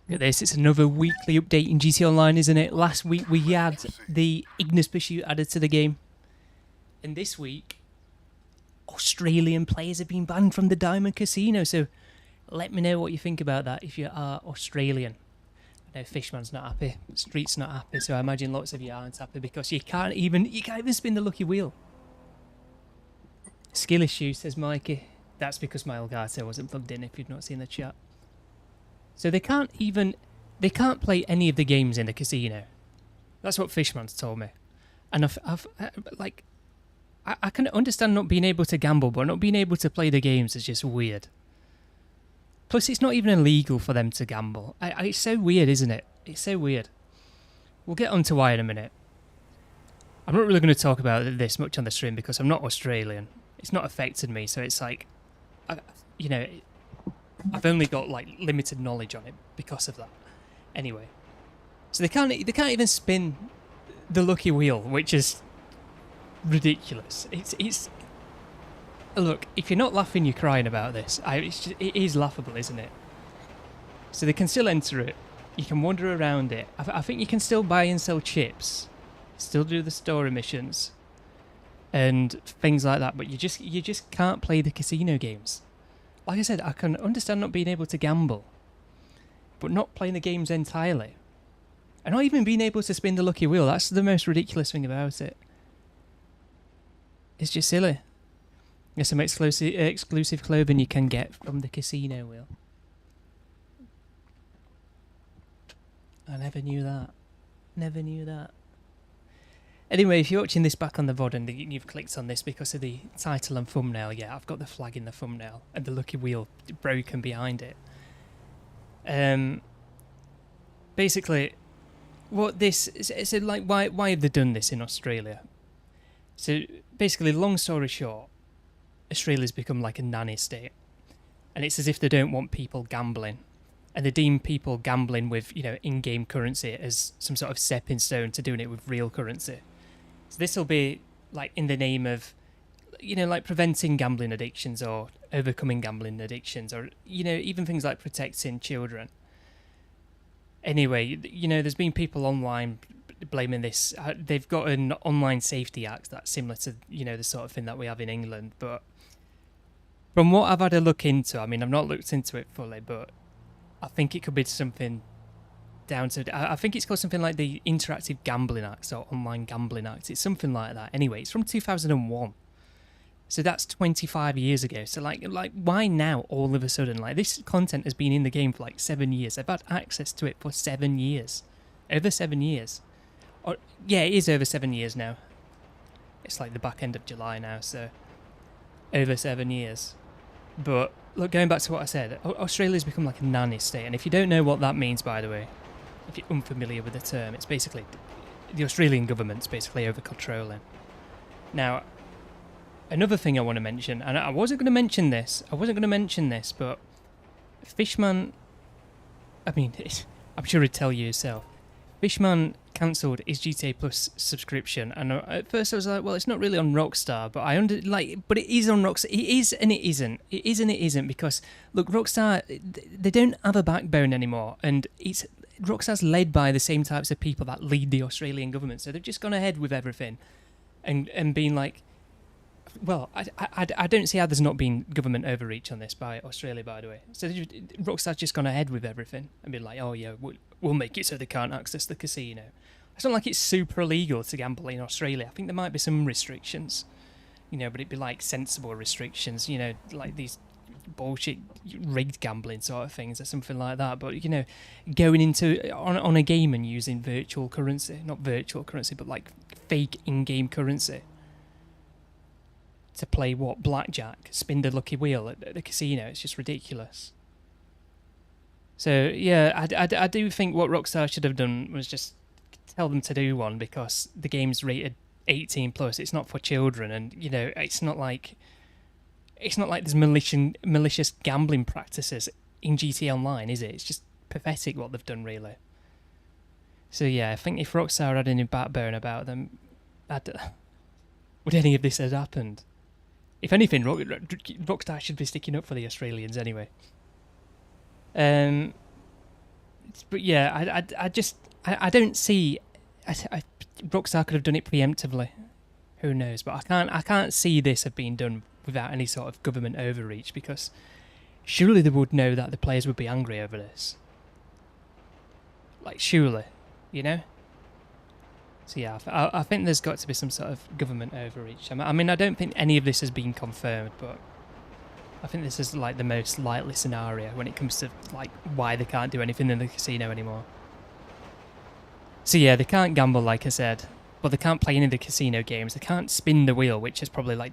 Look at this, it's another weekly update in GT Online, isn't it? Last week we had the Ignis pursuit added to the game. And this week, Australian players have been banned from the Diamond Casino. So let me know what you think about that if you are Australian. I know Fishman's not happy, Street's not happy, so I imagine lots of you aren't happy because you can't even spin the lucky wheel. Skill issue, says Mikey. That's because my Elgato wasn't plugged in, if you've not seen the chat. So they can't play any of the games in the casino. That's what Fishman's told me. And I can understand not being able to gamble, but not being able to play the games is just weird. Plus, it's not even illegal for them to gamble. It's so weird, isn't it? It's so weird. We'll get on to why in a minute. I'm not really going to talk about this much on the stream because I'm not Australian. It's not affected me, so it's like, you know, I've only got like limited knowledge on it because of that. Anyway, so they can't even spin the lucky wheel, which is ridiculous. It's look, if you're not laughing, you're crying about this. It is laughable, isn't it? So they can still enter it. You can wander around it. I think you can still buy and sell chips, still do the story missions, and things like that. But you just can't play the casino games. Like I said, I can understand not being able to gamble, but not playing the games entirely. And not even being able to spin the lucky wheel. That's the most ridiculous thing about it. It's just silly. There's some exclusive clothing you can get from the casino wheel. I never knew that. Never knew that. Anyway, if you're watching this back on the VOD and you've clicked on this because of the title and thumbnail, yeah, I've got the flag in the thumbnail and the lucky wheel broken behind it. Basically, what this is, like, why have they done this in Australia? So basically, long story short, Australia's become like a nanny state, and it's as if they don't want people gambling, and they deem people gambling with, you know, in-game currency as some sort of stepping stone to doing it with real currency. So this will be like in the name of, you know, like preventing gambling addictions or overcoming gambling addictions, or, you know, even things like protecting children. Anyway, you know, there's been people online blaming this. They've got an online safety act that's similar to, you know, the sort of thing that we have in England. But from what I've had a look into, I mean, I've not looked into it fully, but I think it could be something down to, I think it's called something like the Interactive Gambling Act or Online Gambling Act. It's something like that. Anyway, it's from 2001. So that's 25 years ago. So like why now all of a sudden? Like, this content has been in the game for like 7 years. I've had access to it for 7 years. Over 7 years. Or, yeah, it is over 7 years now. It's like the back end of July now, so over 7 years. But look, going back to what I said, Australia's become like a nanny state. And if you don't know what that means, by the way, if you're unfamiliar with the term, it's basically the Australian government's basically over controlling. Now, another thing I want to mention, and I wasn't going to mention this, but Fishman, I mean, I'm sure he'd tell you yourself, Fishman cancelled his GTA Plus subscription, and at first I was like, well, it's not really on Rockstar, but but it is on Rockstar. It is and it isn't. It is and it isn't, because look, Rockstar, they don't have a backbone anymore, and Rockstar's led by the same types of people that lead the Australian government, so they've just gone ahead with everything, and been like, well, I don't see how there's not been government overreach on this by Australia, by the way. So Rockstar's just gone ahead with everything and been like, oh yeah, we'll make it so they can't access the casino. It's not like it's super illegal to gamble in Australia. I think there might be some restrictions, you know, but it'd be like sensible restrictions, you know, like these bullshit rigged gambling sort of things or something like that. But, you know, going into on a game and using virtual currency, not virtual currency, but like fake in-game currency to play what, blackjack, spin the lucky wheel at the casino. It's just ridiculous. So yeah, I do think what Rockstar should have done was just tell them to do one, because the game's rated 18 plus. It's not for children, and, you know, it's not like there's malicious gambling practices in GTA Online, is it? It's just pathetic what they've done, really. So yeah, I think if Rockstar had any backbone about them, would any of this have happened? If anything, Rockstar should be sticking up for the Australians anyway. But yeah, I don't see. Rockstar could have done it preemptively. Who knows? But I can't see this have been done without any sort of government overreach, because surely they would know that the players would be angry over this. Like, surely, you know? So yeah, I think there's got to be some sort of government overreach. I mean, I don't think any of this has been confirmed, but I think this is like the most likely scenario when it comes to like why they can't do anything in the casino anymore. So yeah, they can't gamble, like I said, but they can't play any of the casino games. They can't spin the wheel, which is probably like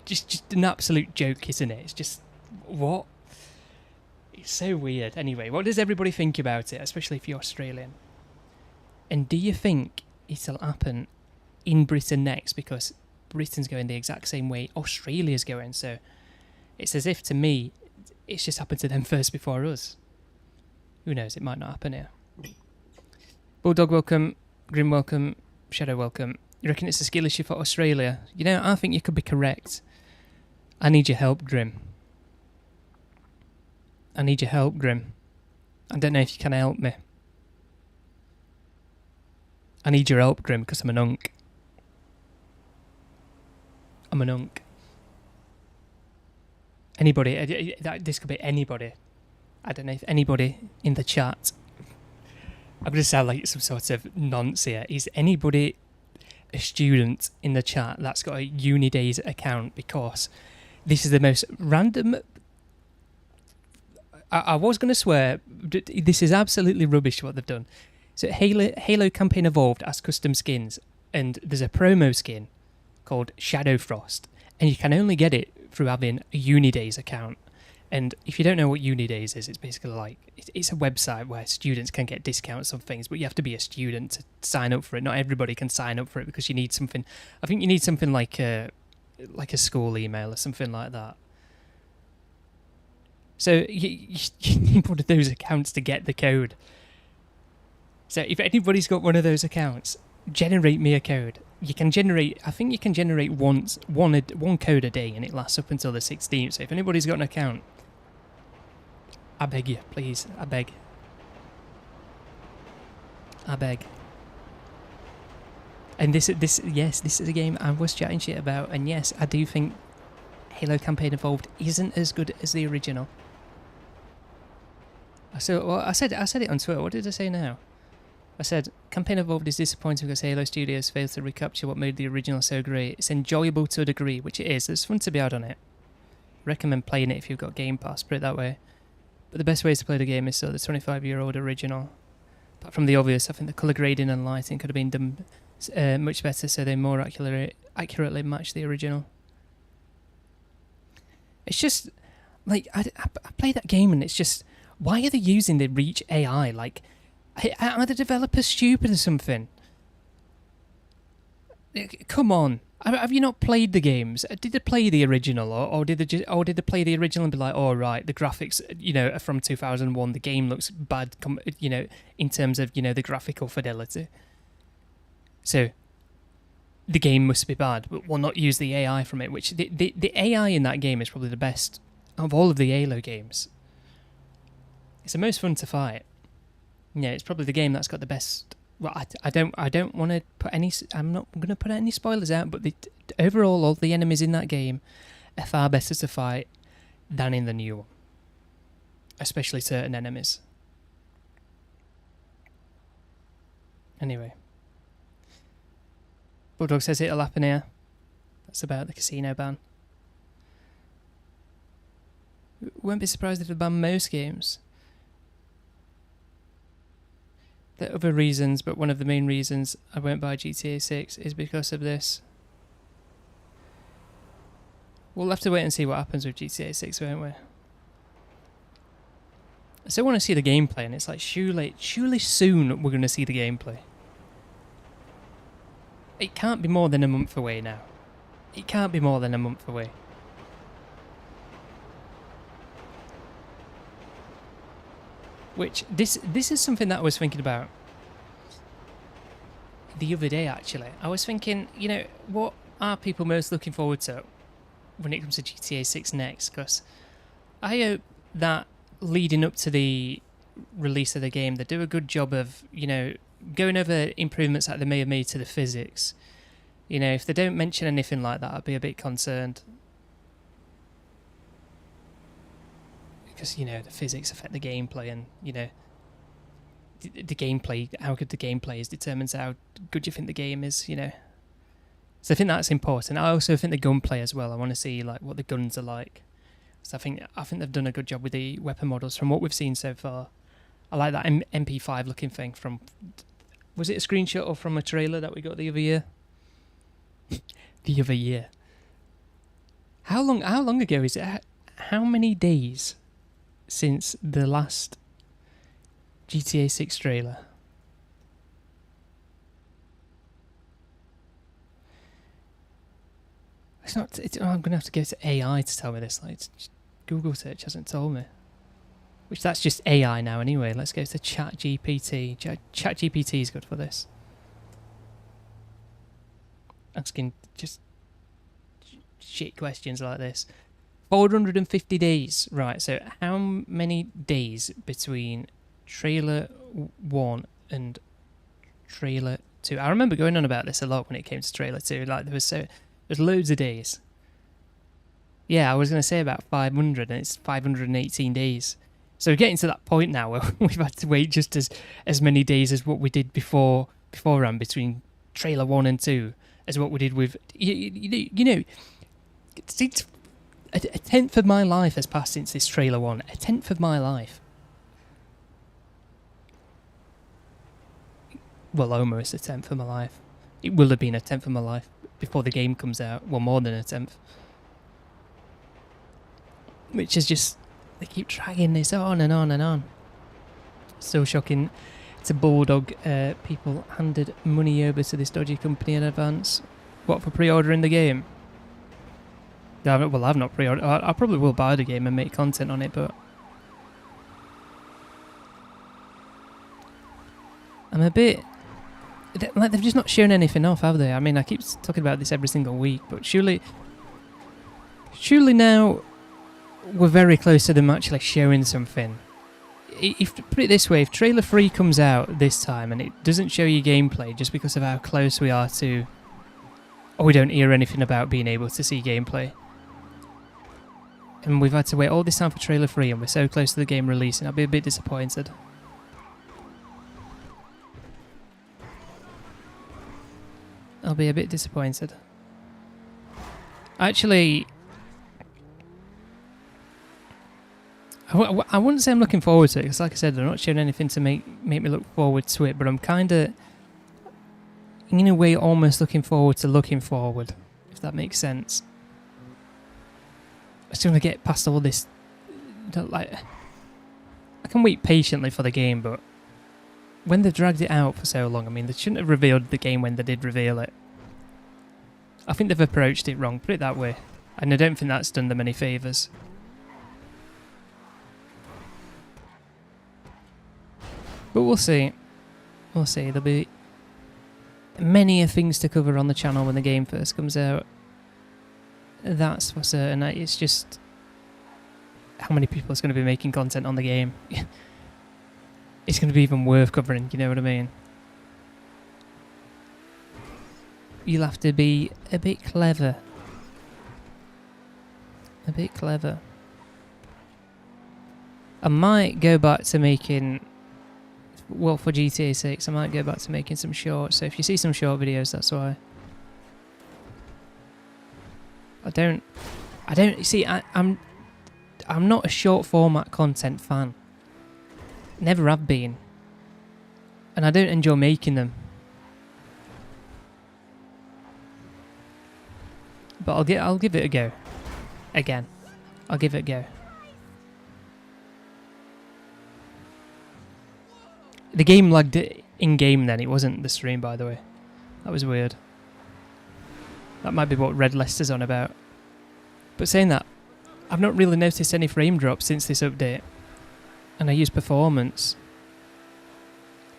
just an absolute joke, isn't it? It's just, what? It's so weird. Anyway, what does everybody think about it, especially if you're Australian? And do you think it'll happen in Britain next? Because Britain's going the exact same way Australia's going, so it's as if, to me, it's just happened to them first before us. Who knows, it might not happen here. Bulldog welcome, Grim welcome, Shadow welcome. You reckon it's a skill issue for Australia? You know, I think you could be correct. I need your help, Grim. I need your help, Grim. I don't know if you can help me. I need your help, Grim, because I'm an unk. I'm an unk. Anybody, this could be anybody. I don't know if anybody in the chat, I'm going to sound like some sort of nonce here. Is anybody a student in the chat that's got a Unidays account? Because this is the most random... I was going to swear, this is absolutely rubbish what they've done. So Halo Campaign Evolved has custom skins, and there's a promo skin called Shadow Frost, and you can only get it through having a Unidays account. And if you don't know what Unidays is, it's basically like, it's a website where students can get discounts on things, but you have to be a student to sign up for it. Not everybody can sign up for it because you need something, I think you need something like a school email or something like that. So you need one of those accounts to get the code. So if anybody's got one of those accounts, generate me a code. You can generate, I think you can generate one code a day, and it lasts up until the 16th. So if anybody's got an account, I beg you, please, I beg. I beg. And this is a game I was chatting shit about, and yes, I do think Halo Campaign Evolved isn't as good as the original. So, well, I said it on Twitter. What did I say now? I said, Campaign Evolved is disappointing because Halo Studios failed to recapture what made the original so great. It's enjoyable to a degree, which it is. There's fun to be had on it. Recommend playing it if you've got Game Pass, put it that way. But the best way to play the game is still the 25-year-old original. Apart from the obvious, I think the colour grading and lighting could have been done much better so they more accurately match the original. It's just, like, I play that game and it's just, why are they using the Reach AI? Like, are the developers stupid or something? Come on. Have you not played the games? Did they play the original, or did they play the original and be like, oh right, the graphics, you know, are from 2001. The game looks bad, you know, in terms of, you know, the graphical fidelity. So the game must be bad, but we'll not use the AI from it. Which the AI in that game is probably the best of all of the Halo games. It's the most fun to fight. Yeah, it's probably the game that's got the best. Well, I don't want to put any. I'm not going to put any spoilers out, but overall, all the enemies in that game are far better to fight than in the new one, especially certain enemies. Anyway, Bulldog says it'll happen here. That's about the casino ban. Won't be surprised if they ban most games. There are other reasons, but one of the main reasons I won't buy GTA 6 is because of this. We'll have to wait and see what happens with GTA 6, won't we? I still want to see the gameplay, and it's like, surely soon we're going to see the gameplay. It can't be more than a month away now. It can't be more than a month away. Which, this is something that I was thinking about the other day, actually. I was thinking, you know, what are people most looking forward to when it comes to GTA 6 next? Because I hope that leading up to the release of the game, they do a good job of, you know, going over improvements that they may have made to the physics. You know, if they don't mention anything like that, I'd be a bit concerned. Because, you know, the physics affect the gameplay, and, you know, the gameplay, how good the gameplay is determines how good you think the game is, you know. So I think that's important. I also think the gunplay as well. I want to see like what the guns are like. So I think they've done a good job with the weapon models from what we've seen so far. I like that MP5 looking thing from, was it a screenshot or from a trailer that we got the other year? The other year. How long ago is it? How many days since the last GTA 6 trailer? It's not. I'm gonna have to go to AI to tell me this. Like, Google search hasn't told me. Which that's just AI now anyway. Let's go to ChatGPT. ChatGPT is good for this. Asking just shit questions like this. 450 days. Right, so how many days between trailer 1 and trailer 2? I remember going on about this a lot when it came to trailer 2. Like, there's loads of days. Yeah, I was going to say about 500, and it's 518 days. So we're getting to that point now where we've had to wait just as many days as what we did beforehand between trailer 1 and 2, as what we did with, you know, it's a tenth of my life has passed since this trailer 1. A tenth of my life. Well, almost a tenth of my life. It will have been a tenth of my life before the game comes out. Well, more than a tenth. Which is just, they keep dragging this on and on and on. So shocking. It's a Bulldog. People handed money over to this dodgy company in advance. What, for pre-ordering the game? Well, I've not pre-ordered. I probably will buy the game and make content on it, but I'm a bit like, they've just not shown anything off, have they? I mean, I keep talking about this every single week, but surely now we're very close to them actually showing something. If put it this way, if trailer 3 comes out this time and it doesn't show you gameplay just because of how close we are to, or we don't hear anything about being able to see gameplay, and we've had to wait all this time for trailer 3 and we're so close to the game releasing, I'll be a bit disappointed. I'll be a bit disappointed. Actually, I wouldn't say I'm looking forward to it, because like I said, they're not showing anything to make me look forward to it, but I'm kind of, in a way, almost looking forward to looking forward, if that makes sense. I still want to get past all this, like, I can wait patiently for the game, but when they dragged it out for so long, I mean, they shouldn't have revealed the game when they did reveal it. I think they've approached it wrong, put it that way, and I don't think that's done them any favours. But we'll see. We'll see. There'll be many things to cover on the channel when the game first comes out. That's for certain. It's just how many people is going to be making content on the game. It's going to be even worth covering, you know what I mean? You'll have to be a bit clever. A bit clever. I might go back to making, well, for GTA 6, I might go back to making some shorts. So if you see some short videos, that's why. I don't, you see, I'm not a short format content fan. Never have been. And I don't enjoy making them. But I'll give it a go. Again. I'll give it a go. The game lagged in-game then, it wasn't the stream, by the way. That was weird. That might be what RedLester's on about. But saying that, I've not really noticed any frame drops since this update. And I use performance.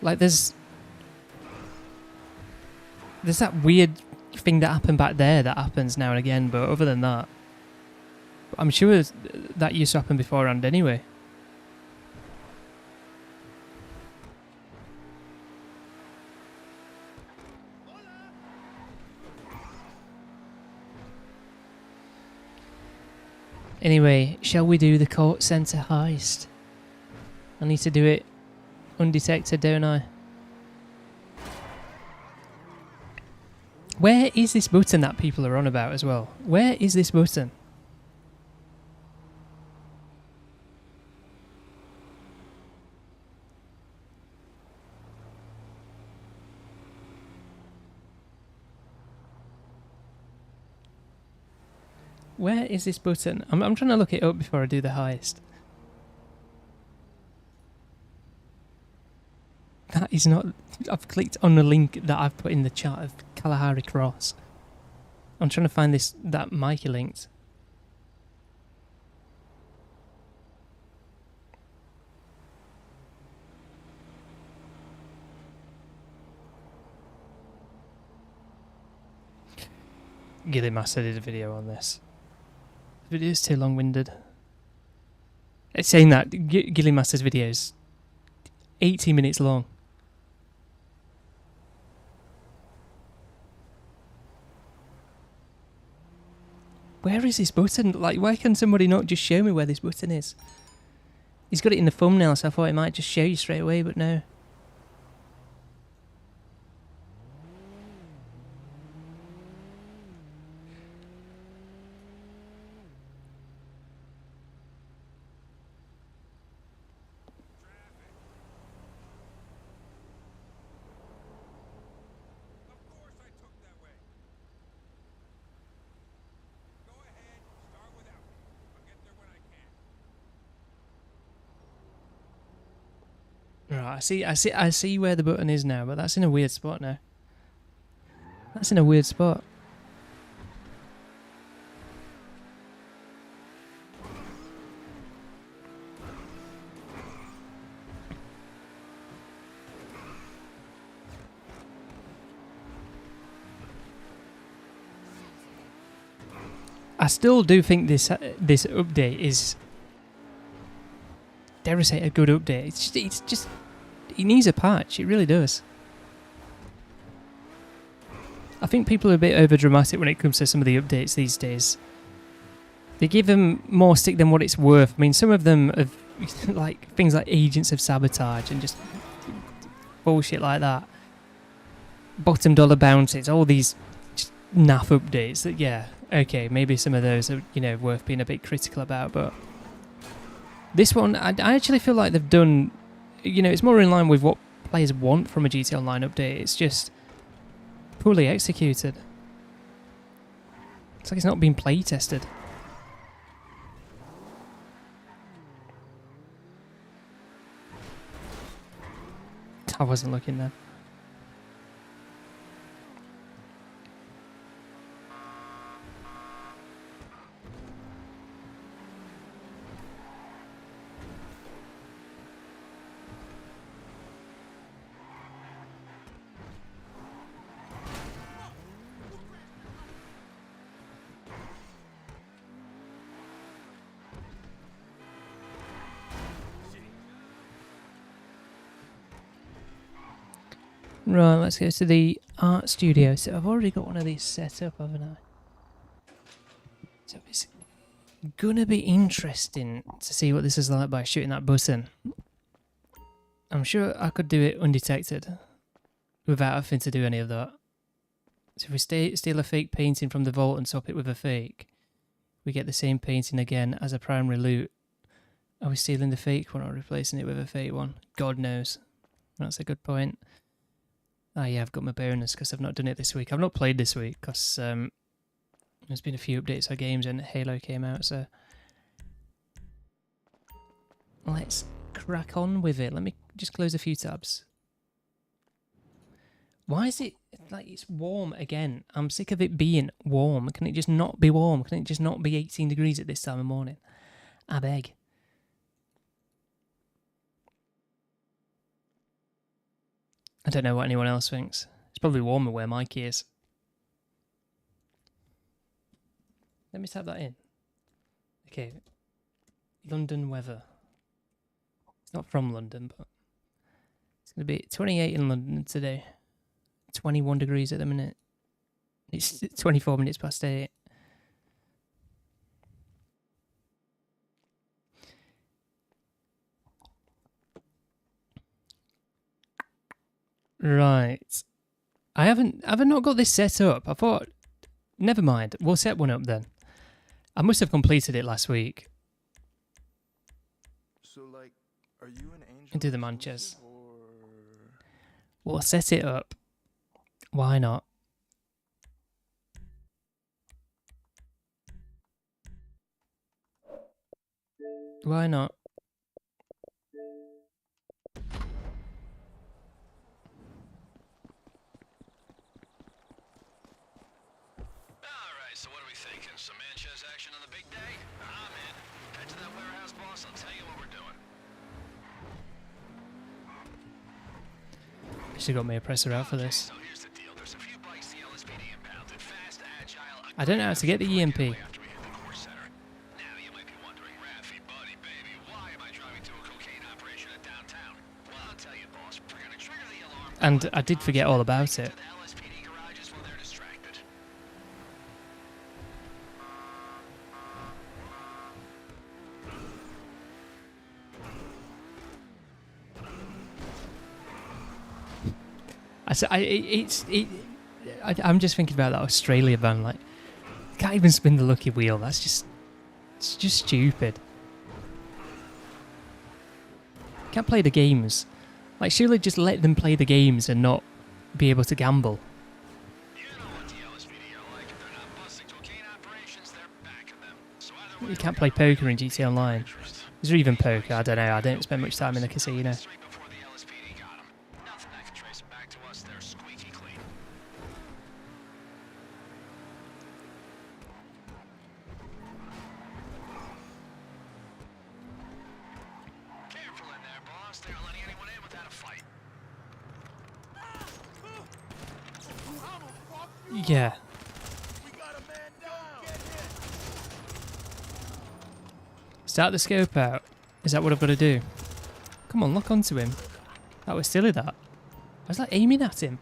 Like, there's that weird thing that happened back there that happens now and again, but other than that, I'm sure that used to happen beforehand anyway. Anyway, shall we do the court centre heist? I need to do it undetected, don't I? Where is this button that people are on about as well? Where is this button? Where is this button? I'm trying to look it up before I do the heist. That is not... I've clicked on the link that I've put in the chat of Kalahari Cross. I'm trying to find that Mikey linked. GhillieMaster did a video on this. The video is too long-winded. It's saying that GhillieMaster's video is 80 minutes long. Where is this button? Like, why can somebody not just show me where this button is? He's got it in the thumbnail, so I thought it might just show you straight away, but no. Right, I see where the button is now, but that's in a weird spot now. That's in a weird spot. I still do think this update is, dare I say, a good update. It's just it needs a patch. It really does. I think people are a bit over dramatic when it comes to some of the updates these days. They give them more stick than what it's worth. I mean, some of them have like things like Agents of Sabotage and just bullshit like that. Bottom dollar bounties, all these just naff updates that, yeah, okay, maybe some of those are, you know, worth being a bit critical about, but this one, I actually feel like they've done, you know, it's more in line with what players want from a GT Online update. It's just poorly executed. It's like it's not been play tested. I wasn't looking there. Right, let's go to the art studio. So I've already got one of these set up, haven't I? So it's gonna be interesting to see what this is like by shooting that button. I'm sure I could do it undetected without having to do any of that. So if we steal a fake painting from the vault and swap it with a fake, we get the same painting again as a primary loot. Are we stealing the fake one or replacing it with a fake one? God knows. That's a good point. Ah, yeah, I've got my bonus because I've not done it this week. I've not played this week because there's been a few updates on games and Halo came out, so let's crack on with it. Let me just close a few tabs. Why is it like it's warm again? I'm sick of it being warm. Can it just not be warm? Can it just not be 18 degrees at this time of morning? I beg. I don't know what anyone else thinks. It's probably warmer where Mikey is. Let me type that in. Okay. London weather. It's not from London, but it's going to be 28 in London today. 21 degrees at the minute. It's 24 minutes past 8. Right. Have I not got this set up? I thought, never mind. We'll set one up then. I must have completed it last week. So, like, are you an angel? And do the manches. We'll set it up. Why not? Why not? Alright, so what are we thinking? Some Manchester action on the big day? I'm in. Head to that warehouse, boss. I'll tell you what we're doing. She got me a presser out for this. So here's the deal. There's a few bikes the LSPD impounded. Fast, agile. I don't know how to get the EMP. Now you might be wondering, Raffy, buddy, baby, why am I driving to a cocaine operation at downtown? Well, I'll tell you, boss. We're gonna trigger the alarm. And I did forget all about it. To the LSPD garages while they're distracted. I'm just thinking about that Australia van. Like, can't even spin the lucky wheel. It's just stupid. Can't play the games. Like, surely just let them play the games and not be able to gamble. You know what the LSPD are like. If they're not busting cocaine operations, they're backing them. So either way, You can't play poker in GTA Online. Is there even poker? I don't know. I don't spend much time in the casino. straight before the LSPD got them. Nothing that can trace them back to us. They're squeaky clean. Careful in there, boss. They aren't letting anyone in without a fight. Yeah. Start the scope out. Is that what I've got to do? Come on, lock onto him. That was silly, that. I was like aiming at him.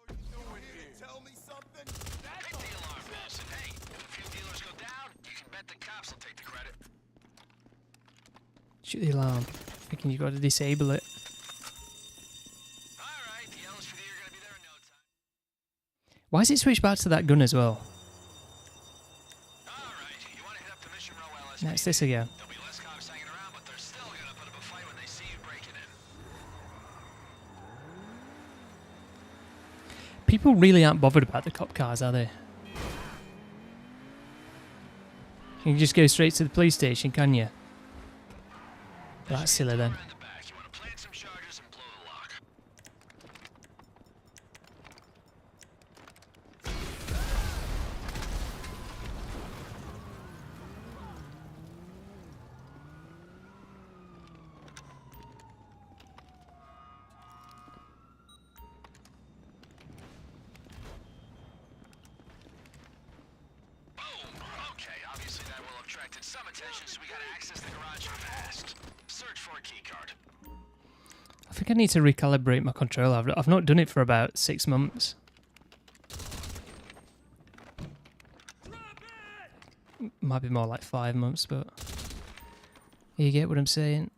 Pick the alarm, boss. And hey, if a few dealers go down, you can bet the cops will take the credit. Shoot the alarm. Thinking you got to disable it. Alright, the LSPD are gonna be there in no time. Why is it switched back to that gun as well? Alright, you wanna hit up the Mission Row LSPD? No, it's this again. There'll be less cops hanging around, but they're still gonna put up a fight when they see you breaking in. People really aren't bothered about the cop cars, are they? You can just go straight to the police station, can you? That's silly then. In the back, you wanna plant some charges and blow the lock. Boom! Okay, obviously that will have attracted some attention, so we gotta access the garage fast. Search for a keycard. I think I need to recalibrate my controller. I've not done it for about 6 months. Might be more like 5 months, but you get what I'm saying.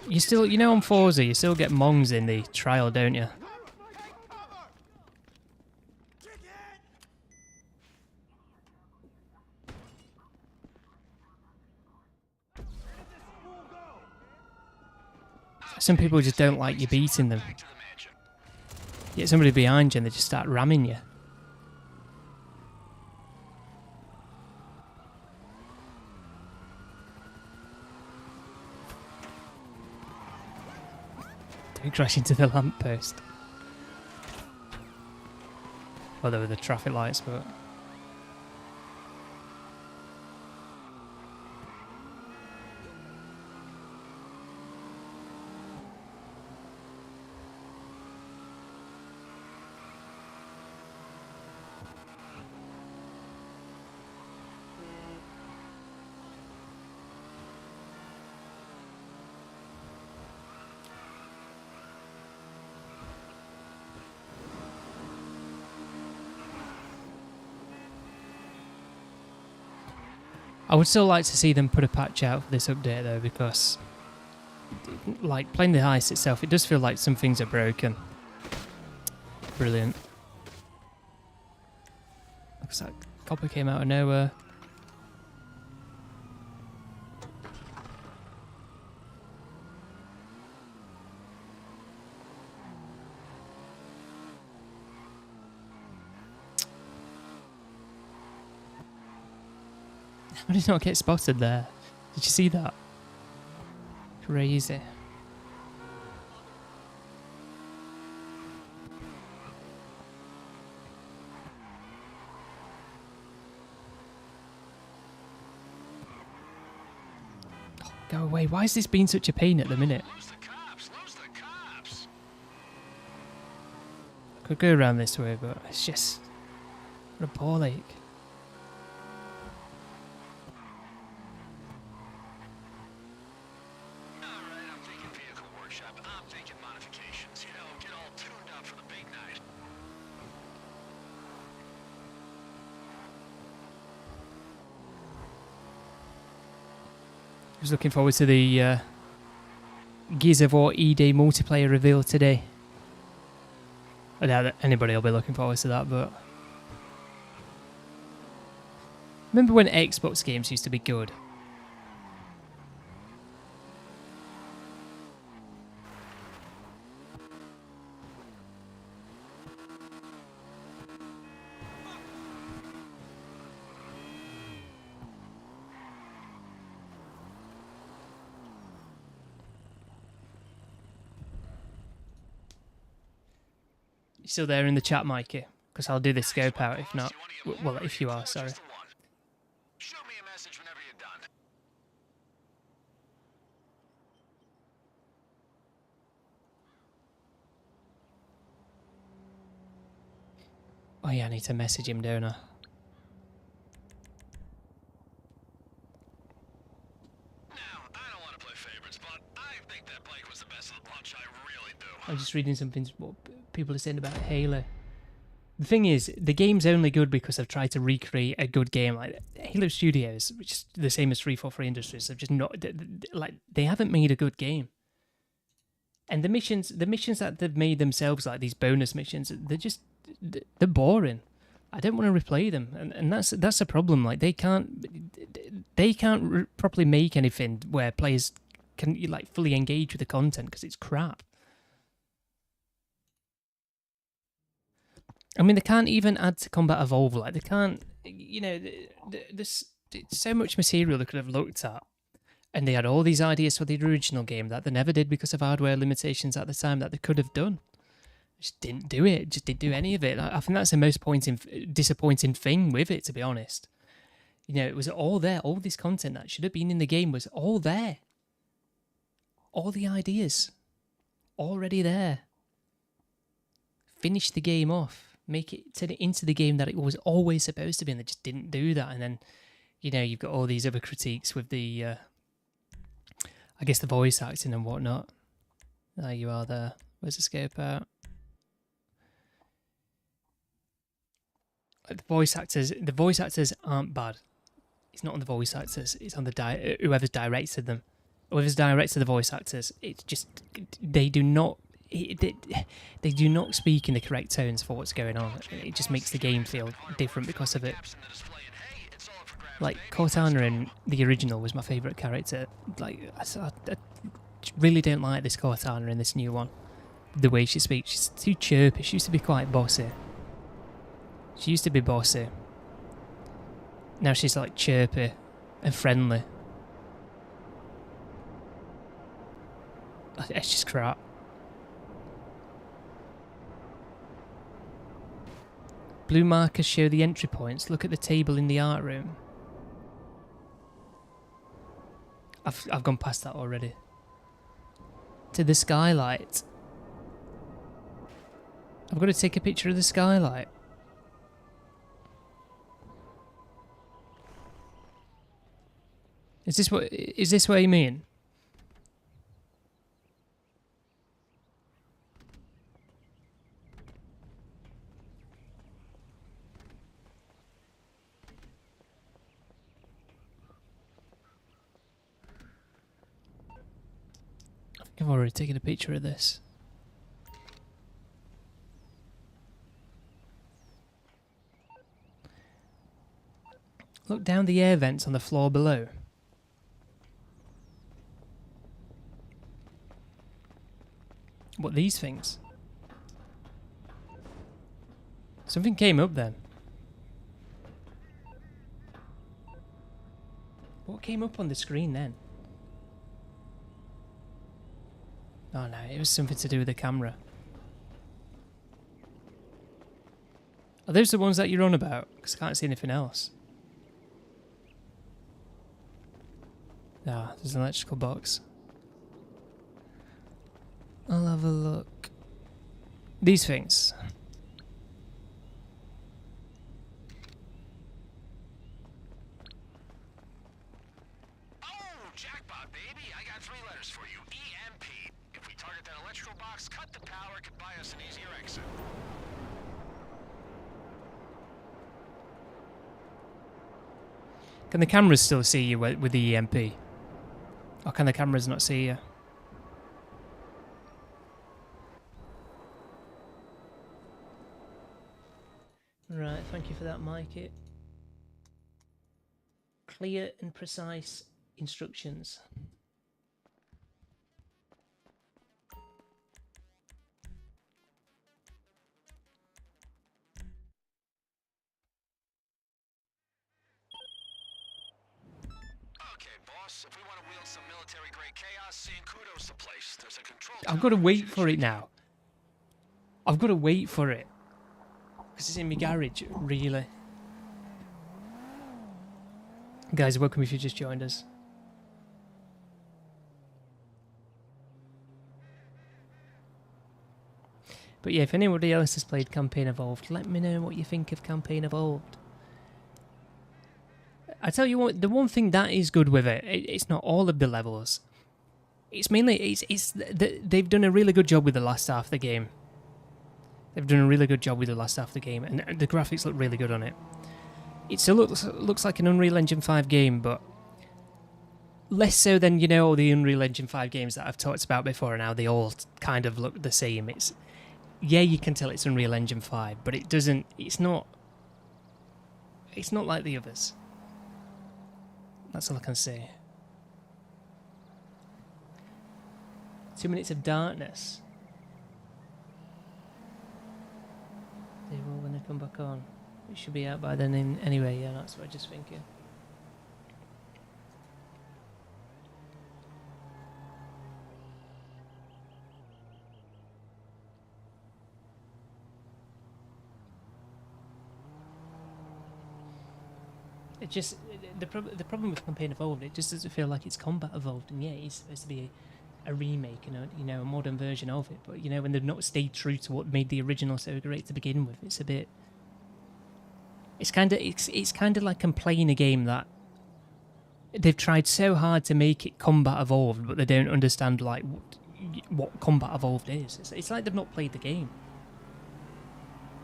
You still, you know, on Forza, you still get mongs in the trial, don't you? Some people just don't like you beating them. Back to the mansion. You get somebody behind you and they just start ramming you. Don't crash into the lamppost. Well, there were the traffic lights, but... I would still like to see them put a patch out for this update though, because like playing the heist itself, it does feel like some things are broken. Brilliant. Looks like copper came out of nowhere. How did he not get spotted there? Did you see that? Crazy. Oh, go away. Why is this being such a pain at the minute? Lose the cops! Lose the cops! I could go around this way, but it's just... What a ball ache. Alright, I'm thinking vehicle workshop. I'm thinking modifications. You know, get all tuned up for the big night. I was looking forward to the Gears of War E-Day multiplayer reveal today. I doubt that anybody will be looking forward to that, but... Remember when Xbox games used to be good? You still there in the chat, Mikey? Because I'll do this scope out if not. Well, if you are, sorry. Shoot me a message whenever you're done. Oh yeah, I need to message him, don't I? Now, I don't want to play favorites, but I think that Blake was the best of the bunch. I really do. I'm just reading something what people are saying about Halo. The thing is, the game's only good because I've tried to recreate a good game. Like Halo Studios, which is the same as 343 Industries, have just not like they haven't made a good game. And the missions that they've made themselves, like these bonus missions, they're boring. I don't want to replay them, and that's a problem. Like they can't properly make anything where players can like fully engage with the content because it's crap. I mean, they can't even add to Combat Evolve. Like, they can't, you know, there's so much material they could have looked at. And they had all these ideas for the original game that they never did because of hardware limitations at the time that they could have done. Just didn't do it. Just didn't do any of it. I think that's the most disappointing thing with it, to be honest. You know, it was all there. All this content that should have been in the game was all there. All the ideas. Already there. Finish the game off. Turn it into the game that it was always supposed to be, and they just didn't do that. And then, you know, you've got all these other critiques with the, I guess, the voice acting and whatnot. There you are there. Where's the scope out? The voice actors aren't bad. It's not on the voice actors. It's on the whoever's directed them. Whoever's directed the voice actors. It's just, they do not speak in the correct tones for what's going on. It just makes the game feel different because of it. Like, Cortana in the original was my favourite character. Like, I really don't like this Cortana in this new one. The way she speaks, she's too chirpy. She used to be quite bossy. Now she's like chirpy and friendly. It's just crap. Blue markers show the entry points. Look at the table in the art room. I've gone past that already. To the skylight. I've got to take a picture of the skylight. Is this what you mean? I've already taken a picture of this. Look down the air vents on the floor below. What, these things? Something came up then. What came up on the screen then? Oh no, it was something to do with the camera. Are those the ones that you're on about? Because I can't see anything else. Ah, there's an electrical box. I'll have a look. These things. Oh, jackpot, baby. I got 3 letters for you. EMP. If we target that electrical box, cut the power, could buy us an easier exit. Can the cameras still see you with the EMP? Or can the cameras not see you? Right, thank you for that, Mike. Clear and precise instructions. Okay, boss. If we want to wield some military-grade chaos, seeing kudos the place. There's a control. I've got to wait for it now. I've got to wait for it. Because it's in my garage, really. Guys, welcome if you just joined us. But yeah, if anybody else has played Campaign Evolved, let me know what you think of Campaign Evolved. I tell you what, the one thing that is good with it, it's not all of the levels. It's mainly, they've done a really good job with the last half of the game. They've done a really good job with the last half of the game, and the graphics look really good on it. It still looks like an Unreal Engine 5 game, but less so than, you know, all the Unreal Engine 5 games that I've talked about before and how they all kind of look the same. It's, yeah, you can tell it's Unreal Engine 5, but it's not like the others. That's all I can say. 2 minutes of darkness. They will when they come back on. It should be out by then anyway, yeah, that's what I'm just thinking. It just, the problem with Campaign Evolved, it just doesn't feel like it's Combat Evolved, and yeah, it's supposed to be a remake and a modern version of it, but you know, when they've not stayed true to what made the original so great to begin with, it's a bit, it's kind of like I'm playing a game that they've tried so hard to make it Combat Evolved, but they don't understand like what Combat Evolved is. It's like they've not played the game.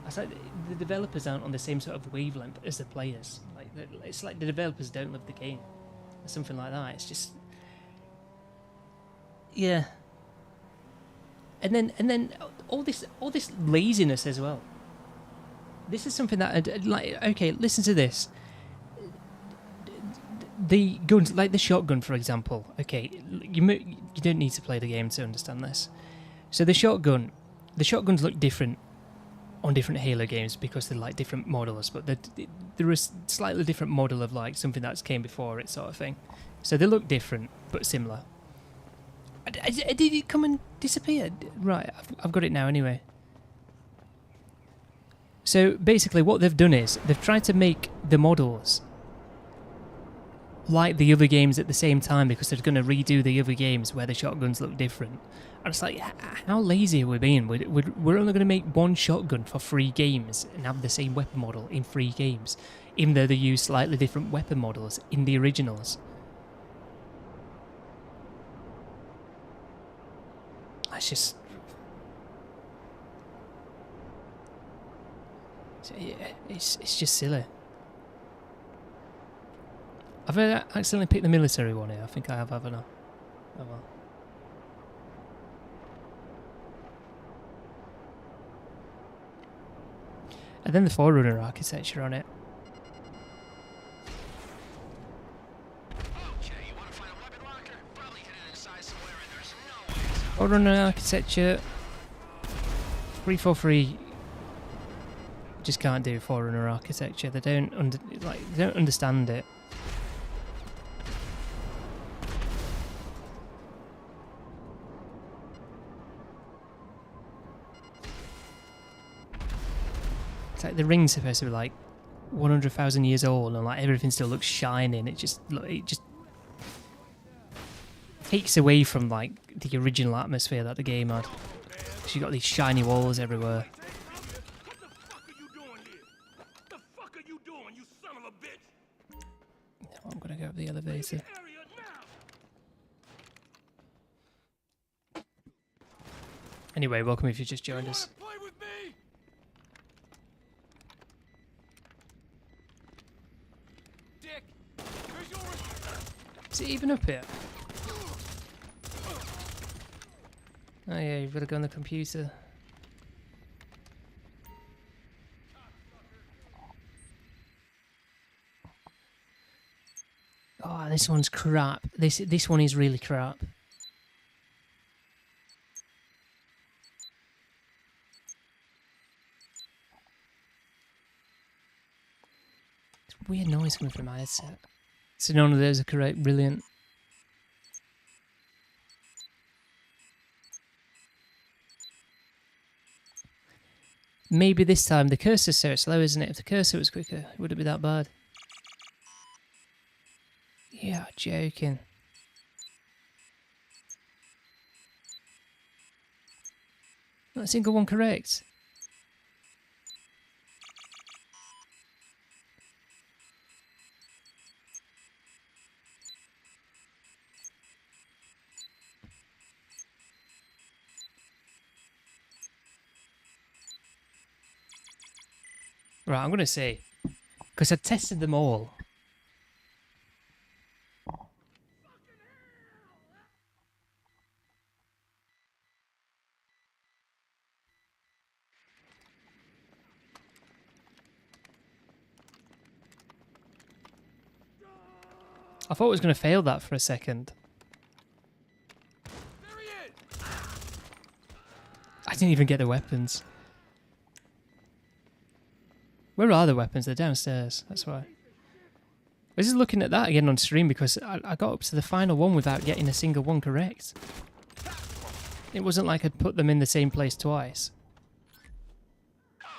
It's like the developers aren't on the same sort of wavelength as the players. Like it's like the developers don't love the game, or something like that. It's just, yeah. And then all this laziness as well. This is something that like, okay, listen to this. The guns, like the shotgun, for example. Okay, you don't need to play the game to understand this. So the shotguns look different on different Halo games because they're like different models, but they're a slightly different model of like something that's came before it, sort of thing. So they look different but similar. Did it come and disappear? Right, I've got it now anyway. So basically what they've done is they've tried to make the models like the other games at the same time because they're going to redo the other games where the shotguns look different. And it's like, how lazy are we being? We're only going to make one shotgun for 3 games and have the same weapon model in 3 games, even though they use slightly different weapon models in the originals. That's just... It's just silly. I've accidentally picked the military one here. I think I have, haven't I? Oh well. And then the Forerunner architecture on it. Okay, you want to find a weapon locker? Probably hidden inside somewhere, and there's no way it's out. Forerunner architecture. 343 just can't do Forerunner architecture. They don't understand it. It's like the ring's supposed to be like 100,000 years old, and like everything still looks shiny, and it just takes away from like the original atmosphere that the game had. 'Cause you got these shiny walls everywhere. I'm gonna go up the elevator. Anyway, welcome if you just joined us. Is it even up here? Oh yeah, you've got to go on the computer. Oh, this one's crap. This one is really crap. It's weird noise coming from my headset. So none of those are correct. Brilliant. Maybe this time the cursor's so slow, isn't it? If the cursor was quicker, it wouldn't be that bad. Yeah, joking. Not a single one correct. Right, I'm going to say, because I tested them all. I thought I was going to fail that for a second. I didn't even get the weapons. Where are the weapons? They're downstairs. That's why. I was just looking at that again on stream because I got up to the final one without getting a single one correct. It wasn't like I'd put them in the same place twice.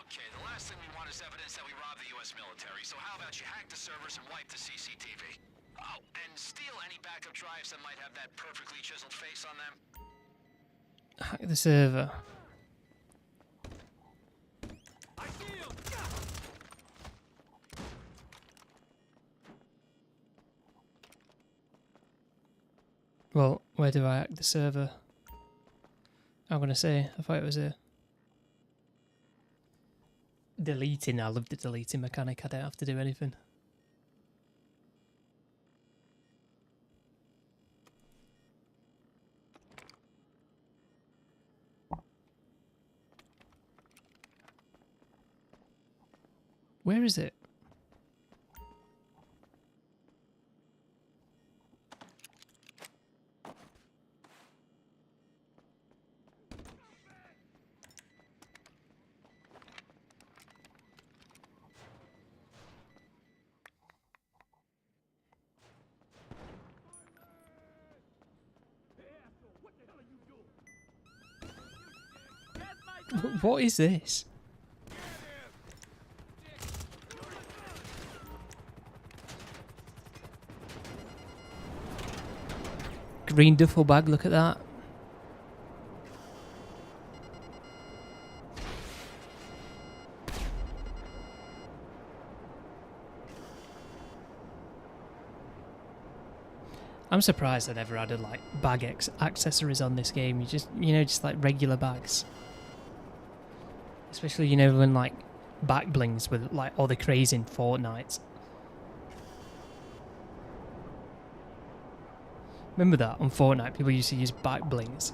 Okay, the last thing we want is evidence that we robbed the U.S. military, so how about you hack the servers and wipe the CCTV? Oh, and steal any backup drives that might have that perfectly chiseled face on them. Hack the server. Well, where do I hack the server? I'm gonna say, I thought it was a deleting. I love the deleting mechanic. I don't have to do anything. Where is it? What is this? Green duffel bag, look at that. I'm surprised I never added like bag accessories on this game. You just, just like regular bags. Especially, when like back blings with like all the craze in Fortnite. Remember that on Fortnite, people used to use back blings.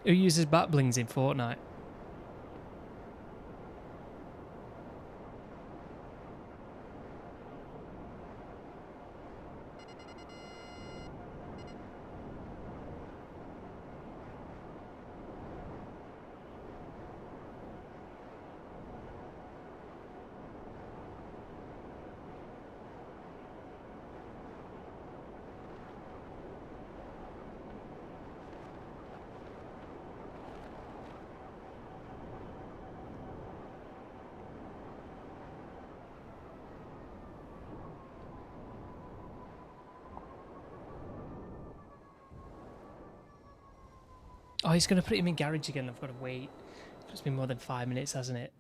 Who uses bat blings in Fortnite? Oh, he's going to put him in garage again. I've got to wait. It's been more than 5 minutes, hasn't it?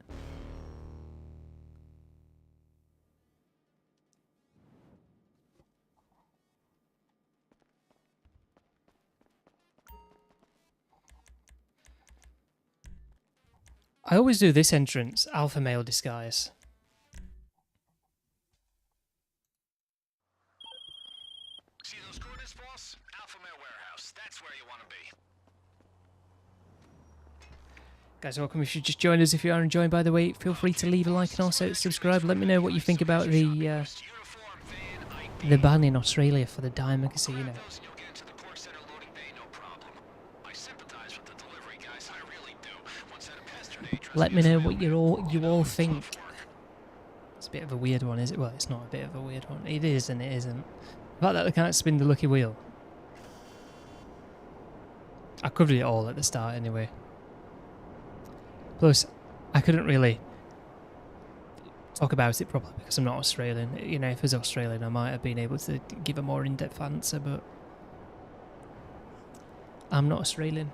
I always do this entrance, alpha male disguise. See those coordinates, boss? Alpha Male Warehouse. That's where you want to be. Guys, welcome. If you just joined us, if you are enjoying, by the way, feel free to leave a like and also subscribe. Let me know what you think about the ban in Australia for the Diamond Casino. You'll get into the Port Center loading bay, no problem. I sympathize with the delivery guys, I really do. One said him yesterday, Let me know what you all think. It's a bit of a weird one, is it? Well, it's not a bit of a weird one. It is and it isn't. The fact that they can't spin the lucky wheel. I covered it all at the start anyway. Plus, I couldn't really talk about it properly because I'm not Australian. You know, if I was Australian, I might have been able to give a more in-depth answer, but I'm not Australian.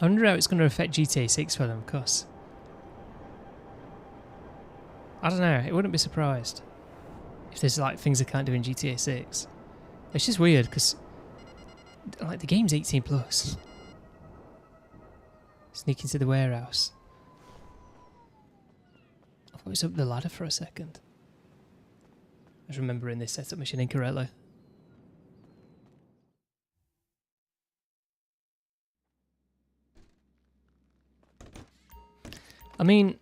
I wonder how it's going to affect GTA 6 for them, because I don't know, it wouldn't be surprised if there's like things they can't do in GTA 6. It's just weird because like the game's 18 plus. Sneak into the warehouse. I thought it was up the ladder for a second. I was remembering this setup mission incorrectly. I mean,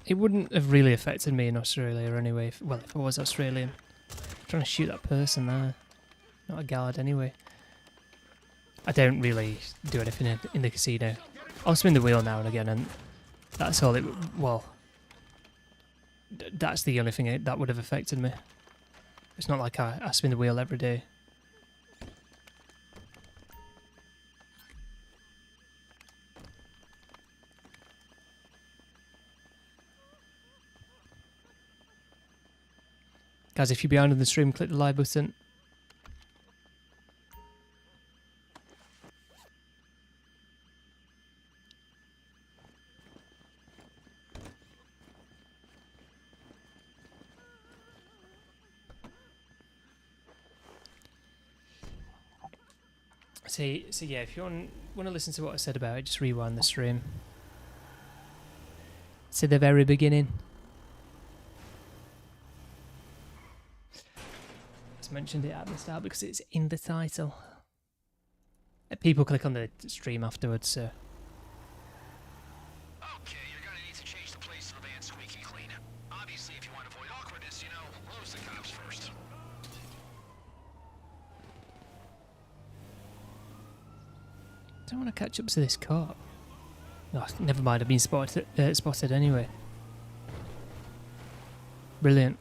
it wouldn't have really affected me in Australia anyway. If I was Australian. I'm trying to shoot that person there. Not a guard anyway. I don't really do anything in the casino. I'll spin the wheel now and again, and that's all it... Well, that's the only thing that would have affected me. It's not like I spin the wheel every day. Guys, if you're behind on the stream, click the like button. So yeah, if you want to listen to what I said about it, just rewind the stream. To the very beginning. Mentioned it at the start because it's in the title. People click on the stream afterwards, so. Okay, you're gonna need to change the place of the van squeaky clean. Obviously, if you want to avoid awkwardness, you know, lose the cops first. I don't want to catch up to this cop. Oh, never mind, I've been spotted anyway. Brilliant.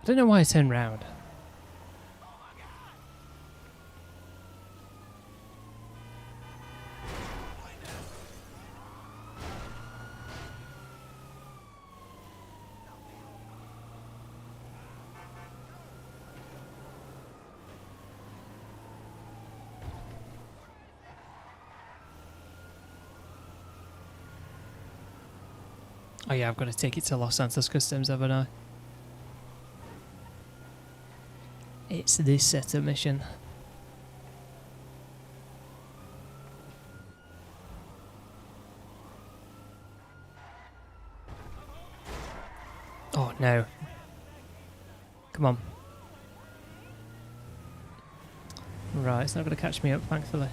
I don't know why I turned round. Oh yeah, I've got to take it to Los Santos Customs, haven't I? It's this setup mission. Oh no. Come on. Right, it's not going to catch me up, thankfully.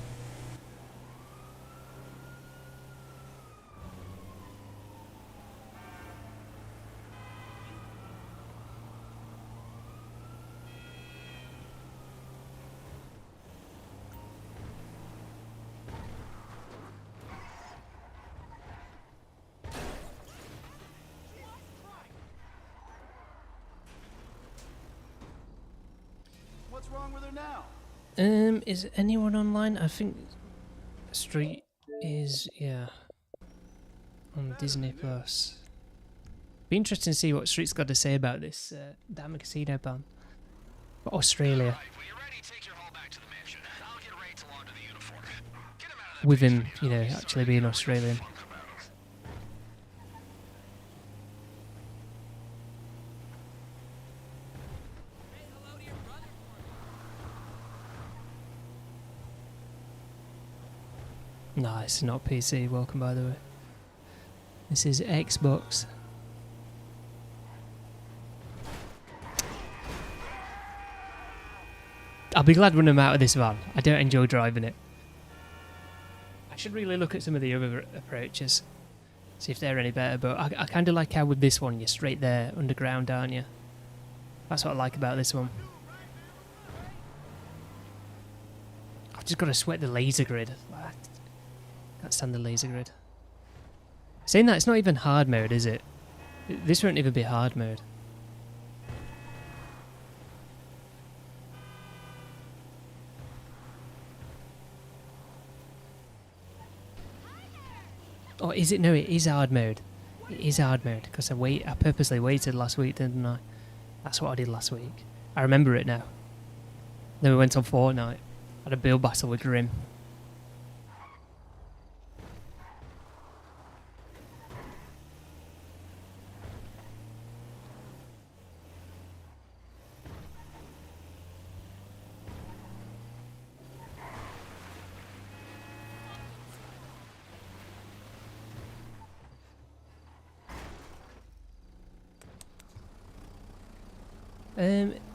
What's wrong with her now? Is anyone online? I think Street is, yeah, on Disney Plus. Be interesting to see what Street's got to say about this damn casino ban. But Australia. Right, when you're ready, take your haul back to the mansion. I'll get Ray to launder the uniform. Get him out of that With him, basement. you know, actually being Australian. No, it's not PC. Welcome, by the way. This is Xbox. I'll be glad when I'm out of this van. I don't enjoy driving it. I should really look at some of the other approaches. See if they're any better. But I kind of like how with this one, you're straight there, underground, aren't you? That's what I like about this one. I've just got to sweat the laser grid. Can't stand the laser grid. Saying that, it's not even hard mode, is it? This won't even be hard mode. Oh, is it? No, it is hard mode. It is hard mode because I purposely waited last week, didn't I? That's what I did last week. I remember it now. Then we went on Fortnite. Had a build battle with Grim.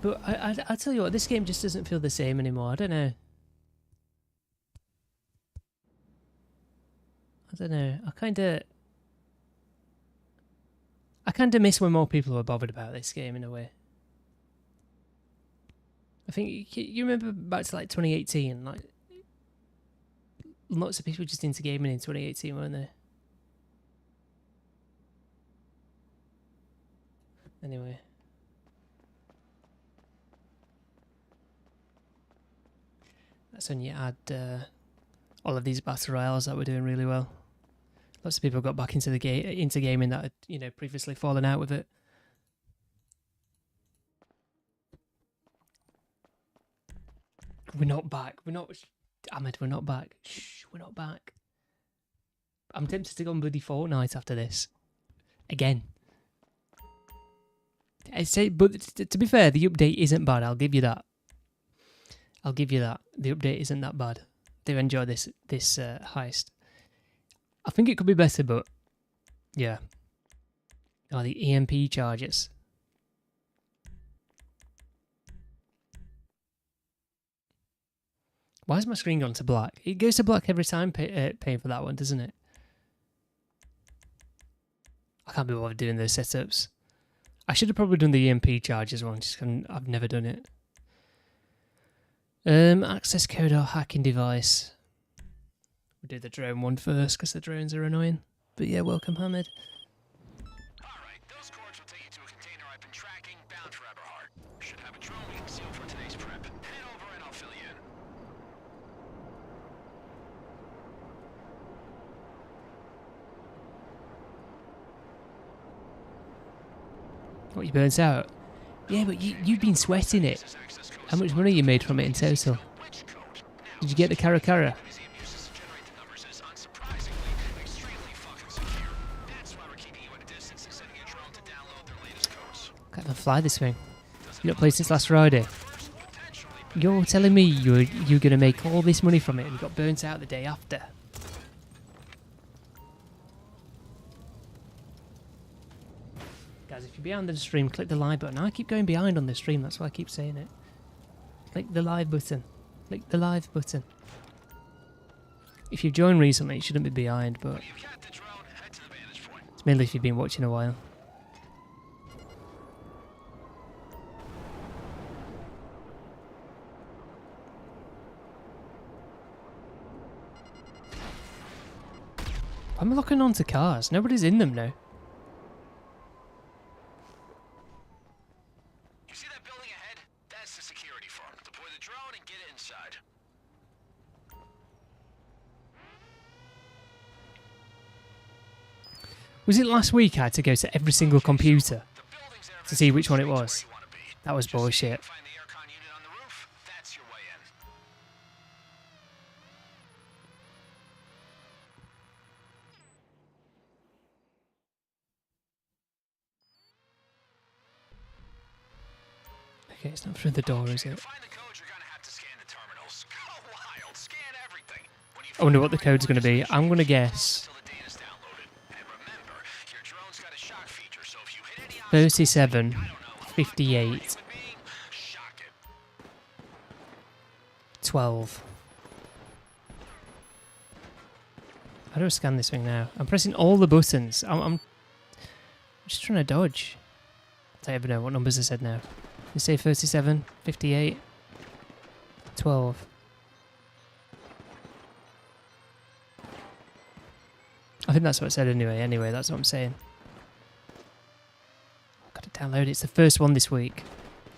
But I tell you what, this game just doesn't feel the same anymore. I don't know. I kind of miss when more people were bothered about this game in a way. I think you remember back to like 2018, like lots of people were just into gaming in 2018, weren't they? Anyway. That's when you add all of these battle royales that were doing really well. Lots of people got back into the into gaming that had, you know, previously fallen out with it. We're not back. Ahmed, we're not back. Shh, we're not back. I'm tempted to go on bloody Fortnite after this. Again. But to be fair, the update isn't bad. I'll give you that. I'll give you that. The update isn't that bad. Do enjoy this heist. I think it could be better, but yeah. Oh, the EMP charges. Why has my screen gone to black? It goes to black every time paying for that one, doesn't it? I can't be bothered doing those setups. I should have probably done the EMP charges one, just 'cause I've never done it. Access code or hacking device. We'll do the drone one first because the drones are annoying. But yeah, welcome, Hamid. Alright, those cords will take you to a container I've been tracking, bound for Eberhard. What, you burnt out? Yeah, but you've been sweating it. How much money you made from it in total? Did you get the Cara Cara? Can't even fly this thing. You not played since last Friday. You're telling me you're going to make all this money from it and you got burnt out the day after? Guys, if you're behind the stream, click the live button. I keep going behind on the stream, that's why I keep saying it. Click the live button. Click the live button. If you've joined recently, you shouldn't be behind, but it's mainly if you've been watching a while. I'm looking onto cars. Nobody's in them now. You see that building ahead? That's the security farm. Deploy the drone and get it inside. Was it last week I had to go to every single computer to see which one it was? That was bullshit. Find the aircon unit on the roof. That's your way in. Okay, it's not through the door, is it? Find the code, you're gonna have to scan the terminals. Go wild, scan everything. When you I wonder what the code's going to be. I'm going to guess until the data's downloaded. And remember, your drone's got a shock feature, so if you hit any 37, 58, with me, shock it. 12. How do I scan this thing now? I'm pressing all the buttons. I'm just trying to dodge. I don't even know what numbers I said now. You say 37, 58, 12. I think that's what it said anyway. Anyway, that's what I'm saying. I've got to download it. It's the first one this week.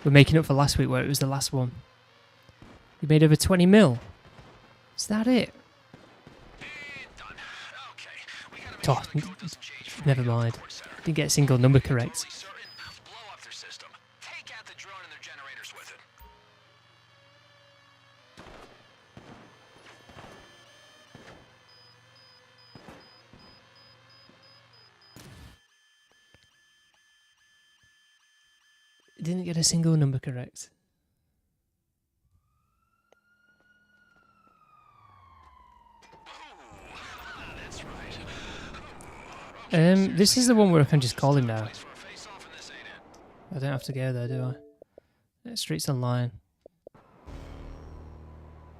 We're making up for last week where it was the last one. We made over 20 mil. Is that it? Done. Okay. We gotta make Oh, sure the code doesn't change from never mind. Didn't get a single number correct. certain. Blow up their system. Take out the drone and their generators with it. Didn't get a single number correct. That's right. This is the one where I can just call him now. For a face-off and this ain't it. I don't have to go there, do I? Streets Online.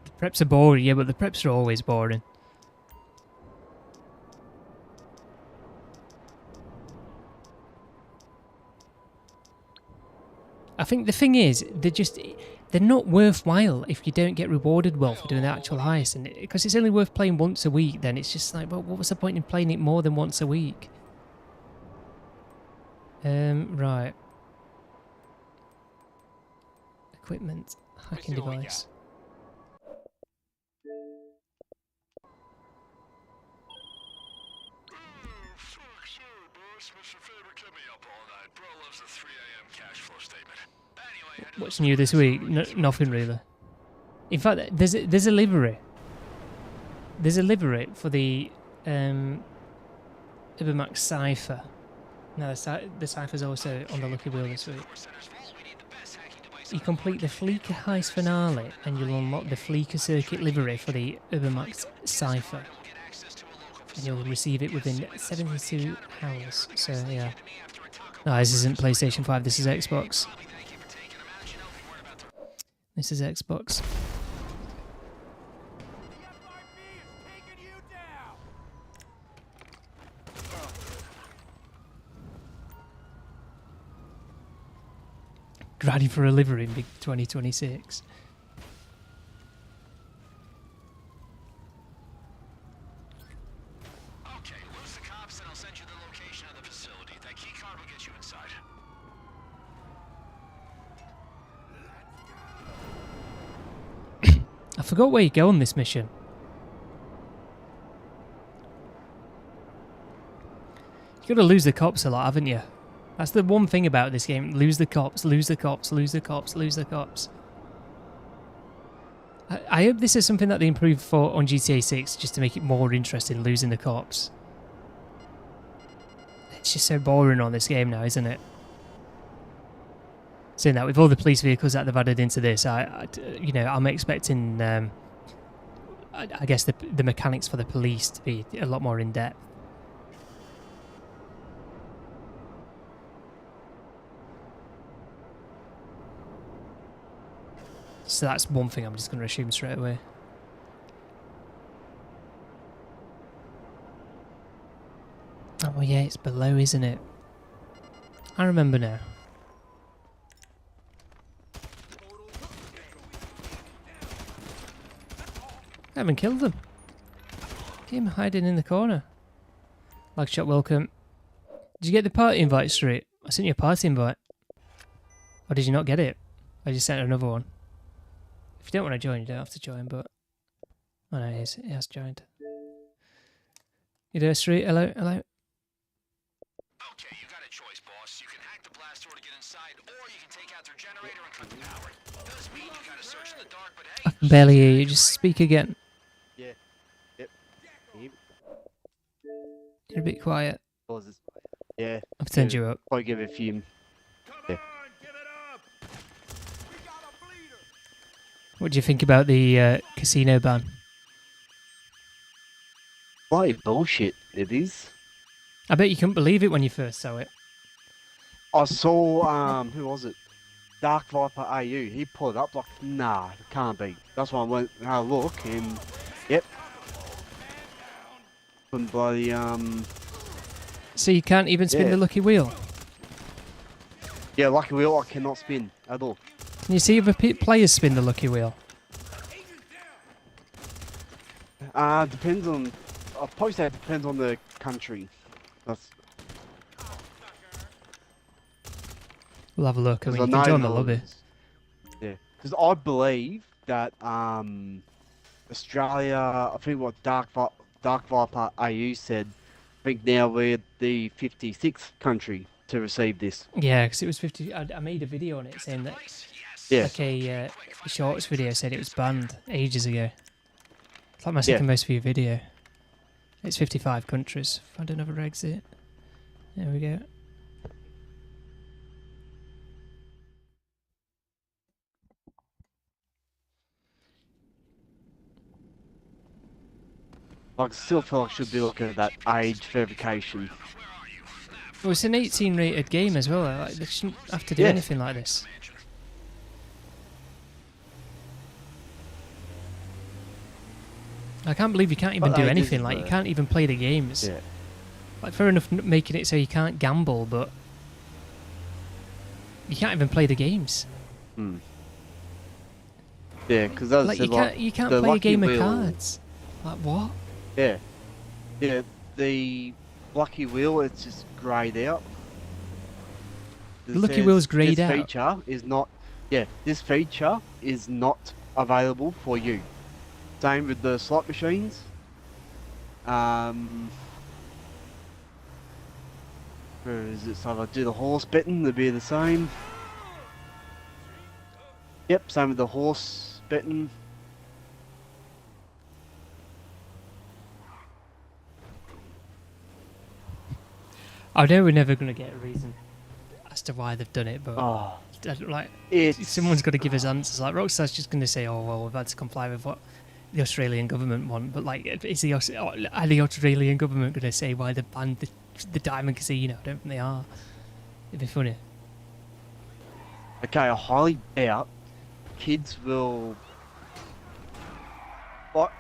The preps are boring, yeah, but the preps are always boring. I think the thing is, they're not worthwhile if you don't get rewarded well for doing the actual heist, and because it's only worth playing once a week. Then it's just like, well, what was the point in playing it more than once a week? Right. Equipment, hacking device. Fuck's sake, boss. Mr. Faber kept me up all night. Bro loves the 3 a.m. cash flow statement. Anyway, I What's new this week? Nothing really. In fact, there's a livery. There's a livery for the Übermacht Cypher. Now the Cypher's also on the lucky wheel this week. You complete the Fleeca Heist Finale and you'll unlock the Fleeca Circuit livery for the Übermacht Cypher. And you'll receive it within 72 hours. So yeah. No, this isn't PlayStation 5, this is Xbox. This is Xbox. Ready for a livery in big 2026. Okay, lose the cops and I'll send you the location of the facility. That key card will get you inside. I forgot where you go on this mission. You gotta lose the cops a lot, haven't you? That's the one thing about this game. Lose the cops, lose the cops, lose the cops, lose the cops. I hope this is something that they improve for on GTA 6 just to make it more interesting, losing the cops. It's just so boring on this game now, isn't it? Saying that, with all the police vehicles that they've added into this, I'm expecting, I guess, the mechanics for the police to be a lot more in depth. So that's one thing I'm just going to assume straight away. Oh yeah, it's below, isn't it? I remember now. I haven't killed them. Came hiding in the corner. Lagshot, welcome. Did you get the party invite straight? I sent you a party invite. Or did you not get it? I just sent another one. If you don't want to join, you don't have to join, but... Oh no, he has joined. You there, Street? Hello, hello? Okay, you got a choice, boss. You can hack the blast door to get inside, or you can take out their generator and cut the power. Does mean you gotta search in the dark, but hey... I can barely hear you, just speak again. Yeah. Yep. You're a bit quiet. Yeah. I've turned you up. Probably give it a few... Yeah. What do you think about the casino ban? Bloody bullshit, it is. I bet you couldn't believe it when you first saw it. I saw, who was it? Dark Viper AU, he put it up like, nah, it can't be. That's why I went and had a look, and, yep. And bloody, So you can't even spin the lucky wheel? Yeah, lucky wheel I cannot spin at all. Can you see other players spin the lucky wheel? Depends on... I suppose that depends on the country. That's... We'll have a look. I mean, you know can join the lobby. Yeah, because I believe that Australia, I think what Dark Viper AU said, I think now we're the 56th country to receive this. Yeah, because it was 50. I made a video on it saying that. Yeah. Like a shorts video said it was banned ages ago. It's like my second most viewed video. It's 55 countries. Find another exit. There we go. I still feel like I should be looking at that age verification. Well, it's an 18 rated game as well. Like, they shouldn't have to do anything like this. I can't believe you can't even do anything. Like, you can't even play the games. Yeah. Like, fair enough making it so you can't gamble, but you can't even play the games. Hmm. Yeah, because that's like you can't play a game of cards. Like what? Yeah. Yeah, the lucky wheel, it's just greyed out. The lucky wheel's greyed out. This feature is not... Yeah, this feature is not available for you. Same with the slot machines. Where is it? So if I do the horse betting, they'll be the same. Yep, same with the horse betting. I know we're never going to get a reason as to why they've done it, but like, someone's got to give us answers. Like, Rockstar's just going to say, "Oh well, we've had to comply with what the Australian government want," but like, are the Australian government going to say why they banned the Diamond Casino? I don't think they are. It'd be funny. Okay, I highly doubt kids will... What?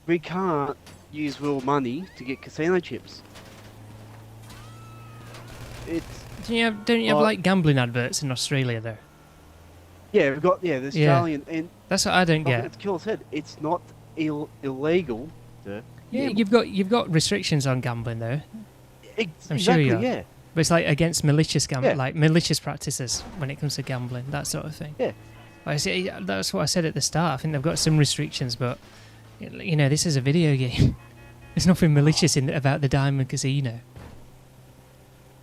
We can't use real money to get casino chips. Don't you have like gambling adverts in Australia though? Yeah, we've got the Australian and that's what I don't get. As Kill said, it's not illegal. Yeah, you've got restrictions on gambling though. I'm sure Exactly, you are. yeah. But it's like against malicious gambling, like malicious practices when it comes to gambling, that sort of thing. Yeah. But I see, that's what I said at the start. I think they've got some restrictions, but you know, this is a video game. There's nothing malicious about the Diamond Casino.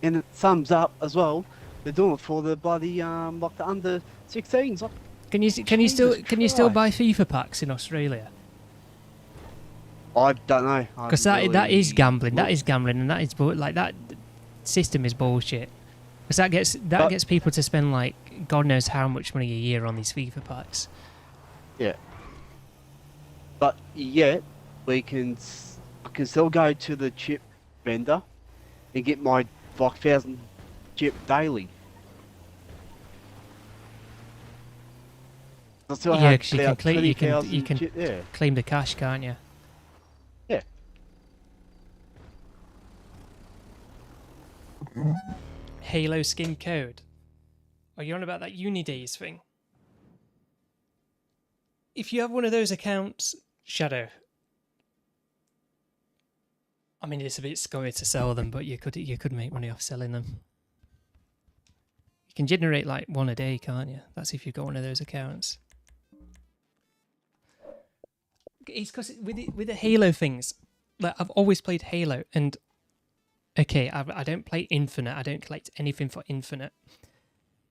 and it sums up as well. They're doing it for the bloody like the under 16s. Like, Can you Jesus still buy Christ. FIFA packs in Australia? I don't know. Because that is gambling. That is gambling, and that is like that system is bullshit. Because that gets people to spend like God knows how much money a year on these FIFA packs. Yeah. But yet I can still go to the chip vendor and get my like 1,000 chip daily. I still Yeah, have because you can about claim 20,000 chip, yeah. claim the cash, can't you? Yeah. Halo skin code. Are you on about that Unidays thing? If you have one of those accounts, Shadow. I mean, it's a bit scummy to sell them, but you could make money off selling them. You can generate like one a day, can't you? That's if you've got one of those accounts. It's because with the Halo things, like I've always played Halo, and okay, I don't play Infinite. I don't collect anything for Infinite,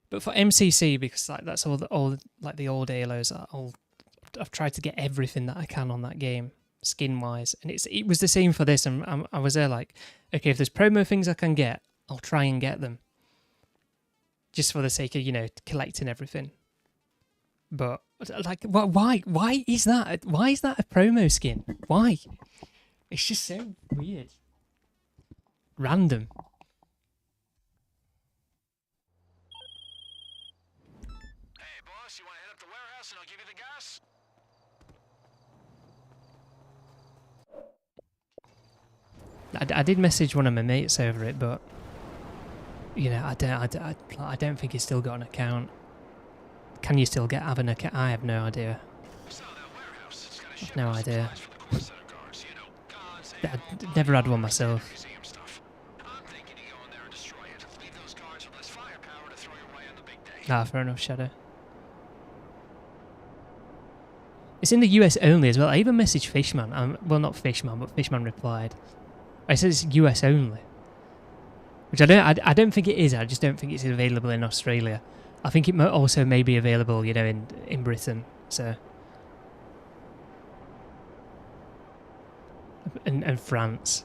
but for MCC, because like that's all like the old Halos. I've tried to get everything that I can on that game, skin wise, and it was the same for this. And I was there like, okay, if there's promo things I can get, I'll try and get them, just for the sake of collecting everything. But like, why is that? Why is that a promo skin? Why? It's just so weird. Random. Hey, boss, you want to head up the warehouse and I'll give you the gas? I did message one of my mates over it, but I don't think he's still got an account. Can you still have an account? I have no idea. So that warehouse, it's got a I've no idea. supplies for the core set of cars, guns, I've never had one myself. museum stuff. I'm thinking you go in there and destroy it. Leave those cars with less firepower to throw your way on the big day. Ah, fair enough, Shadow. It's in the US only as well. I even messaged Fishman. Well, not Fishman, but Fishman replied. I said it's US only, which I don't think it is. I just don't think it's available in Australia. I think it might also may be available, in Britain. So and France.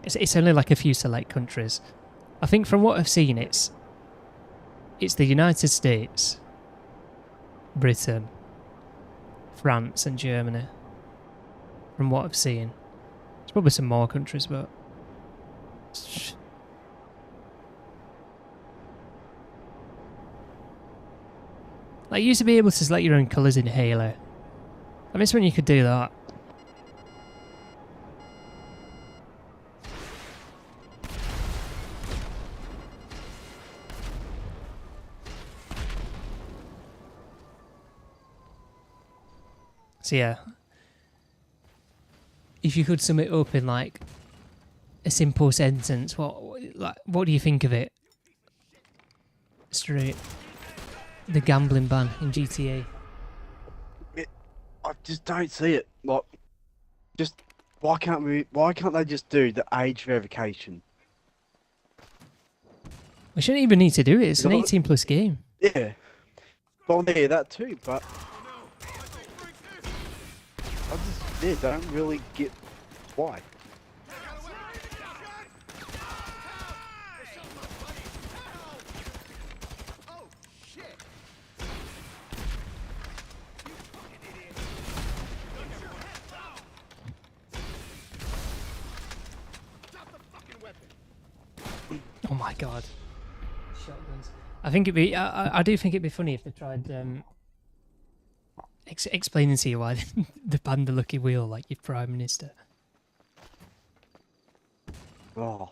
It's only like a few select countries. I think from what I've seen, it's the United States, Britain, France, and Germany. From what I've seen, there's probably some more countries, but. Like, you used to be able to select your own colours in Halo. I miss when you could do that. So yeah. If you could sum it up in like a simple sentence, what do you think of it? Straight. The gambling ban in GTA. I just don't see it. Like, just why can't they just do the age verification? We shouldn't even need to do it. It's an 18+ game. Yeah. Well, yeah, that too, but I just don't really get why. Oh my god. Shotguns. I think I do think it'd be funny if they tried explaining to you why the Panda lucky wheel like your Prime Minister. Oh.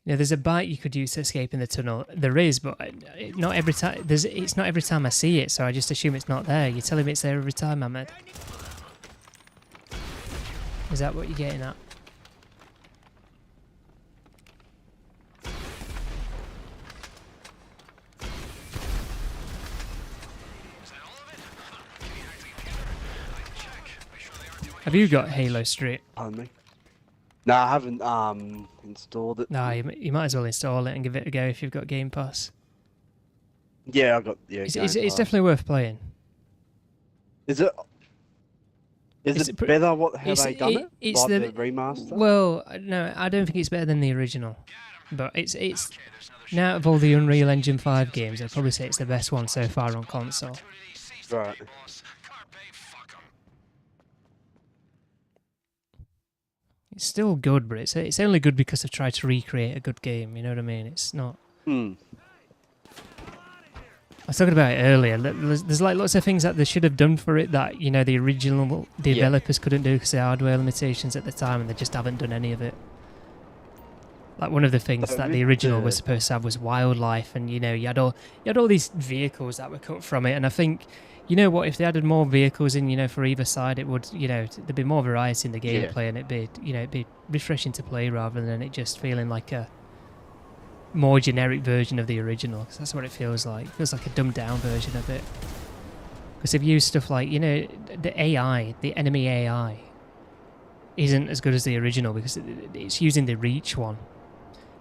Yeah, there's a bike you could use to escape in the tunnel. There is, but not every time. It's not every time I see it, so I just assume it's not there. You're telling me it's there every time, Ahmed? Is that what you're getting at? Have you got Halo Street? Pardon me. No, I haven't installed it. No, you might as well install it and give it a go if you've got Game Pass. Yeah, I got It's Game Pass. definitely worth playing. Is it? Is it better? How they done it? It's Like the remaster? Well, no, I don't think it's better than the original. But it's now of all the Unreal Engine 5 games, I'd probably say it's the best one so far on console. Right. It's still good, but it's only good because I've tried to recreate a good game. You know what I mean? It's not. Hmm. I was talking about it earlier. There's like lots of things that they should have done for it that the original developers couldn't do because of hardware limitations at the time, and they just haven't done any of it. Like one of the things that the original was supposed to have was wildlife, and you had all these vehicles that were cut from it. And I think, you know what, if they added more vehicles in, for either side, it would, there'd be more variety in the gameplay, and it'd be refreshing to play rather than it just feeling like a more generic version of the original. Because that's what it feels like. It feels like a dumbed down version of it. Because they've used stuff like, the AI, the enemy AI, isn't as good as the original because it's using the Reach one.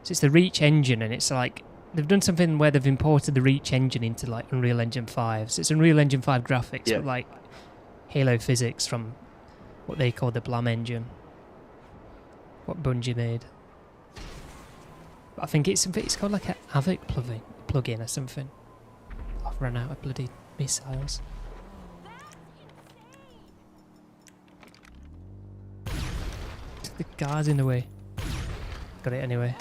So it's the Reach engine, and it's like they've done something where they've imported the Reach engine into like Unreal Engine 5. So it's Unreal Engine 5 graphics, but like Halo physics from what they call the Blam engine, what Bungie made. But I think it's called like a Havoc plugin or something. I've run out of bloody missiles. The car's in the way. Got it anyway.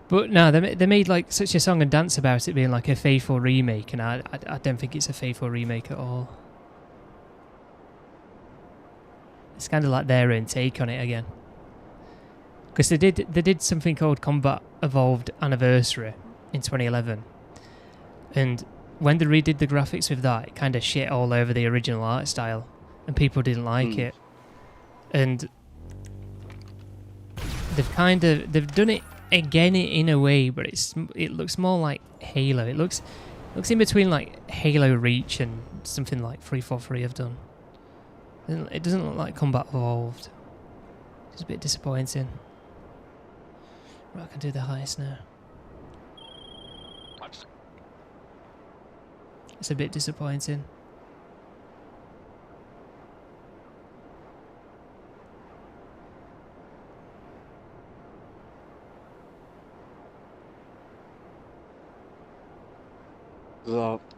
But no, they made like such a song and dance about it being like a faithful remake, and I don't think it's a faithful remake at all. It's kind of like their own take on it again, because they did something called Combat Evolved Anniversary in 2011, and when they redid the graphics with that, it kind of shit all over the original art style, and people didn't like it, and they've done it again in a way, but it looks more like Halo. It looks in between like Halo Reach and something like 343 have done. It doesn't look like Combat Evolved. It's a bit disappointing. Right, I can do the heist now. It's a bit disappointing.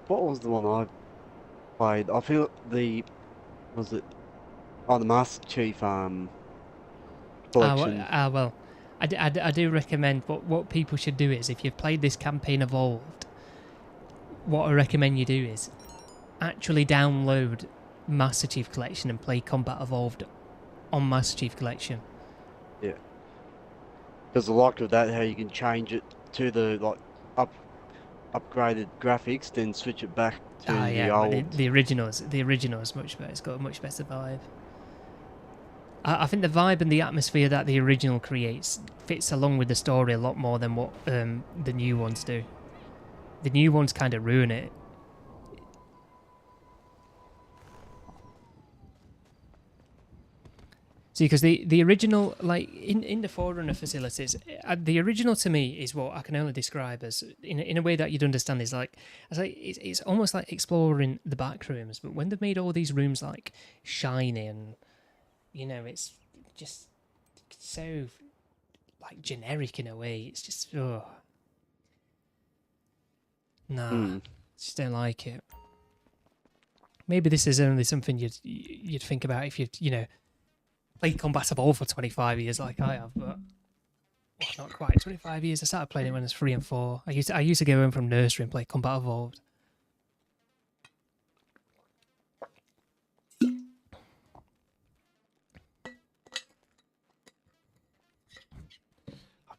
What was the one I played? I feel the Master Chief collection. Well, I do recommend what people should do is, if you've played this campaign Evolved, what I recommend you do is actually download Master Chief Collection and play Combat Evolved on Master Chief Collection. Yeah. Because the like of that, how you can change it to the upgraded graphics, then switch it back to the old. The original is much better. It's got a much better vibe. I think the vibe and the atmosphere that the original creates fits along with the story a lot more than what the new ones do. The new ones kind of ruin it. See, because the original, like in the Forerunner facilities, the original to me is what I can only describe as, in a way that you'd understand, is like, it's almost like exploring the back rooms. But when they've made all these rooms like shiny and, it's just so like generic in a way. It's just just don't like it. Maybe this is only something you'd think about if you'd played Combat Evolved for 25 years like I have, but not quite 25 years. I started playing it when I was 3 and 4. I used to go home from nursery and play Combat Evolved.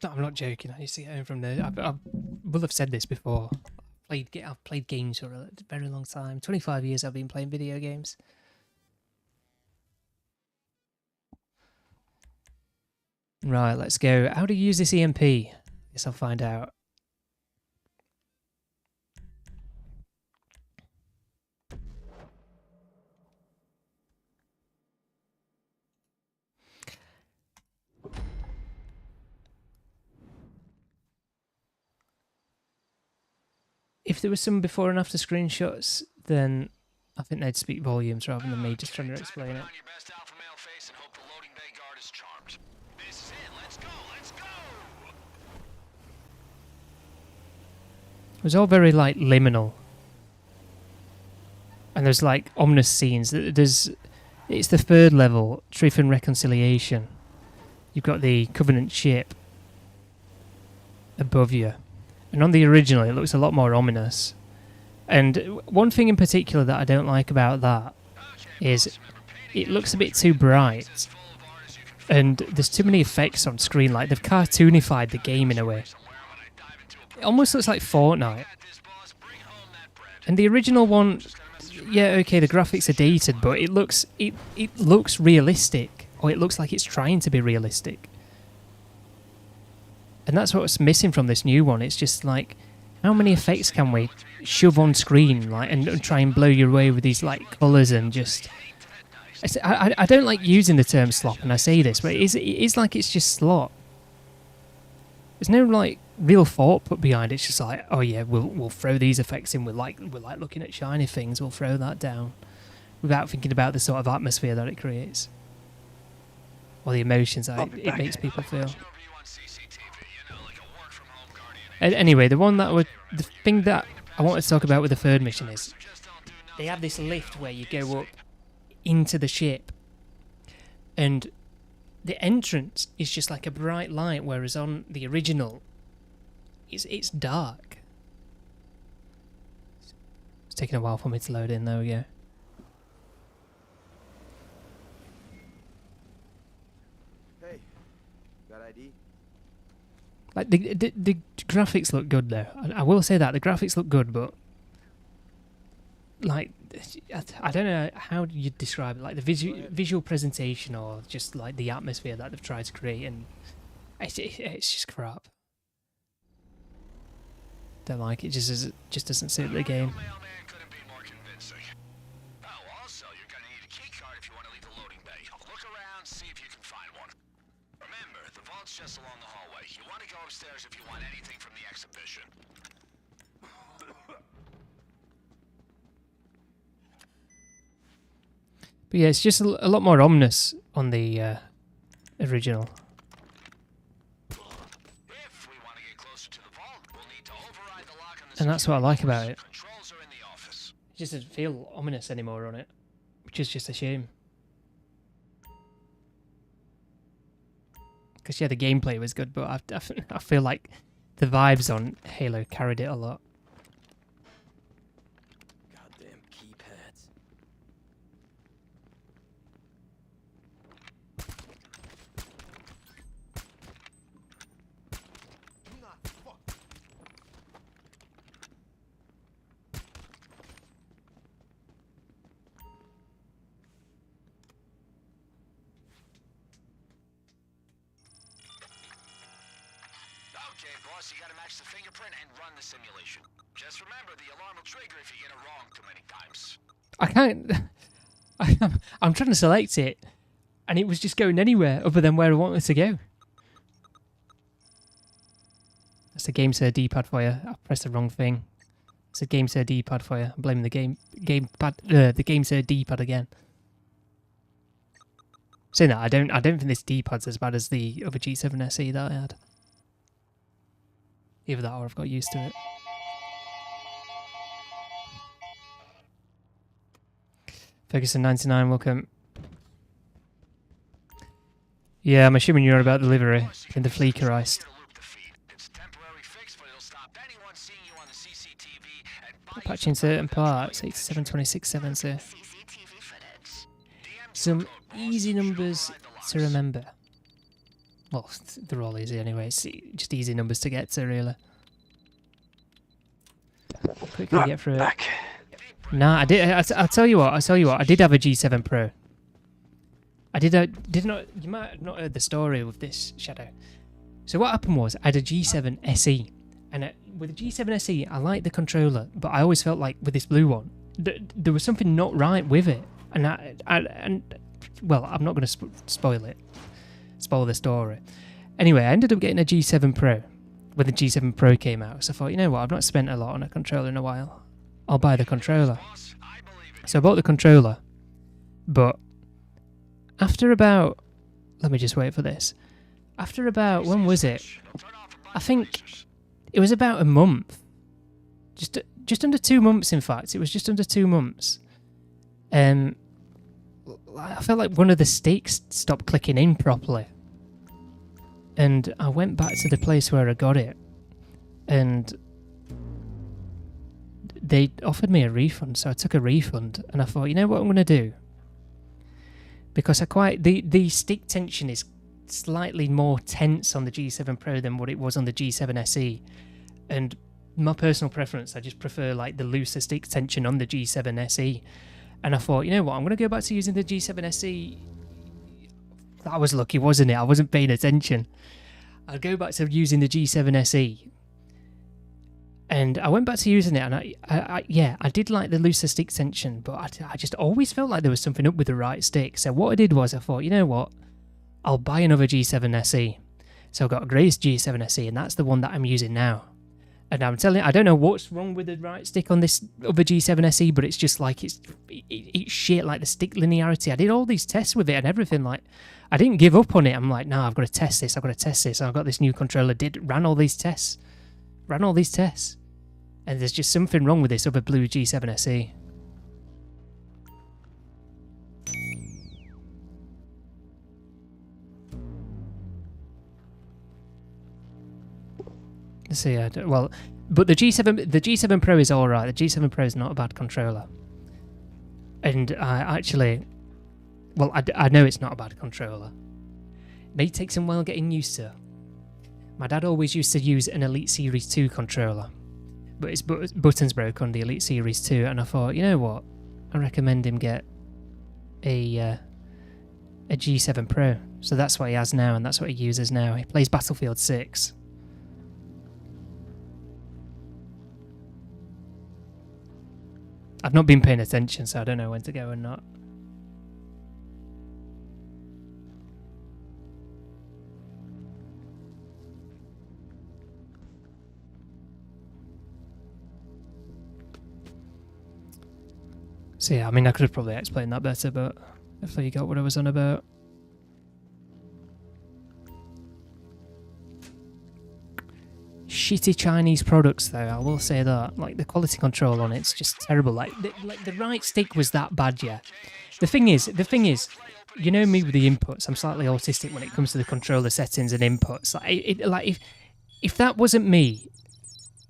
I'm not joking. I used to get home from nursery. I will have said this before. I've played games for a very long time. 25 years I've been playing video games. Right, let's go. How to use this EMP? Guess I'll find out. if there was some before and after screenshots, then I think they'd speak volumes rather than me just trying to explain it. It was all very like liminal, and there's like ominous scenes. It's the third level, Truth and Reconciliation. You've got the Covenant ship above you, and on the original it looks a lot more ominous. And one thing in particular that I don't like about that is it looks a bit too bright, and there's too many effects on screen. Like they've cartoonified the game in a way. It almost looks like Fortnite. And the original one, yeah, okay, the graphics are dated, but it looks realistic, or it looks like it's trying to be realistic. And that's what's missing from this new one. It's just like, how many effects can we shove on screen, like, and try and blow you away with these like colours and just. I don't like using the term slop, and I say this, but it is like it's just slop. There's no like real thought put behind it. It's just like, oh yeah, we'll throw these effects in. We're like looking at shiny things. We'll throw that down, without thinking about the sort of atmosphere that it creates, or the emotions that it makes people feel. And anyway, the thing that I wanted to talk about with the third mission is they have this lift where you go up into the ship, and the entrance is just like a bright light, whereas on the original, it's dark. It's taking a while for me to load in. There we go. Hey, got ID? Like the graphics look good though. I will say that the graphics look good, but like I don't know how you describe it. Like the visual presentation, or just like the atmosphere that they've tried to create, and it's just crap. Don't like it. Just doesn't suit the game. Just along the hallway. You want to go upstairs if you want anything from the exhibition. But yeah, it's just a lot more ominous on the original. If we want to get closer to the vault, we'll need to override the lock on the And that's what I like about it. Controls are in the office. It just doesn't feel ominous anymore on it, which is just a shame. Because yeah, the gameplay was good, but I feel like the vibes on Halo carried it a lot. Goddamn keypads. Okay, boss, you gotta match the fingerprint and run the simulation. Just remember, the alarm will trigger if you get it wrong too many times. I can't. I'm trying to select it, and it was just going anywhere other than where I wanted to go. That's the GhillieMaster D-pad for you. I pressed the wrong thing. It's a GhillieMaster D-pad for you. I'm blaming the GhillieMaster D-pad again. Saying that, I don't think this D-pad's as bad as the other G7 SE that I had. Either that or I've got used to it. Ferguson99, welcome. Yeah, I'm assuming you're about the livery in the Fleeca Heist. Patching certain parts, 8726.7, so some easy numbers to remember. Well, they're all easy anyway, it's just easy numbers to get to, really. Quickly get through it. Nah, I'll tell you what, I did have a G7 Pro. You might have not heard the story with this, Shadow. So what happened was, I had a G7 SE, and with the G7 SE, I liked the controller, but I always felt like with this blue one, there was something not right with it. And well, I'm not going to spoil the story. Anyway, I ended up getting a G7 Pro, when the G7 Pro came out. So I thought, you know what, I've not spent a lot on a controller in a while. I'll buy the controller. So I bought the controller, but after about, let me just wait for this. After about, when was it? I think it was about a month. Just under 2 months, in fact. It was just under 2 months. I felt like one of the sticks stopped clicking in properly. And I went back to the place where I got it. And they offered me a refund, so I took a refund. And I thought, you know what I'm going to do? Because the stick tension is slightly more tense on the G7 Pro than what it was on the G7 SE. And my personal preference, I just prefer like the looser stick tension on the G7 SE. And I thought, you know what, I'm going to go back to using the G7 SE. That was lucky, wasn't it? I wasn't paying attention. I'll go back to using the G7 SE. And I went back to using it, and I did like the looser stick tension, but I just always felt like there was something up with the right stick. So what I did was I thought, you know what, I'll buy another G7 SE. So I got a Grace G7 SE, and that's the one that I'm using now. And I'm telling you, I don't know what's wrong with the right stick on this other G7 SE, but it's just like, it's shit, like the stick linearity. I did all these tests with it and everything, like, I didn't give up on it. I'm like, no, I've got to test this, And I've got this new controller, ran all these tests. And there's just something wrong with this other blue G7 SE. So yeah, well, but the G7 Pro is alright. The G7 Pro is not a bad controller. And I know it's not a bad controller. It may take some while getting used to. My dad always used to use an Elite Series 2 controller, but his buttons broke on the Elite Series 2, and I thought, you know what, I recommend him get a G7 Pro. So that's what he has now, and that's what he uses now. He plays Battlefield 6. I've not been paying attention, so I don't know when to go and not. So yeah, I mean, I could have probably explained that better, but hopefully you got what I was on about. Shitty Chinese products, though, I will say that. Like, the quality control on it's just terrible. Like the right stick was that bad, yeah. The thing is, you know me with the inputs. I'm slightly autistic when it comes to the controller settings and inputs. Like if that wasn't me,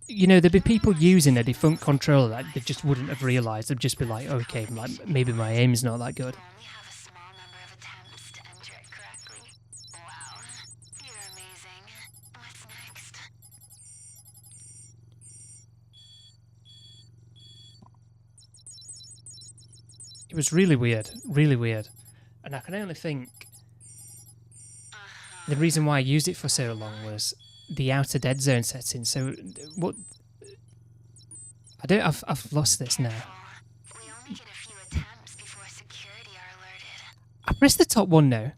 you know, there'd be people using a defunct controller that they just wouldn't have realised. They'd just be like, okay, like maybe my aim's not that good. It was really weird, and I can only think the reason why I used it for so long was the outer dead zone setting. So what? I've lost this now. I pressed the top one now.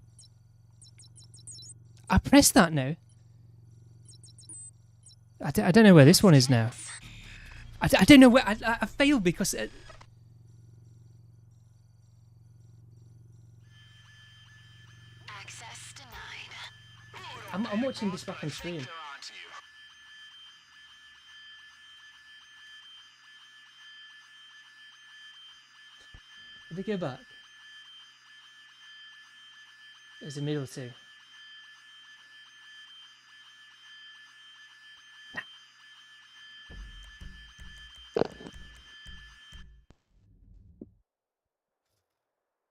I pressed that now. I don't know where this one is now. I don't know where I failed because. I'm watching this back on stream. Did they go back? There's a middle two.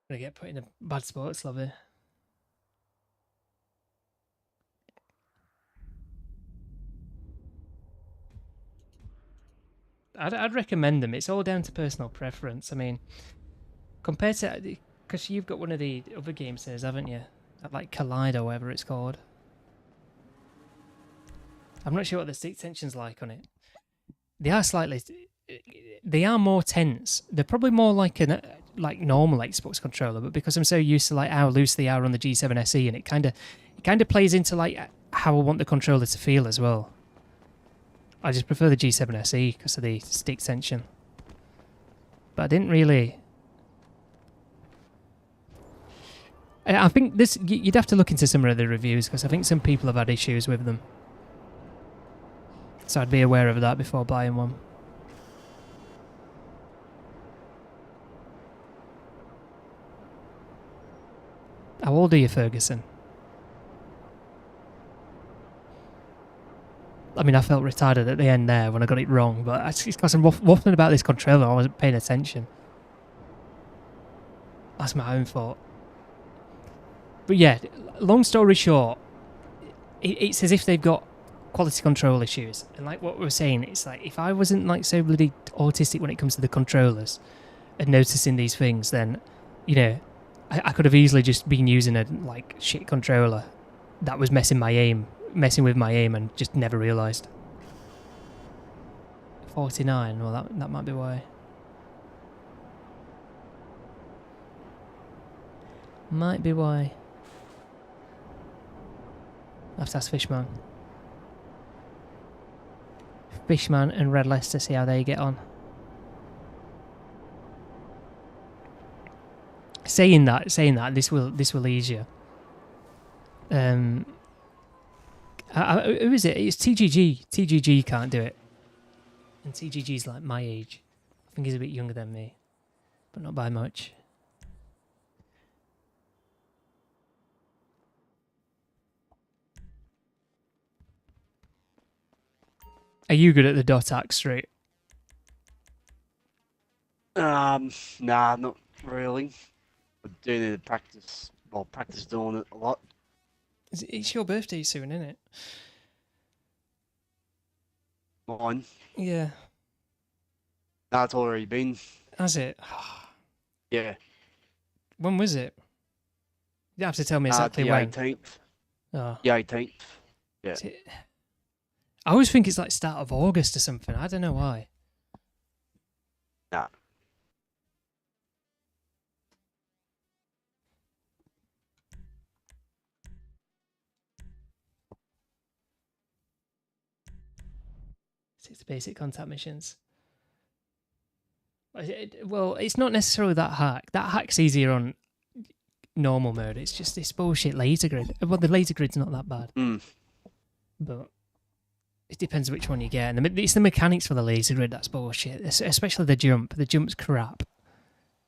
Gonna get put in a bad sports lobby. I'd recommend them. It's all down to personal preference. I mean, compared to, because you've got one of the other games there, haven't you? Like Collide or whatever it's called. I'm not sure what the stick tension's like on it. They are more tense. They're probably more like normal Xbox controller, but because I'm so used to like how loose they are on the G7 SE, and it kind of plays into like how I want the controller to feel as well. I just prefer the G7 SE because of the stick tension. But I didn't really... I think this... You'd have to look into some of the reviews because I think some people have had issues with them. So I'd be aware of that before buying one. How old are you, Ferguson? I mean, I felt retarded at the end there when I got it wrong, but it's because I'm waffling about this controller. I wasn't paying attention. That's my own fault. But yeah, long story short, it's as if they've got quality control issues. And like what we were saying, it's like if I wasn't like so bloody autistic when it comes to the controllers and noticing these things, then, you know, I could have easily just been using a like shit controller that was messing with my aim and just never realised. 49, well that might be why. Might be why. I have to ask Fishman. Fishman and RedLester, see how they get on. Saying that, this will ease you. Who is it? It's TGG. TGG can't do it. And TGG's like my age. I think he's a bit younger than me. But not by much. Are you good at the dot axe street? Nah, not really. I do need to practice. Well, practice doing it a lot. It's your birthday soon, isn't it? Mine. Yeah. Nah, it's already been. Has it? Yeah. When was it? You have to tell me exactly the when. 18th. Oh. The 18th. Yeah. I always think it's like start of August or something. I don't know why. Nah. It's the basic contact missions. Well, it's not necessarily that hack. That hack's easier on normal mode. It's just this bullshit laser grid. Well, the laser grid's not that bad. But it depends which one you get. And it's the mechanics for the laser grid that's bullshit. Especially the jump. The jump's crap.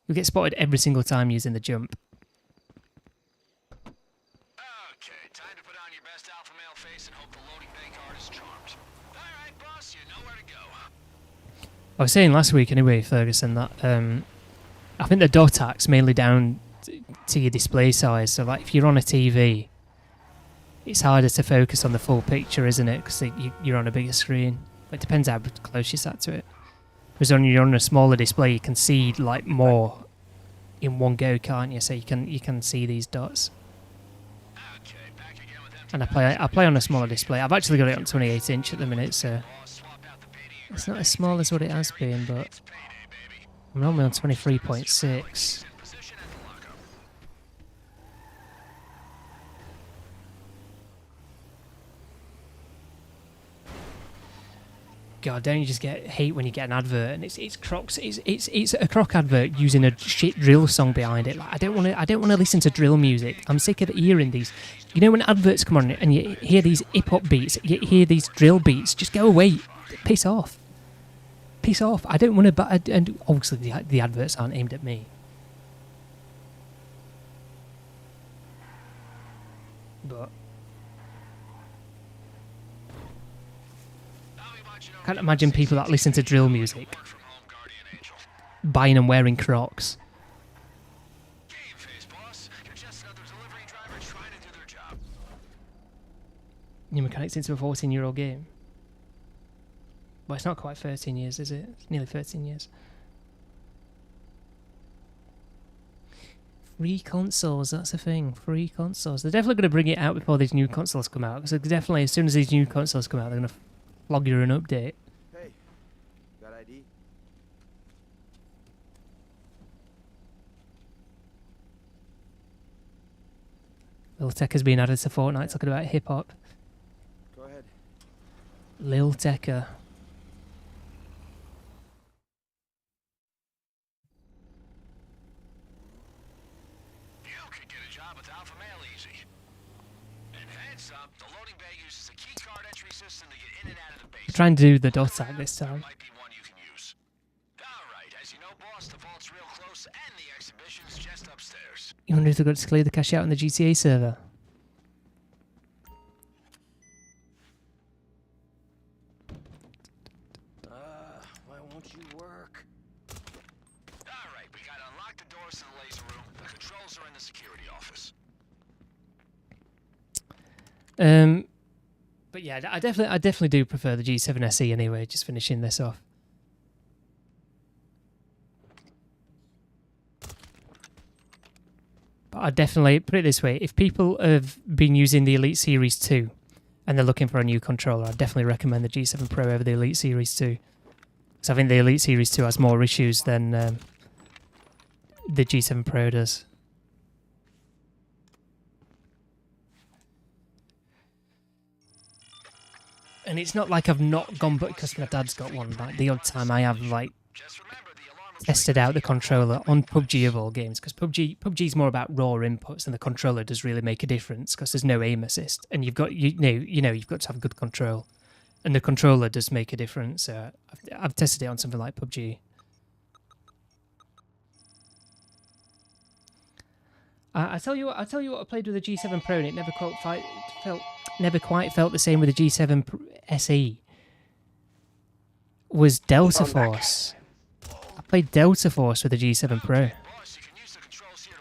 You get spotted every single time using the jump. Okay, time to put on your best alpha male face and hope the loading bay guard is charmed. Alright, boss, you know where to go. I was saying last week anyway, Ferguson, that I think the dot axe mainly down to your display size. So like if you're on a TV, it's harder to focus on the full picture, isn't it? Because you're on a bigger screen. It depends how close you sat to it. Whereas when you're on a smaller display, you can see like more in one go, can't you? So you can see these dots. And I play on a smaller display. I've actually got it on 28 inch at the minute, so it's not as small as what it has been, but I'm normally on 23.6. God, don't you just get hate when you get an advert and it's Crocs? It's a Croc advert using a shit drill song behind it. Like I don't want to listen to drill music. I'm sick of hearing these. You know when adverts come on and you hear these hip hop beats, you hear these drill beats. Just go away. Piss off. Piss off. I don't want to. And obviously the adverts aren't aimed at me. But I can't imagine people that listen to drill music buying and wearing Crocs. New mechanics into a 14-year-old game. Well, it's not quite 13 years, is it? It's nearly 13 years. Free consoles, that's a thing. Free consoles. They're definitely going to bring it out before these new consoles come out. Because definitely, as soon as these new consoles come out, they're going to log you an update. Hey, got ID? Lil Tekker's been added to Fortnite talking about hip hop. Go ahead. Lil Tekker. with Alpha Male easy. And heads up, the loading bay uses a key card entry system to get in and out of the base. Trying to do the dot tag this time. Might be one you can use. Alright, as you know, boss, the vault's real close and the exhibition's just upstairs. You wonder if they've got to clear the cache out on the GTA server? Why won't you work? Alright, we gotta unlock the doors to the laser room. The controls are in the security office. But yeah, I definitely do prefer the G7 SE anyway. Just finishing this off. But I definitely put it this way: if people have been using the Elite Series 2 and they're looking for a new controller, I definitely recommend the G7 Pro over the Elite Series 2. Because I think the Elite Series 2 has more issues than the G7 Pro does. And it's not like I've not gone, but because my dad's got one. Like the odd time I have like tested out the controller on PUBG of all games, because PUBG's more about raw inputs, and the controller does really make a difference because there's no aim assist, and you've got you've got to have good control, and the controller does make a difference. So I've tested it on something like PUBG. I tell you what, I played with the G7 Pro, and it never quite felt the same with the G7 SE. Was Delta Force. I played Delta Force with the G7 Pro,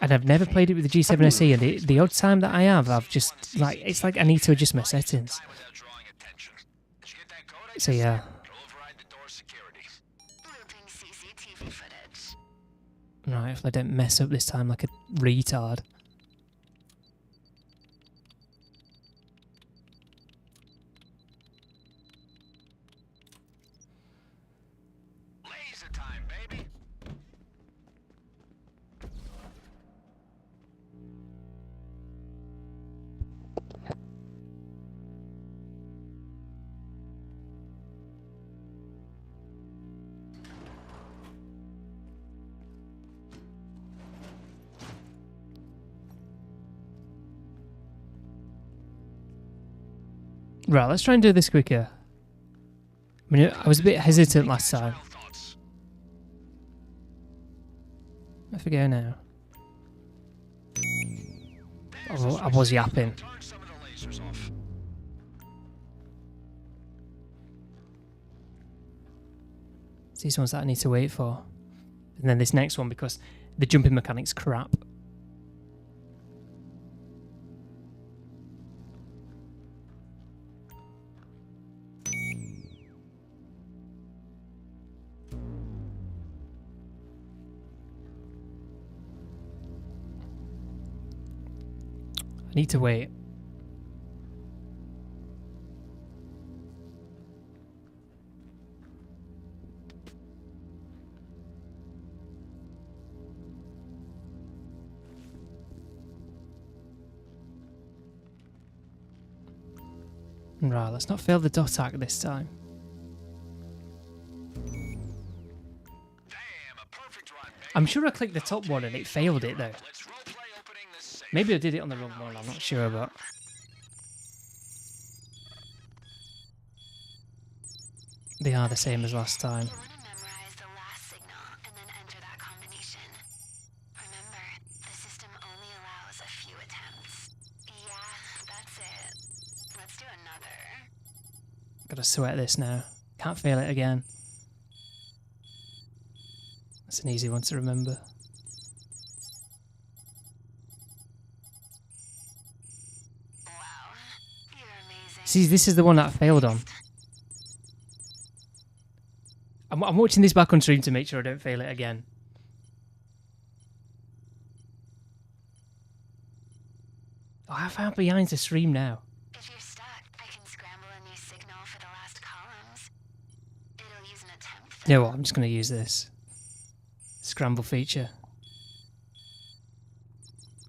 and I've never played it with the G7 SE. And the odd time that I have, I've just it's like I need to adjust my settings. So yeah. Right, if I don't mess up this time like a retard. Laser time, baby. Right, let's try and do this quicker. I mean, I was a bit hesitant last time. Where we go now? Oh, I was yapping. Turn some of the lasers off. It's these ones that I need to wait for. And then this next one, because the jumping mechanic's crap. I need to wait. Right, let's not fail the dot hack this time. Damn, a perfect run, baby. I'm sure I clicked the top one and it failed it though. Let's roleplay opening this safe. Maybe I did it on the wrong one, I'm not sure, but... They are the same as last time. You want to memorize the last signal and then enter that combination. Remember, the system only allows a few attempts. Yeah, that's it. Let's do another. Gotta sweat this now. Can't fail it again. That's an easy one to remember. Wow, you're amazing. See, this is the one that I failed on. I'm watching this back on stream to make sure I don't fail it again. Oh, how far behind the stream now? If you're stuck, I can scramble a new signal for the last columns. It'll use an attempt. You know what, I'm just going to use this. Scramble feature.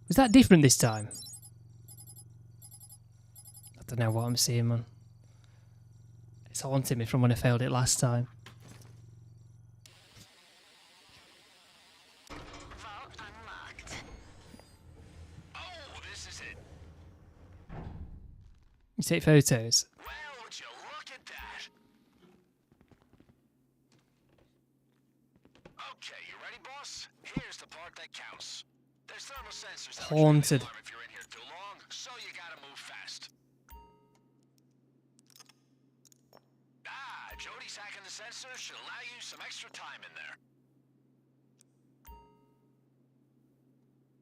Was that different this time? I don't know what I'm seeing, man. It's haunting me from when I failed it last time. Vault unlocked. Oh, take photos? Well, would you look at that? Okay, you ready, boss? Here's the part that counts. There's thermal sensors that will trigger the Haunted. alarm if you're in here too long, so you gotta move fast. Jody's hacking the sensor should allow you some extra time in there.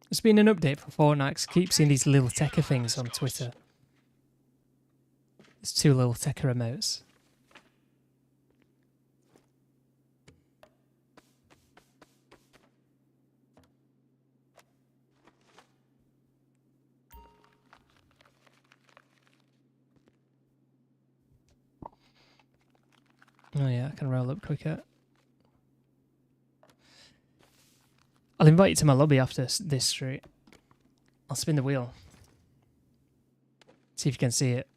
There's been an update for Fortnite. 'Cause I keep seeing these little Tekka things on Twitter. There's 2 little Tekka remotes. Oh yeah, I can roll up quicker. I'll invite you to my lobby after this street. I'll spin the wheel. See if you can see it.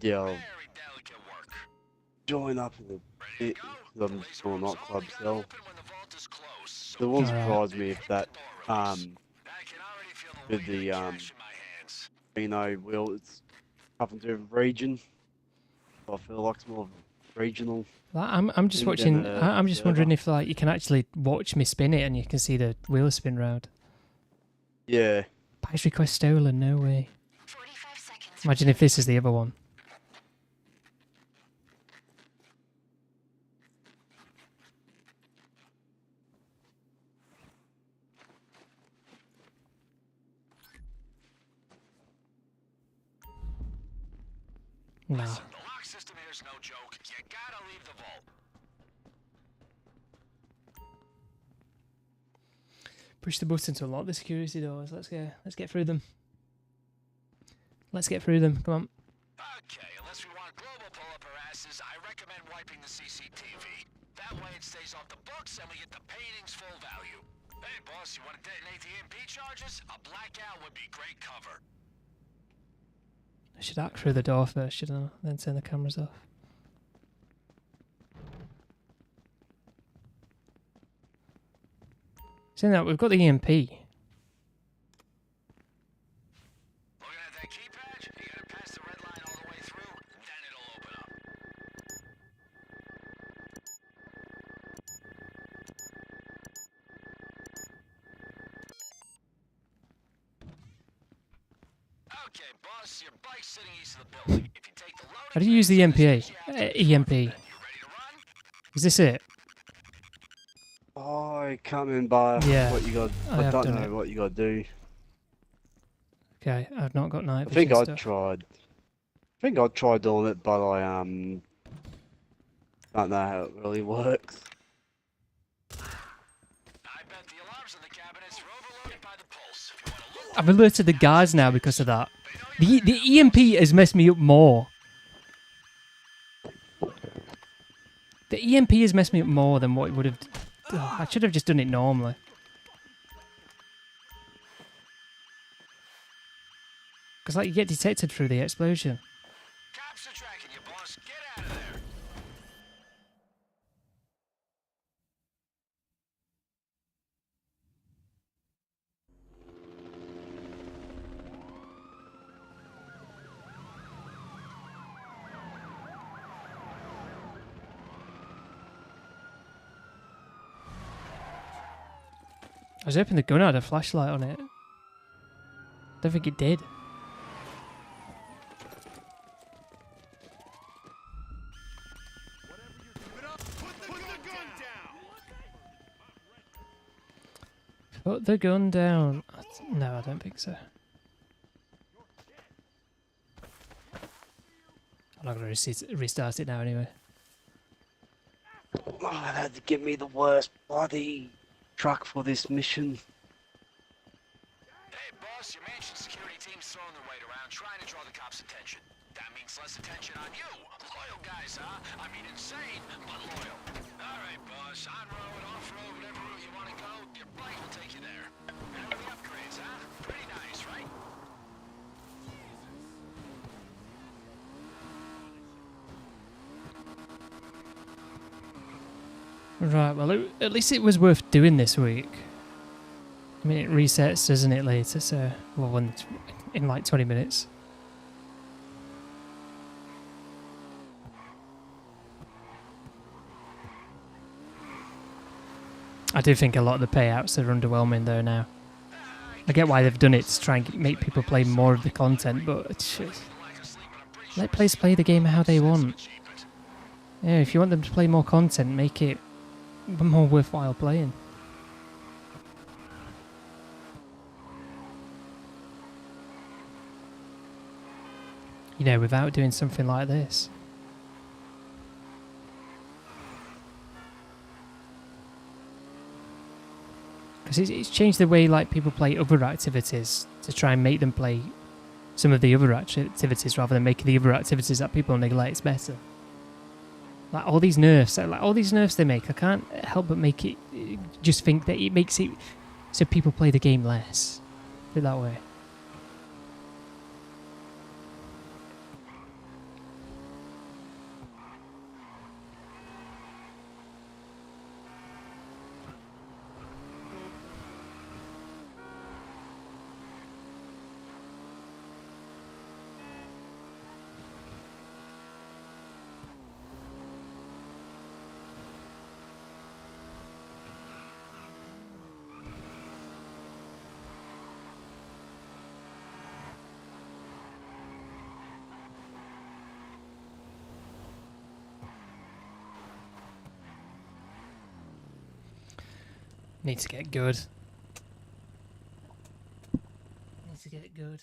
Yeah, I'll Very delicate work. join up in Ready the to go? I'm Police still room's not only club gonna cell. open when the vault is closed, so It won't Alright. surprise me if that I can already feel the with weight the of the cash in my hands. will it's having to do with region. I feel like it's more of a regional. I'm just Thing watching. than, I'm just server. wondering if like you can actually watch me spin it and you can see the wheel spin round. Yeah. Patch request stolen. No way. 45 seconds. Imagine if this is the other one. No. Listen, the lock system here's no joke. You gotta leave the vault. Push the button to unlock the security doors. Let's get through them. Let's get through them. Come on. Okay, unless we want global pull up our asses, I recommend wiping the CCTV. That way it stays off the books and we get the painting's full value. Hey boss, you want to detonate the EMP charges? A blackout would be great cover. I should act through the door first, shouldn't I? Then turn the cameras off. Saying that, we've got the EMP. Looking at that keypad, you gotta pass the red line all the way through, then it'll open up. Okay, boss, your bike's sitting east of the building. If you take the loading How do you use the phase, EMP? you have to EMP. you ready to run? Is this it? I can't remember Yeah, what you got. I I have don't done know it. what you got to do. Okay, I've not got night I think vision I stuff. tried. I think I tried doing it, but I don't know how it really works. I bet the alarms in the cabinets are overloaded by the pulse. If you want to look I've alerted the guards now because of that. The EMP has messed me up more. The EMP has messed me up more than what it would have. Oh, I should have just done it normally. Because like you get detected through the explosion. cops are tracking you, boss. Get out of there. I was hoping the gun had a flashlight on it. Don't think it did. Put the gun down. No, I don't think so. I'm not going to restart it now anyway. Oh, they had to give me the worst bloody truck for this mission. Hey, boss, your mansion security team's throwing their weight around trying to draw the cops' attention. That means less attention on you. Loyal guys, huh? I mean insane, but loyal. All right, boss. On-road, off-road, whatever route you want to go, your bike will take you there. And with the upgrades, huh? Pretty nice, right? Right, well, at least it was worth doing this week. I mean, it resets, doesn't it, later? So, well, in like 20 minutes. I do think a lot of the payouts are underwhelming, though, now. I get why they've done it to try and make people play more of the content, but it's just, let players play the game how they want. Yeah, if you want them to play more content, make it more worthwhile playing. You know, without doing something like this. Because it's changed the way like people play other activities to try and make them play some of the other activities rather than making the other activities that people neglect better. Like all these nerfs they make, I can't help but make it just think that it makes it so people play the game less. Put it that way. Need to get good. Need to get good.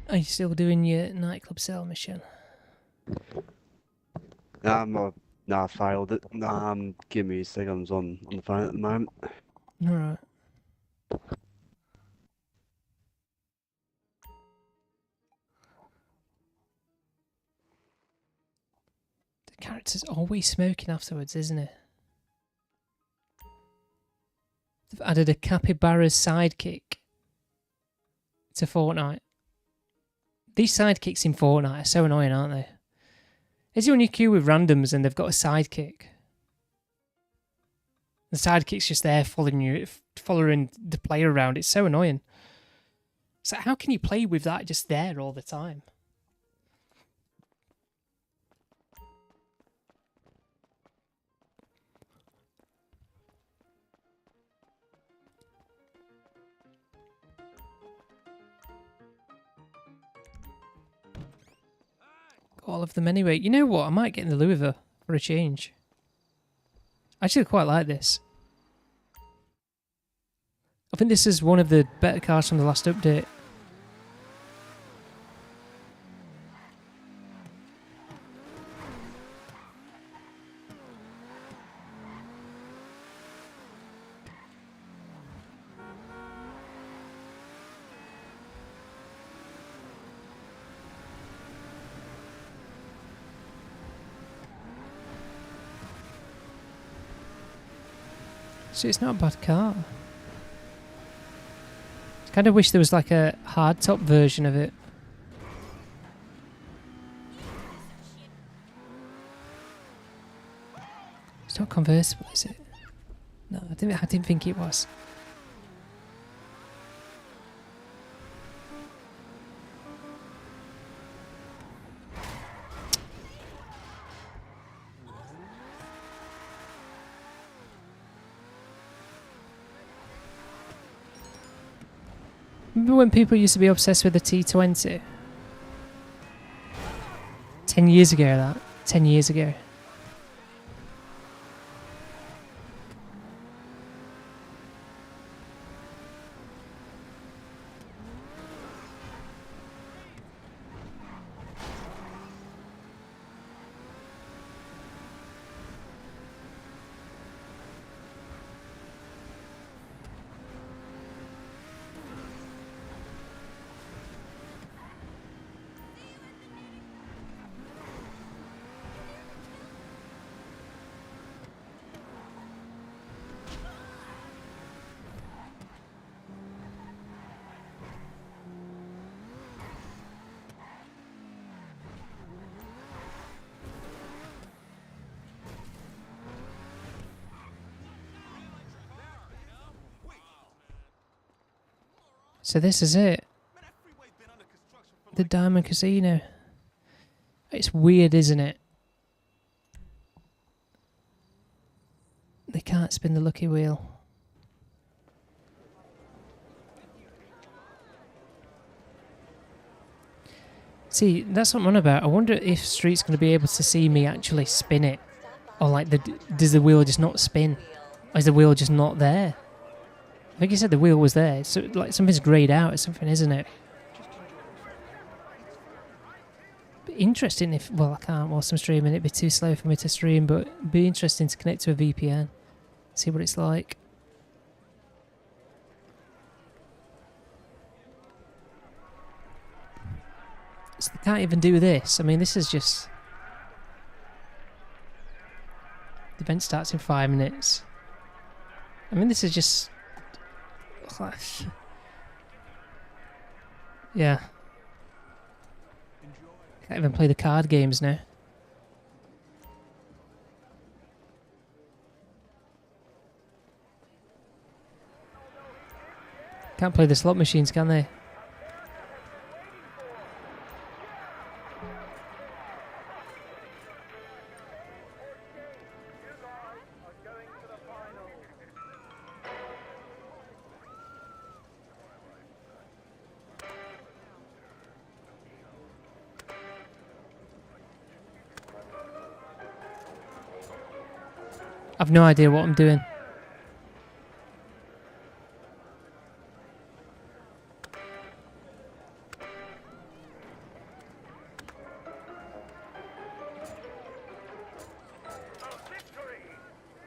Are you still doing your nightclub sale mission? No, I failed it. Give me a second. I'm on the phone at the moment. Alright. The character's always smoking afterwards, isn't it? They've added a capybara's sidekick to Fortnite. These sidekicks in Fortnite are so annoying, aren't they? Is you on your queue with randoms and they've got a sidekick? The sidekick's just there following the player around. It's so annoying. So how can you play with that just there all the time? All of them anyway. You know what? I might get in the Louisville for a change. I actually quite like this. I think this is one of the better cars from the last update. So it's not a bad car. I kind of wish there was like a hardtop version of it. not convertible, is it? No, I didn't think it was. Remember when people used to be obsessed with the T20? 10 years ago, that. 10 years ago. So this is it. The Diamond Casino. It's weird, isn't it? They can't spin the lucky wheel. See, that's what I'm on about. I wonder if Street's going to be able to see me actually spin it. Or like, does the wheel just not spin? Or is the wheel just not there? I think you said the wheel was there. So like something's greyed out or something, isn't it? But interesting if... Well, I can't whilst I'm streaming. It'd be too slow for me to stream. But it'd be interesting to connect to a VPN. See what it's like. So they can't even do this. I mean, this is just... The event starts in 5 minutes. I mean, this is just... Yeah. Can't even play the card games now. Can't play the slot machines, can they? I've no idea what I'm doing.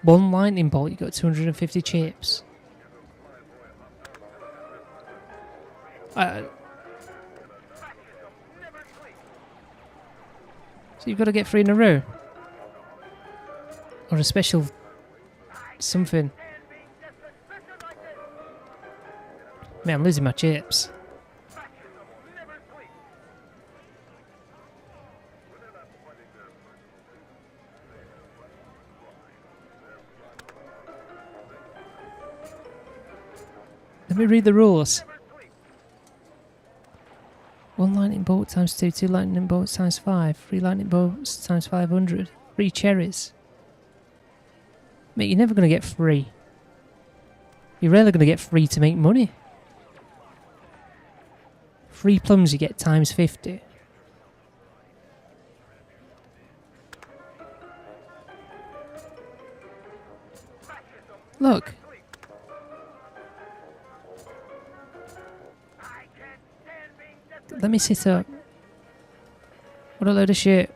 One lightning bolt, you got 250 chips. So you've got to get 3 in a row? Or a special... something. Man, I'm losing my chips. Let me read the rules. 1 lightning bolt times 2, 2 lightning bolts times 5, 3 lightning bolts times 500, 3 cherries. Mate, you're never going to get free. You're rarely going to get free to make money. 3 plums you get times 50. Look. Let me sit up. What a load of shit.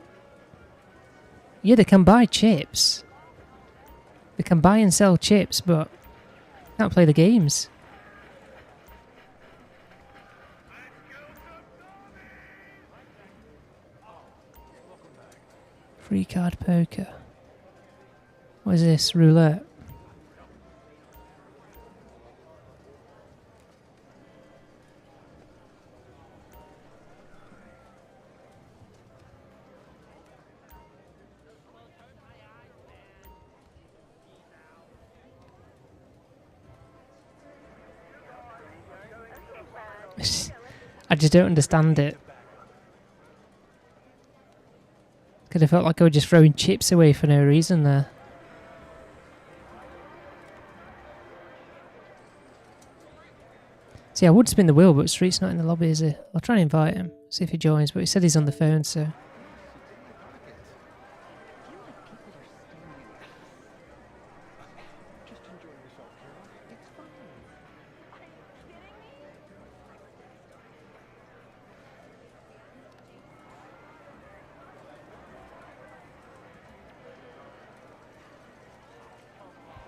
Yeah, they can buy chips. They can buy and sell chips, but can't play the games. Free card poker. What is this? Roulette. I just don't understand it. Because I felt like I was just throwing chips away for no reason there. See, I would spin the wheel, but Street's not in the lobby, is he? I'll try and invite him, see if he joins, but he said he's on the phone, so...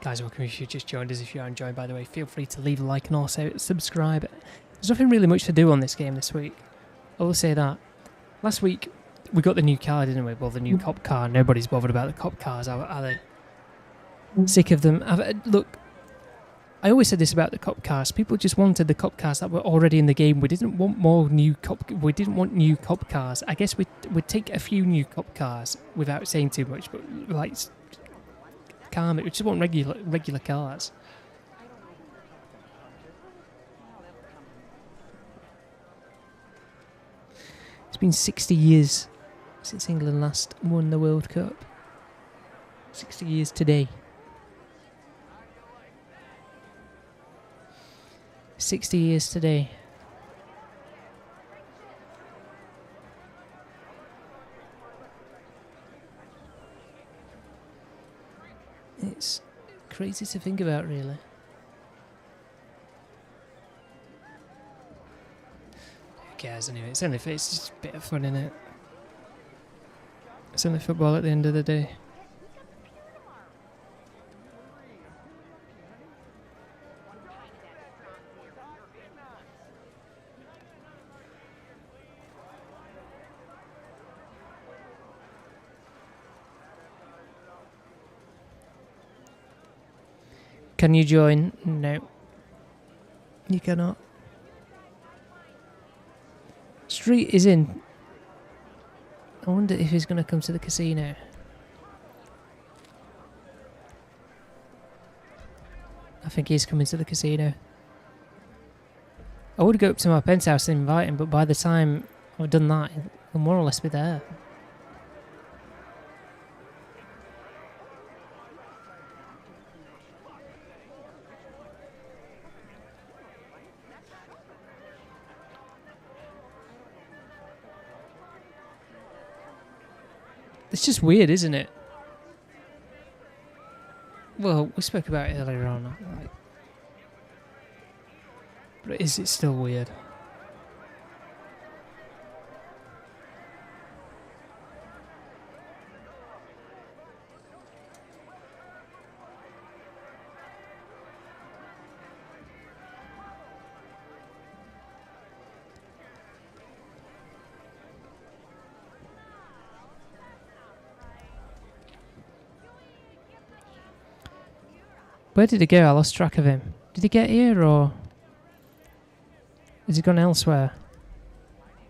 Guys, welcome if you just joined us. If you are enjoying, by the way, feel free to leave a like and also subscribe. There's nothing really much to do on this game this week. I will say that. Last week, we got the new car, didn't we? Well, the new cop car. Nobody's bothered about the cop cars, are they? Sick of them. Look, I always said this about the cop cars. People just wanted the cop cars that were already in the game. We didn't want more new cop. We didn't want new cop cars. I guess we'd take a few new cop cars without saying too much, but like... calm it. We just want regular cars. It's been 60 years since England last won the World Cup. 60 years today. 60 years today. It's crazy to think about, really. Who cares anyway? It's just a bit of fun, innit? It's only football at the end of the day. Can you join? No. You cannot. Street is in. I wonder if he's going to come to the casino. I think he's coming to the casino. I would go up to my penthouse and invite him, but by the time I've done that, he'll more or less be there. It's just weird, isn't it? Well, we spoke about it earlier on. Like, but is it still weird? Where did he go? I lost track of him. Did he get here or has he gone elsewhere?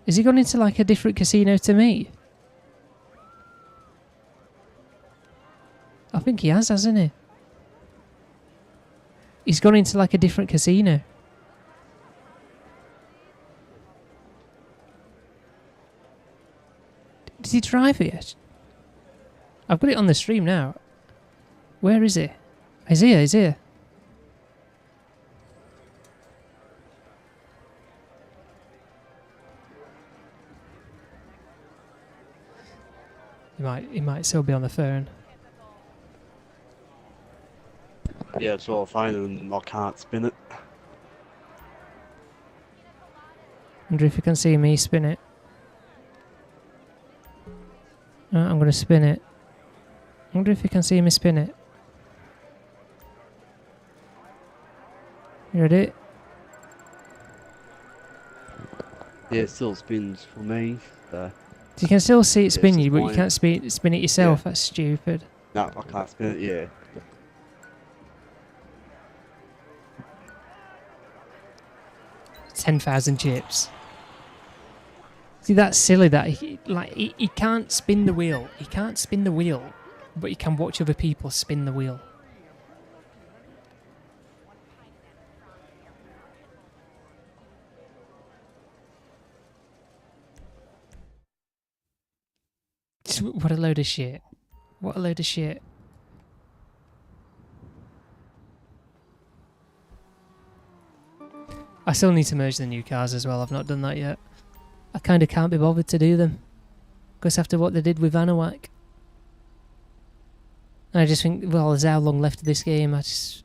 Has he gone into like a different casino to me? I think he has, hasn't he? He's gone into like a different casino. Did he drive here? I've got it on the stream now. Where is he? He's here, he's here. He might still be on the phone. Yeah, it's all fine and I can't spin it. Wonder if you can see me spin it. I'm going to spin it. Wonder if you can see me spin it. You ready? Yeah, it still spins for me. So You can still see it spin it's you, but you fine. can't spin it yourself. Yeah. That's stupid. No, I can't spin it, yeah. $10,000 chips. See, that's silly that he can't spin the wheel. He can't spin the wheel, but he can watch other people spin the wheel. What a load of shit. What a load of shit. I still need to merge the new cars as well. I've not done that yet. I kind of can't be bothered to do them. Because after what they did with Vanawak. I just think, well, there's how long left of this game. I just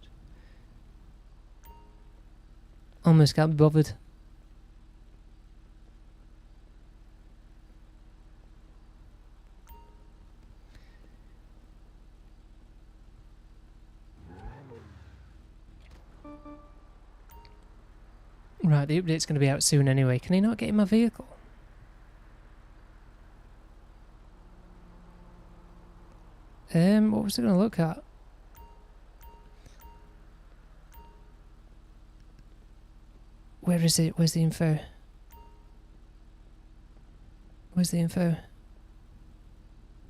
almost can't be bothered. Right, the update's going to be out soon anyway. Can he not get in my vehicle? What was it going to look at? Where is it? Where's the info? Where's the info?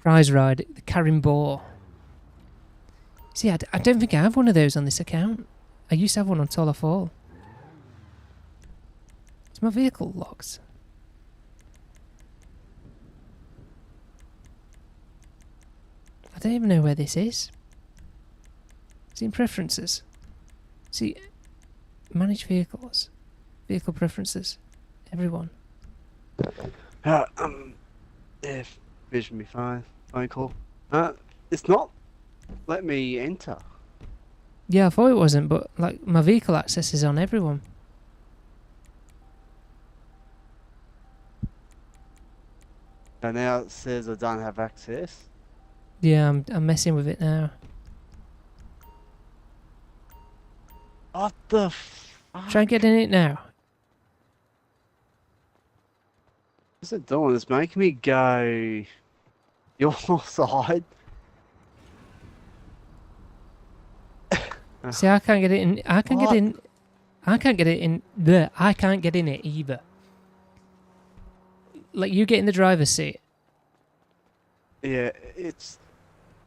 Prize ride, the Karen Boar. See, I don't think I have one of those on this account. I used to have one on Tola Fall. Is my vehicle locked? I don't even know where this is. Is it in preferences? See, manage vehicles. Vehicle preferences. Everyone. Yeah, vision me phone call. It's not let me enter. Yeah, I thought it wasn't, but like my vehicle access is on everyone. And now it says I don't have access. Yeah, I'm messing with it now. What the fuck? Try and get in it now. What's it doing? It's making me go your side. See, I can't get it in. I can get What? in. I can't get it in. There, I can't get in it either. Like you get in the driver's seat. Yeah, it's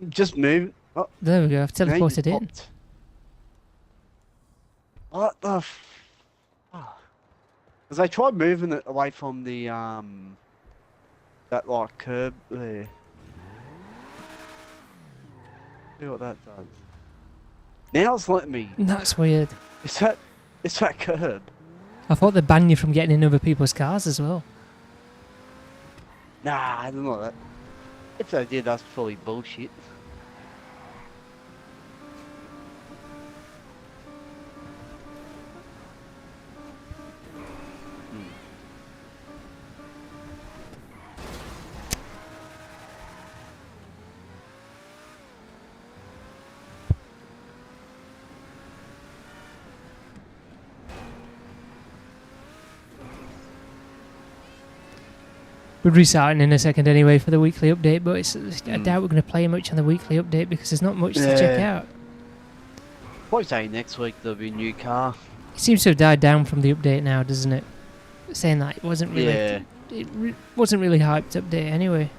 just move. Oh, There we go. I've now you teleported in. popped. What the? Because I tried moving it away from the that like curb there. See what that does. Now it's letting me. That's weird. It's that curb. I thought they banned you from getting in other people's cars as well. Nah, I don't know that. If they did, that's fully bullshit. We're restarting in a second anyway for the weekly update, but I doubt we're going to play much on the weekly update because there's not much to check out. Probably say next week there'll be a new car. It seems to have died down from the update now, doesn't it? Saying that it wasn't really, Yeah. wasn't really hyped update anyway.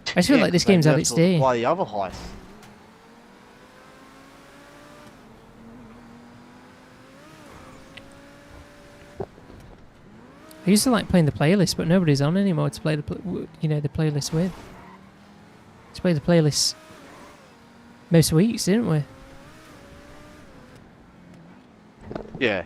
I just feel like this game's had its day. Why the other heist? I used to like playing the playlist, but nobody's on anymore to play the the playlist with. To play the playlist most weeks, didn't we? Yeah.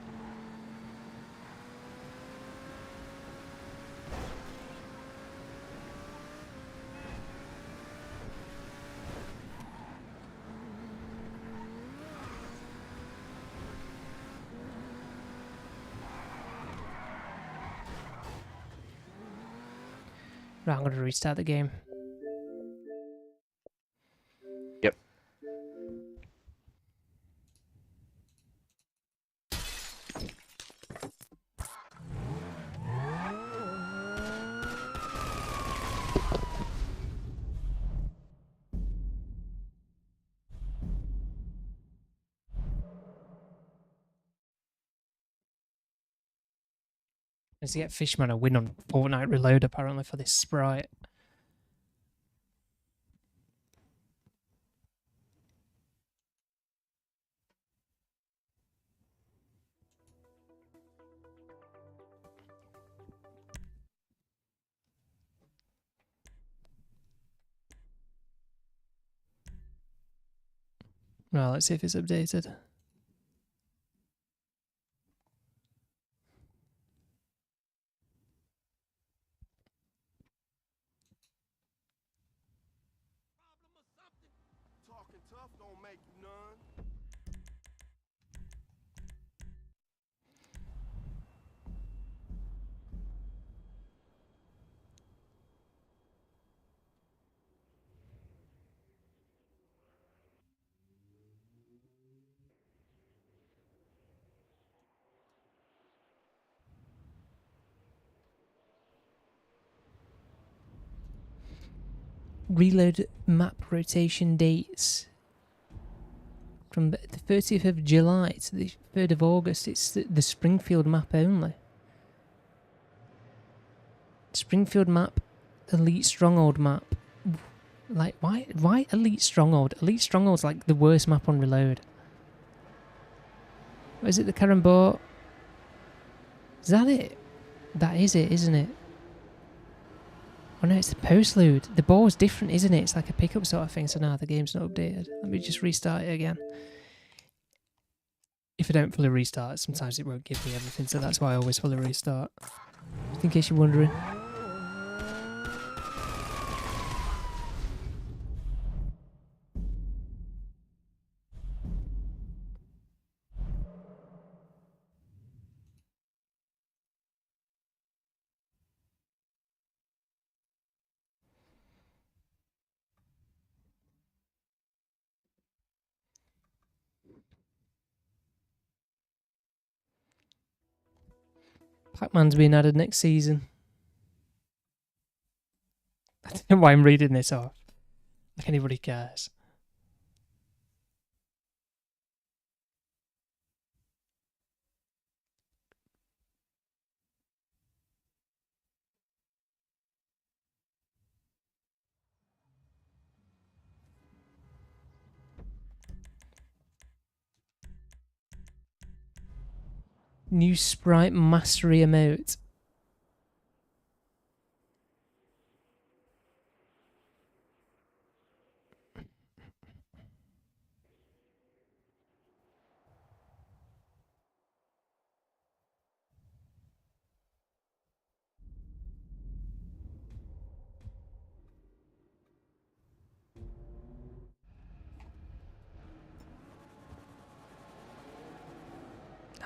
Right, I'm going to restart the game. Yep. Let's get Fishman a win on Fortnite Reload apparently for this sprite. Well, let's see if it's updated. Talking tough don't make you none. Reload map rotation dates. From the 30th of July to the 3rd of August, it's the Springfield map only. Springfield map, Elite Stronghold map. Like, why Elite Stronghold? Elite Stronghold's like the worst map on Reload. What is it, the Karen Boat? Is that it? That is it, isn't it? Oh no, it's the postload. The ball's different, isn't it? It's like a pickup sort of thing, so now the game's not updated. Let me just restart it again. If I don't fully restart, sometimes it won't give me everything, so that's why I always fully restart. Just in case you're wondering. Pac-Man's being added next season. I don't know why I'm reading this off. Like anybody cares. New Sprite Mastery emote.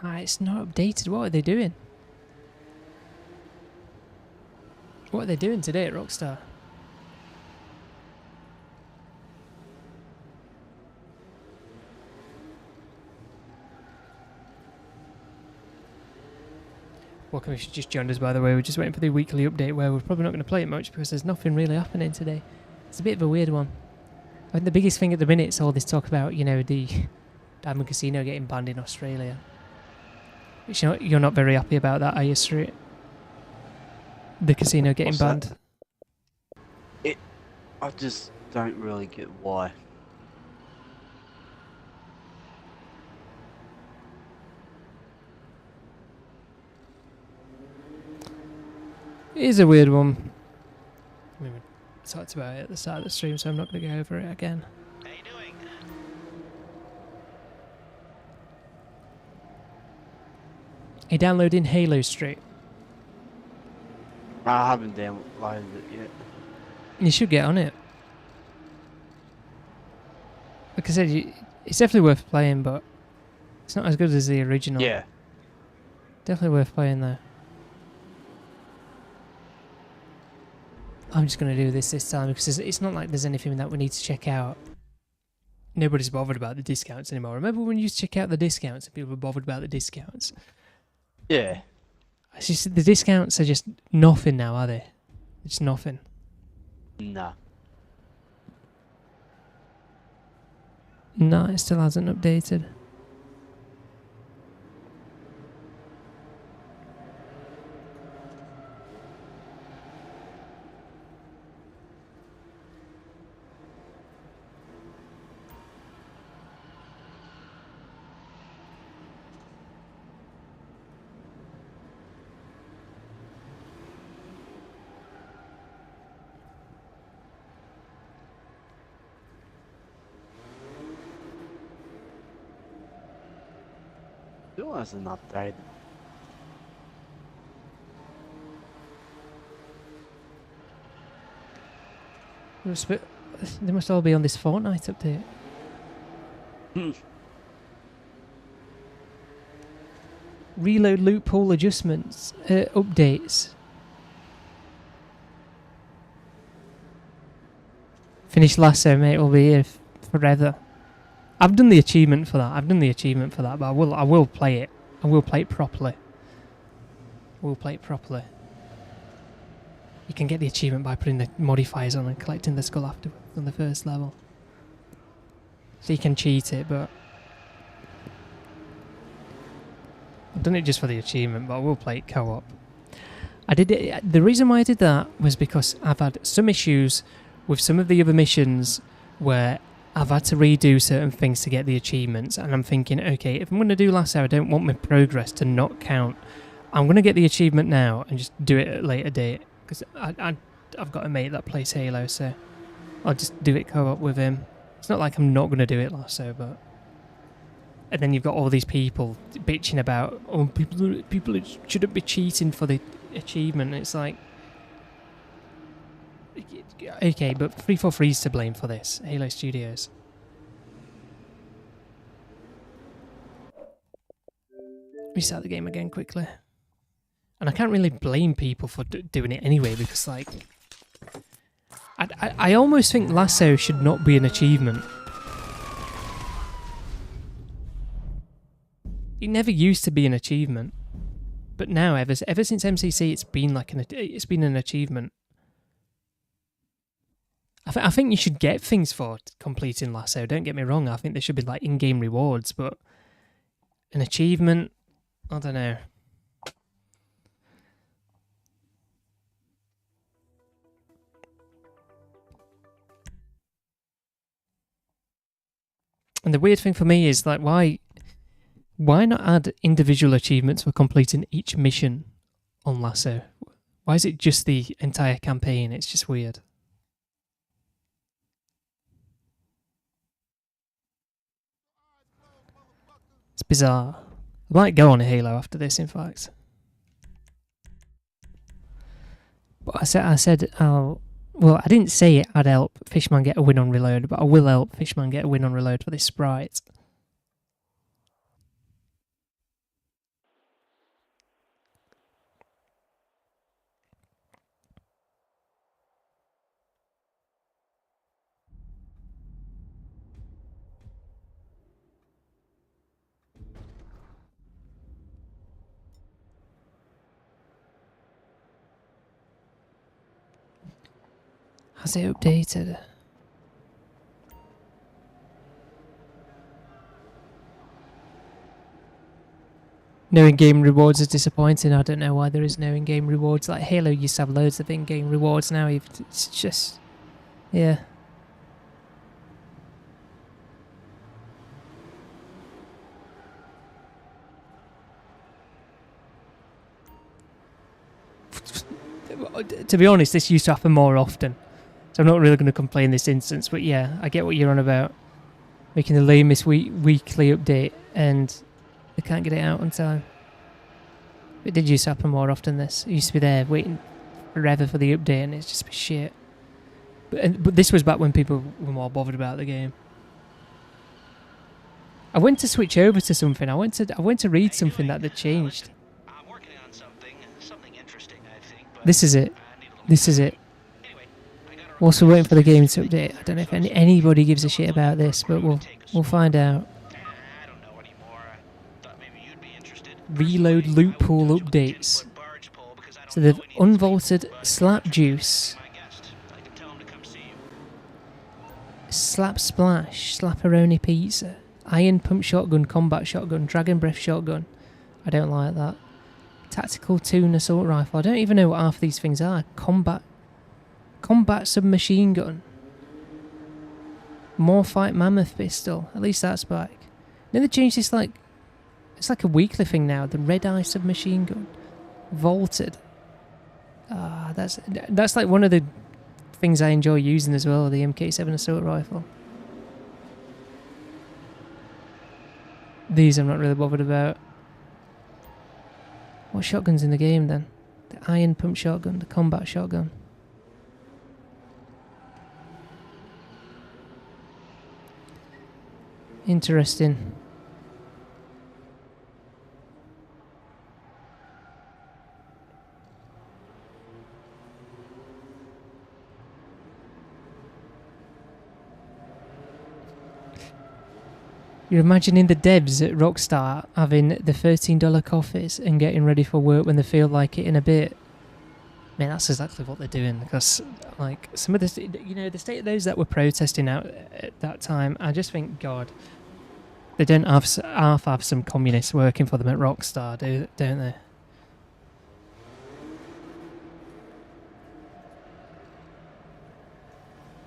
Ah, it's not updated. What are they doing? What are they doing today at Rockstar? Welcome if you just joined us, by the way. We're just waiting for the weekly update where we're probably not going to play it much because there's nothing really happening today. It's a bit of a weird one. I think the biggest thing at the minute is all this talk about, you know, the Diamond Casino getting banned in Australia. Which you're not very happy about that, are you, Street? The casino getting What's banned. that? I just don't really get why. It is a weird one. I mean, we talked about it at the start of the stream, so I'm not going to go over it again. How you doing? Are you downloading Halo, Street? I haven't downloaded it yet. You should get on it. Like I said, it's definitely worth playing, but it's not as good as the original. Yeah. Definitely worth playing though. I'm just going to do this time because it's not like there's anything that we need to check out. Nobody's bothered about the discounts anymore. Remember when you used to check out the discounts and people were bothered about the discounts? Yeah. It's just, the discounts are just nothing now, are they? It's nothing. Nah. No, it still hasn't updated. Still hasn't updated. They must all be on this Fortnite update. Reload loophole adjustments, updates. Finish Lasso, mate. Will be here forever. I've done the achievement for that. But I will play it. I will play it properly. You can get the achievement by putting the modifiers on and collecting the skull afterwards on the first level. So you can cheat it, but I've done it just for the achievement, but I will play it co-op. I did it. The reason why I did that was because I've had some issues with some of the other missions where I've had to redo certain things to get the achievements, and I'm thinking, okay, if I'm going to do Lasso, I don't want my progress to not count. I'm going to get the achievement now and just do it at a later date, because I've got a mate that plays Halo, so I'll just do it co-op with him. It's not like I'm not going to do it Lasso, but... And then you've got all these people bitching about, oh, people shouldn't be cheating for the achievement. It's like... Okay, but 343's to blame for this. Halo Studios. Restart the game again quickly. And I can't really blame people for doing it anyway, because, like... I almost think Lasso should not be an achievement. It never used to be an achievement. But now, ever since MCC, it's been like an achievement. I think you should get things for completing Lasso, don't get me wrong. I think there should be like in-game rewards, but an achievement, I don't know. And the weird thing for me is, like, why not add individual achievements for completing each mission on Lasso? Why is it just the entire campaign? It's just weird. It's bizarre. I might go on Halo after this, in fact. But I said, well, I didn't say it, I'd help Fishman get a win on Reload, but I will help Fishman get a win on Reload for this sprite. Has it updated? No in-game rewards is disappointing. I don't know why there is no in-game rewards. Like Halo used to have loads of in-game rewards. Now it's just... yeah. To be honest, this used to happen more often. So I'm not really going to complain this instance, but yeah, I get what you're on about. Making the lamest weekly update, and they can't get it out on time. It did used to happen more often, this. It used to be there waiting forever for the update, and it's just shit. But this was back when people were more bothered about the game. I went to switch over to something. I went to read something that had changed. I'm working on something interesting, I think. This is it. This is it. Also waiting for the game to update. I don't know if anybody gives a shit about this, but we'll find out. I don't know anymore. Thought maybe you'd be interested. Reload loophole updates. So they've unvaulted Slap Juice, Slap Splash, Slapperoni Pizza, Iron Pump Shotgun, Combat Shotgun, Dragon Breath Shotgun. I don't like that. Tactical Toon Assault Rifle. I don't even know what half these things are. Combat Submachine Gun. Morphite Mammoth Pistol. At least that's back. Then they changed this, like... it's like a weekly thing now. The Red Eye Submachine Gun. Vaulted. That's like one of the things I enjoy using as well. The MK7 Assault Rifle. These I'm not really bothered about. What shotgun's in the game then? The iron pump shotgun, the combat shotgun. Interesting. You're imagining the devs at Rockstar having the $13 coffees and getting ready for work when they feel like it in a bit. Man, that's exactly what they're doing, because like some of the, you know, the state of those that were protesting out at that time, I just think, God, they don't have some communists working for them at Rockstar, don't they?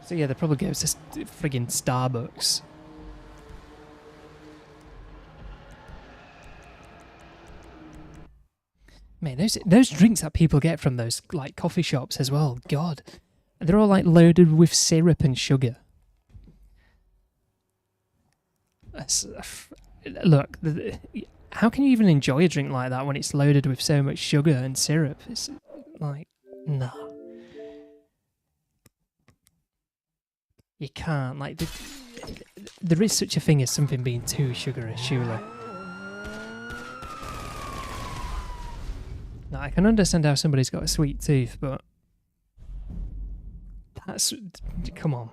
So yeah, they probably go to friggin' Starbucks. Man, those drinks that people get from those like coffee shops as well, God, they're all like loaded with syrup and sugar. Look, how can you even enjoy a drink like that when it's loaded with so much sugar and syrup? It's like, no. You can't, like, there is such a thing as something being too sugary, surely. Now, I can understand how somebody's got a sweet tooth, but that's, come on.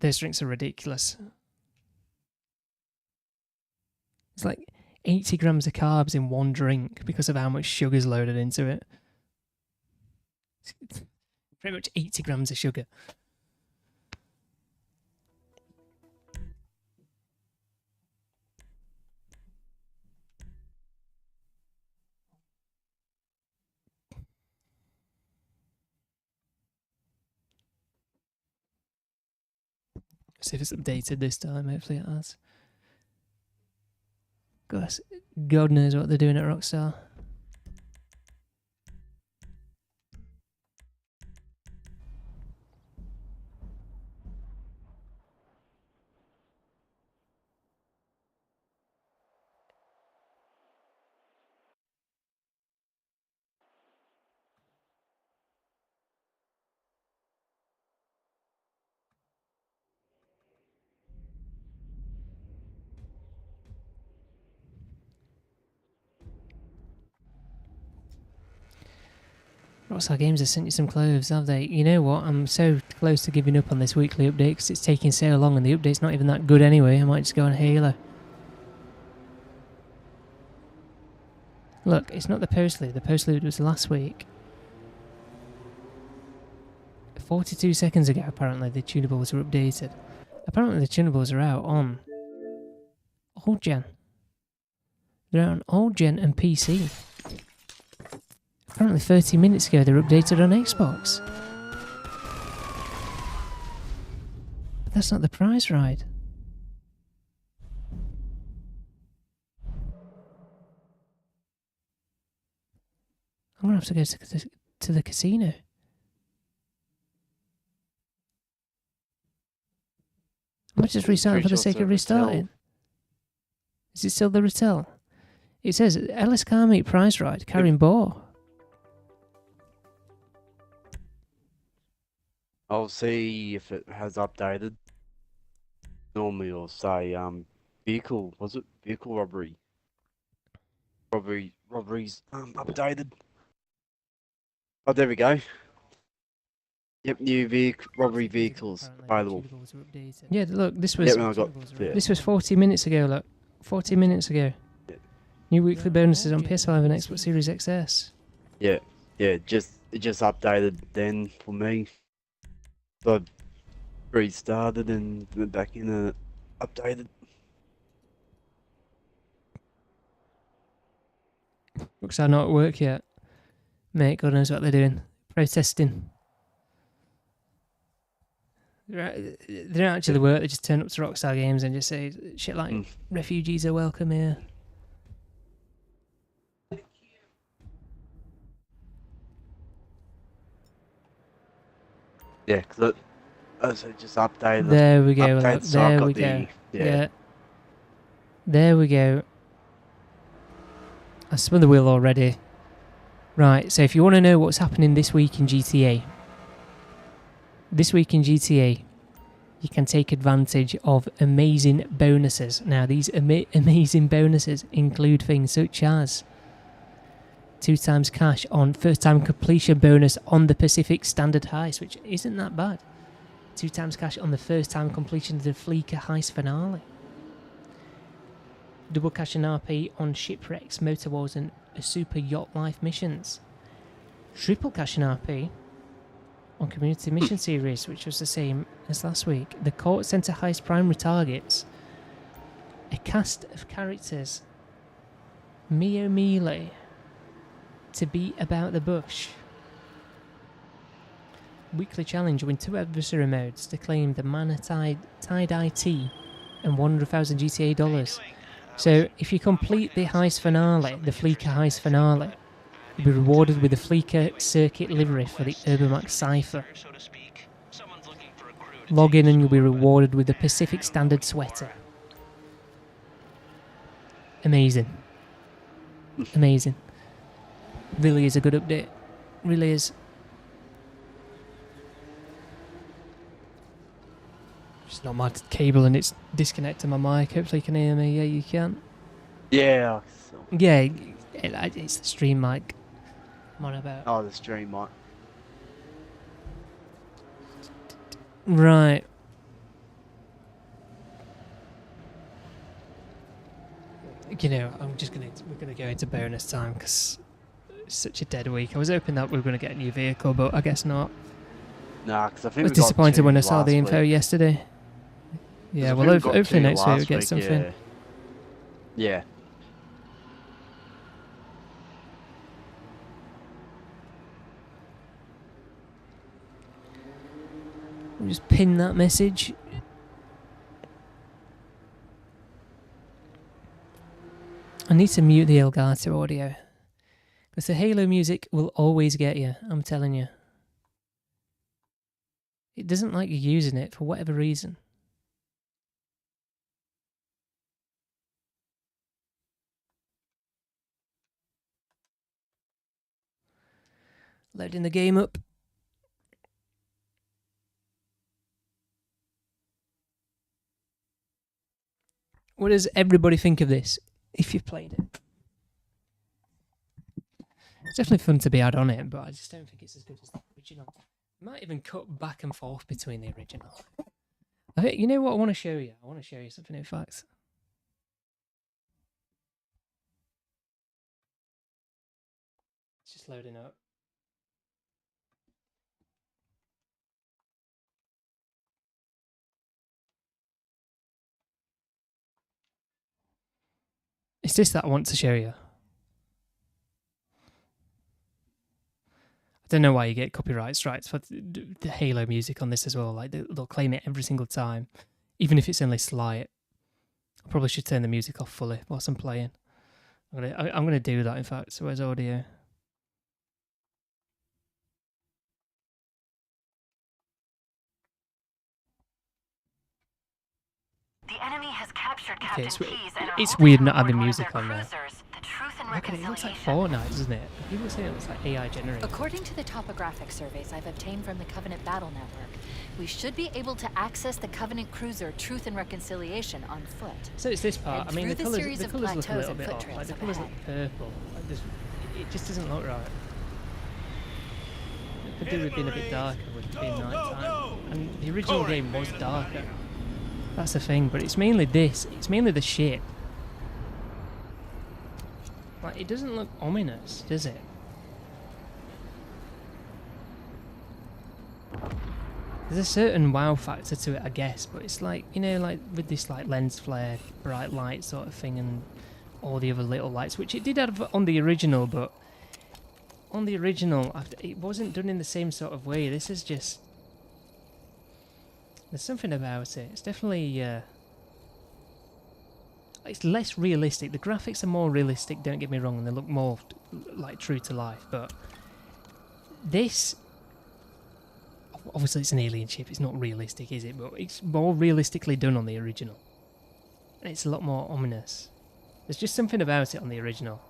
Those drinks are ridiculous. It's like 80 grams of carbs in one drink because of how much sugar's loaded into it. It's pretty much 80 grams of sugar. See if it's updated this time, hopefully it has. Gosh, God knows what they're doing at Rockstar. Rockstar Games have sent you some clothes, have they? You know what? I'm so close to giving up on this weekly update because it's taking so long and the update's not even that good anyway. I might just go on Halo. Look, it's not the postlude. The postlude was last week. 42 seconds ago, apparently, the tunables were updated. Apparently, the tunables are out on old gen. They're out on old gen and PC. Apparently 30 minutes ago they were updated on Xbox. But that's not the prize ride. I'm going to have to go to the casino. I might just restart for the sake of restarting. Is it still the Rattel? It says Ellis Car Meet prize ride carrying bore. I'll see if it has updated. Normally it'll say vehicle, was it? Vehicle robbery. Robberies updated. Oh, there we go. Yep, new robbery vehicles available. Yeah, look, this was this was 40 minutes ago, look. 40 minutes ago. Yeah. New weekly bonuses on PS5 and Xbox Series XS. Yeah, it just updated then for me. So I restarted and went back in and updated. Rockstar not at work yet. Mate, God knows what they're doing. Protesting. They don't actually work, they just turn up to Rockstar Games and just say shit like, refugees are welcome here. Yeah, because so just updated. There we go. Look, there we go. Yeah. There we go. I spun the wheel already. Right, so if you want to know what's happening this week in GTA, you can take advantage of amazing bonuses. Now, these amazing bonuses include things such as 2 times cash on first time completion bonus on the Pacific Standard heist, which isn't that bad. 2 times cash on the first time completion of the Fleeca Heist Finale. Double cash and RP on Shipwrecks, Motor Wars and Super Yacht Life missions. Triple cash and RP on Community Mission Series, which was the same as last week. The Court Centre Heist primary targets. A cast of characters. Mio Melee. To be about the bush. Weekly challenge, win 2 adversary modes to claim the Mana Tie-Dye Tea and 100,000 GTA dollars. So if you complete the heist finale, the Fleeca Heist Finale, you'll be rewarded with the Fleeca Circuit livery for the Übermacht Cypher. Log in and you'll be rewarded with the Pacific Standard sweater. Amazing. Amazing. Really is a good update. Really is. It's not my cable and it's disconnecting my mic. Hopefully you can hear me. Yeah, you can. Yeah. Yeah, it's the stream mic. I'm on about. Oh, the stream mic. Right. You know, we're gonna go into bonus time because it's such a dead week. I was hoping that we were gonna get a new vehicle, but I guess not. Nah, because I think I was we got disappointed 2 when I saw last the info week. yesterday. Yeah, 'Cause I well, think we got hopefully 2 next week we last get something. Yeah. Yeah. We'll just pin that message. I need to mute the Elgato audio. Because the Halo music will always get you, I'm telling you. It doesn't like you using it for whatever reason. Loading the game up. What does everybody think of this, if you've played it? It's definitely fun to be had on it, but I just don't think it's as good as the original. I might even cut back and forth between the original. I think, you know what I want to show you? I want to show you something in fact. It's just loading up. It's this that I want to show you. I don't know why you get copyright strikes for the Halo music on this as well. Like they'll claim it every single time, even if it's only slight. I probably should turn the music off fully whilst I'm playing. I'm gonna do that. In fact, so where's audio? The enemy has captured Okay, Captain it's, Keys and are it's holding weird him not aboard having one of music their on there. cruisers. The Truth and Okay, it looks like Reconciliation. Fortnite, doesn't it? People say it looks like AI generated. According to the topographic surveys I've obtained from the Covenant Battle Network, we should be able to access the Covenant cruiser Truth and Reconciliation on foot. So it's this part. And I mean, the through the series colours of look a plateaus little and bit foot off. trails Like the up colours look ahead. purple. Like it just doesn't look right. It could do with being a bit darker with it being night time. And the original game was darker. That's the thing, but it's mainly this. It's mainly the ship. Like, it doesn't look ominous, does it? There's a certain wow factor to it, I guess, but it's like, you know, like with this like lens flare, bright light sort of thing and all the other little lights, which it did have on the original, but on the original, it wasn't done in the same sort of way. This is just... There's something about it. It's definitely... it's less realistic. The graphics are more realistic, don't get me wrong, and they look more like true to life, but this... Obviously it's an alien ship, it's not realistic, is it? But it's more realistically done on the original. And it's a lot more ominous. There's just something about it on the original.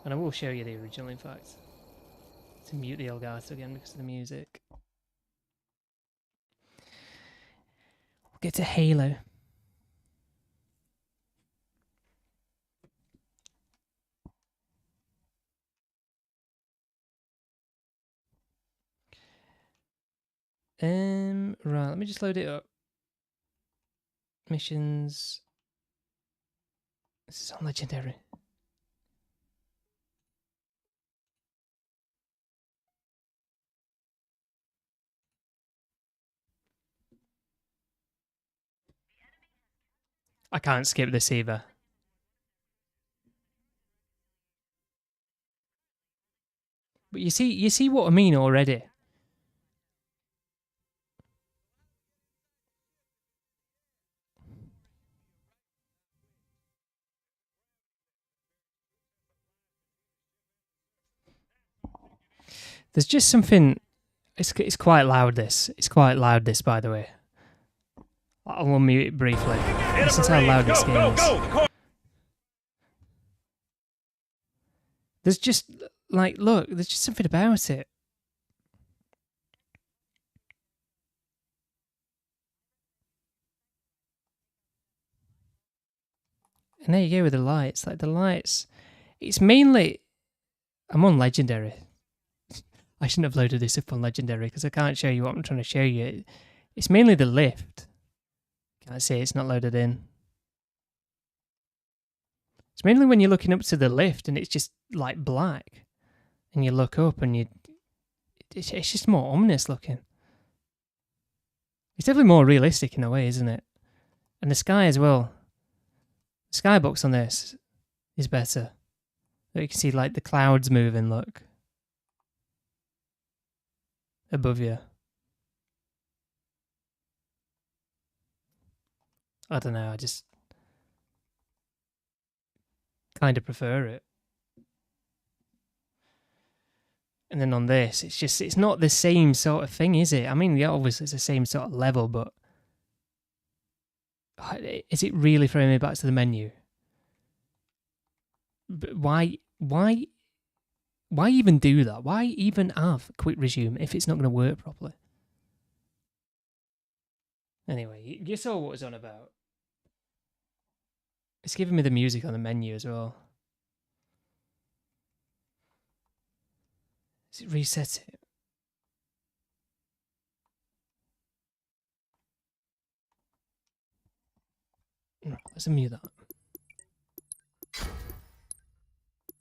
And I will show you the original, in fact. To mute the Elgato again because of the music. We'll get to Halo. Right, let me just load it up. Missions. This is on Legendary. I can't skip this either. But you see what I mean already. There's just something. It's quite loud. It's quite loud. This, by the way. I'll unmute it briefly. Listen to how loud this game is. There's just like, look. There's just something about it. And there you go with the lights. Like the lights. It's mainly. I'm on Legendary. I shouldn't have loaded this up on Legendary because I can't show you what I'm trying to show you. It's mainly the lift. Can't see it's not loaded in. It's mainly when you're looking up to the lift and it's just like black. And you look up and it's just more ominous looking. It's definitely more realistic in a way, isn't it? And the sky as well. The skybox on this is better. You can see like the clouds moving, look. Above you. I don't know, I just kind of prefer it. And then on this, it's not the same sort of thing, is it? I mean, yeah, obviously it's the same sort of level, but is it really throwing me back to the menu? But why even do that? Why even have quick resume if it's not going to work properly? Anyway, you saw what it was on about. It's giving me the music on the menu as well. Does it reset it? No, let's unmute that.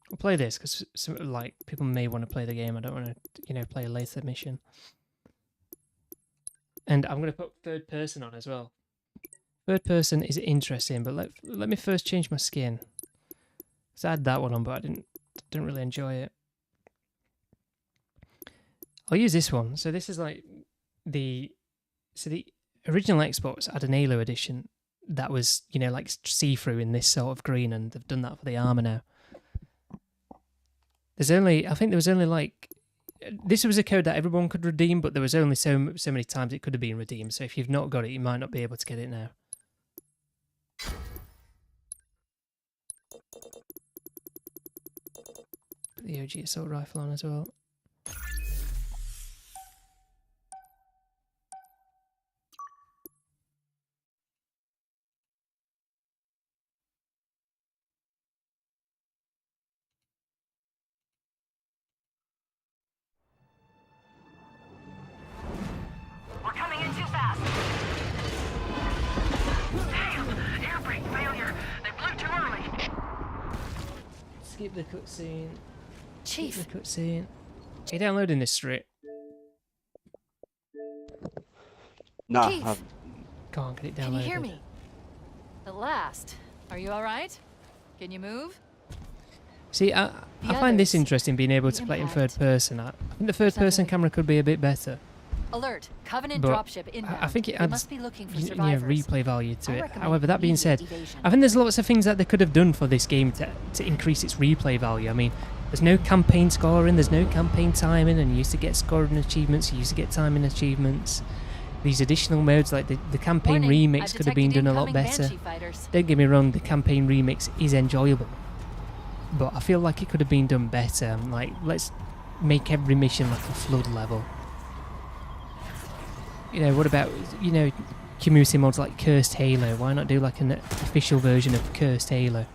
We'll play this because like people may want to play the game. I don't want to, play a later mission. And I'm going to put third person on as well. Third person is interesting, but let me first change my skin. So I had that one on, but I didn't really enjoy it. I'll use this one. So this is like the original Xbox had an Halo edition that was, like see-through in this sort of green, and they've done that for the armor now. I think there was only like, this was a code that everyone could redeem, but there was only so many times it could have been redeemed. So if you've not got it, you might not be able to get it now. Put the OG assault rifle on as well. Skip the cutscene. Chief. Skip the cutscene. Are you downloading this straight? No, Chief. Can't get it downloaded. Can you hear me? At last. Are you alright? Can you move? See, I find this interesting, being able to play in third person. I think the third person camera could be a bit better. Alert! Covenant But dropship inbound. I think it They adds must be looking for survivors. replay value to I it. recommend However, that being said, immediate evasion. I think there's lots of things that they could have done for this game to increase its replay value. I mean, there's no campaign scoring, there's no campaign timing, and you used to get scoring achievements, you used to get timing achievements. These additional modes, like the campaign Warning, remix, I've could have been done detected a lot incoming better. Banshee fighters. Don't get me wrong, the campaign remix is enjoyable. but I feel like it could have been done better. Like, let's make every mission like a flood level. You know, what about, you know, community mods like Cursed Halo? Why not do like an official version of Cursed Halo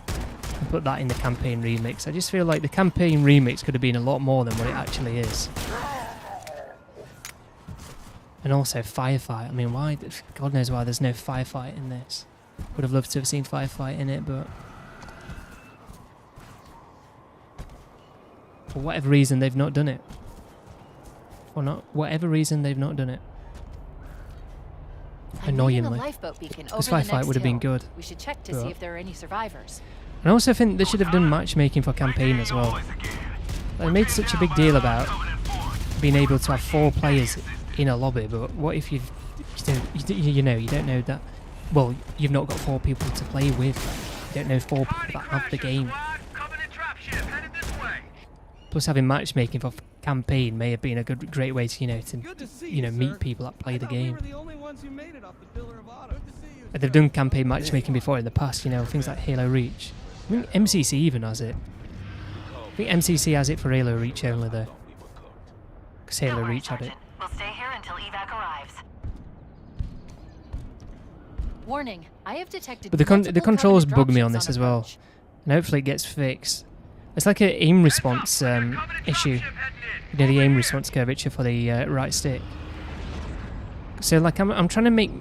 and put that in the campaign remix? I just feel like the campaign remix could have been a lot more than what it actually is. And also firefight. I mean, why? God knows why there's no firefight in this. Would have loved to have seen firefight in it, but for whatever reason they've not done it. For whatever reason they've not done it. Annoyingly. This firefight would have been good. We should check to see if there are any survivors. And I also think they should have done matchmaking for campaign as well. They made such a big deal about being able to have 4 players in a lobby, but what if you don't know that? Well, you've not got 4 people to play with. You don't know 4 people that have the game. Plus, having matchmaking for campaign may have been a great way to meet people that play the game. And they've done campaign matchmaking before in the past, you know, things like Halo Reach. I think MCC even has it. I think MCC has it for Halo Reach only though, because Halo Reach had it. We'll stay here until evac arrives. Warning, I have detected. But the controls bug me on this as well, and hopefully it gets fixed. It's like an aim response issue. You know, the aim response curvature for the right stick. So like I'm trying to make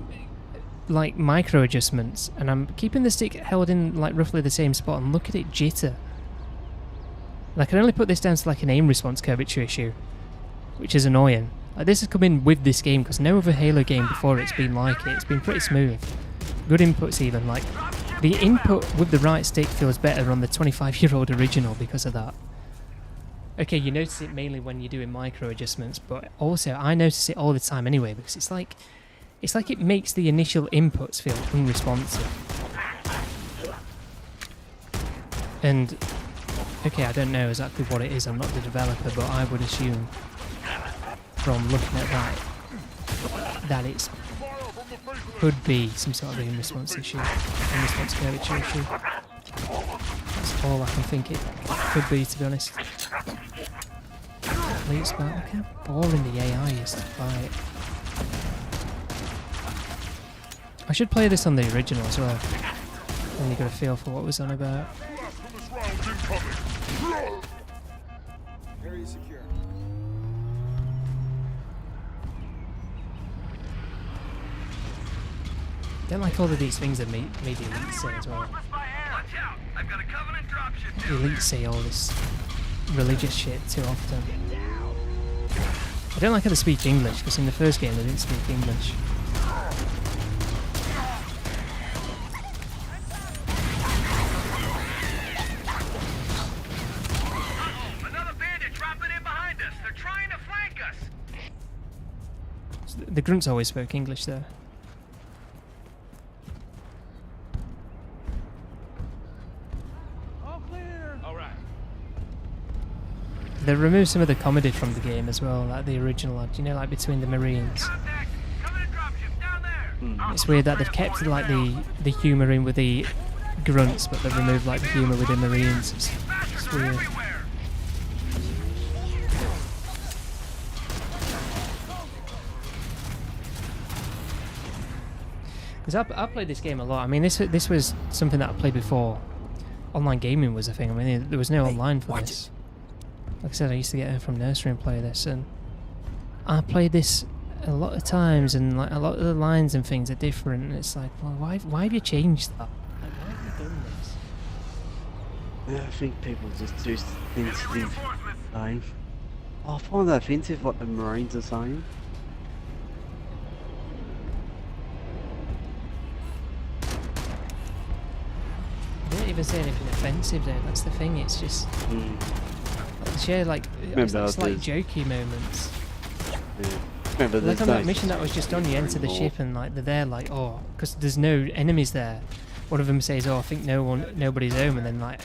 like micro adjustments, and I'm keeping the stick held in like roughly the same spot, and look at it jitter. And I can only put this down to like an aim response curvature issue, which is annoying. Like, this has come in with this game because no other Halo game before it's been like it. It's been pretty smooth. Good inputs even. Like, the input with the right stick feels better on the 25-year-old original because of that. Okay, you notice it mainly when you're doing micro adjustments, but also I notice it all the time anyway because it's like it makes the initial inputs feel unresponsive. And okay, I don't know exactly what it is. I'm not the developer, but I would assume from looking at that it could be some sort of aim response issue, aim response curvature issue. That's all I can think it could be, to be honest. Look how boring the AI is to fight. I should play this on the original as well. Then you got a feel for what it was on about. Area secure. I don't like all of these things that made the Elite say as well. The Elite say all this religious shit too often. I don't like how they speak English, because in the first game they didn't speak English. Another bandit dropping in behind us. They're trying to flank us. So the grunts always spoke English though. They removed some of the comedy from the game as well, like the original, you know, like between the Marines. It's weird that they've kept like the humour in with the grunts, but they've removed like the humour with the Marines. It's weird. Because I played this game a lot. I mean, this was something that I played before online gaming was a thing. I mean, there was no online for this. Like I said, I used to get home from nursery and play this, and I played this a lot of times, and like a lot of the lines and things are different, and it's like, well, why have you changed that? Like, why have you done this? Yeah, I think people just too sensitive. I find that offensive what the Marines are saying. They don't even say anything offensive though, that's the thing, it's just... share like slight jokey moments. Yeah. Remember like on that mission that was just done, you enter the ship and like they're there like, oh, because there's no enemies there. One of them says, oh, I think nobody's home, and then like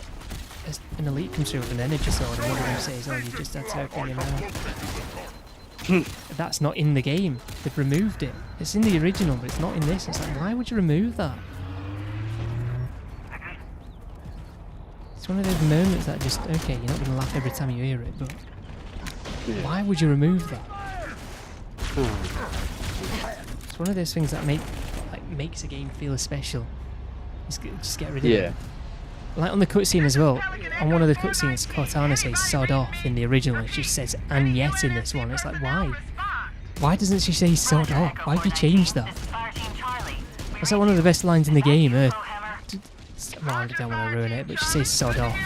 an elite comes through with an energy sword, and one of them says, oh, you just had to open your mouth. That's not in the game. They've removed it. It's in the original, but it's not in this. It's like, why would you remove that? It's one of those moments that just, okay, you're not going to laugh every time you hear it, but Yeah. why would you remove that? It's one of those things that makes a game feel special. Just get rid of it. Like on the cutscene as well, on one of the cutscenes, Cortana says sod off in the original, and she says and yet in this one. It's like, why? Why doesn't she say sod off? Why have you changed that? That's like one of the best lines in the game. Well, I don't want to ruin it, but she says sod off.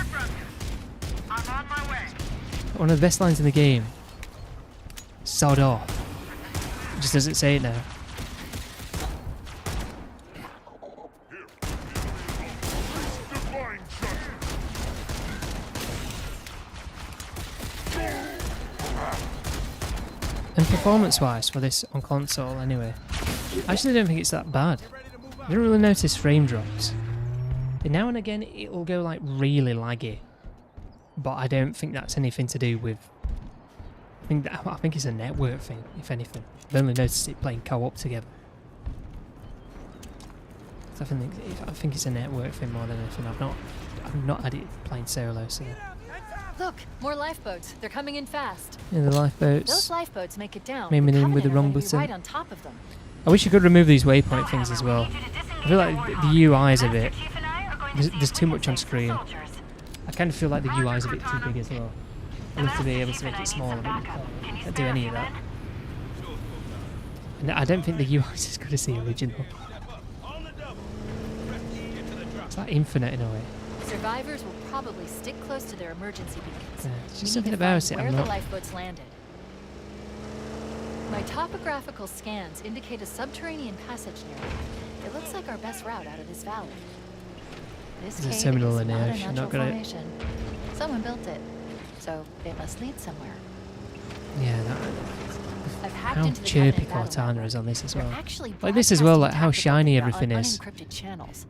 One of the best lines in the game. Sod off. It just doesn't say it now. And performance-wise for this on console, anyway, I actually don't think it's that bad. I don't really notice frame drops. And now and again, it'll go like really laggy, but I don't think that's anything to do with. I think it's a network thing, if anything. I've only noticed it playing co-op together. So I think it's a network thing more than anything. I've not had it playing solo, so. Look, more lifeboats. They're coming in fast. Yeah, the lifeboats. Those lifeboats make it down. Aiming The in with the Covenant are wrong gonna be button. right on top of them. I wish you could remove these waypoint things as well. I feel like the UI is a bit. There's too much on screen. I kind of feel like the UI is a bit too big as well. I love to be able to make it smaller, but you can't do any of that. And I don't think the UI is as good as the original. It's like infinite in a way. Survivors will probably stick close to their emergency beacons. Yeah, it's just We something need to about find it. where I'm the not. lifeboats landed. My topographical scans indicate a subterranean passage nearby. It looks like our best route out of this valley. This There's a cave terminal is in not there, a if you're natural not gonna- formation. Someone built it, so it must lead somewhere. Yeah, I've hacked how into the chirpy Covenant battle Cortana network. is on this as They're well. actually Like this as well, like broadcasting how tactical shiny data everything on is. unencrypted channels.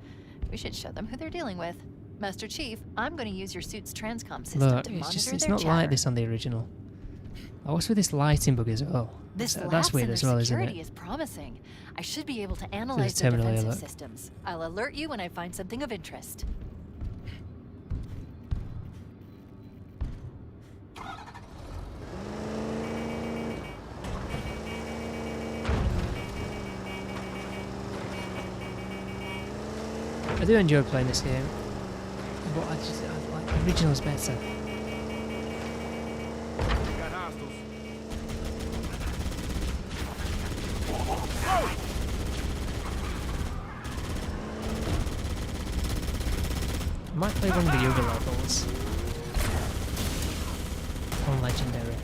We should show them who they're dealing with. Master Chief, I'm going to use your suit's transcom system Look, to it's monitor just it's their not chatter. like this on the original. Oh, what's with this lighting bug as well? This That's lapse weird in as their well, isn't security it? is promising. I should be able to analyze their terminal defensive alert. systems. I'll alert you when I find something of interest. I do enjoy playing this game, but I like the original's better. Got hostiles. I might play one of the other levels on Legendary.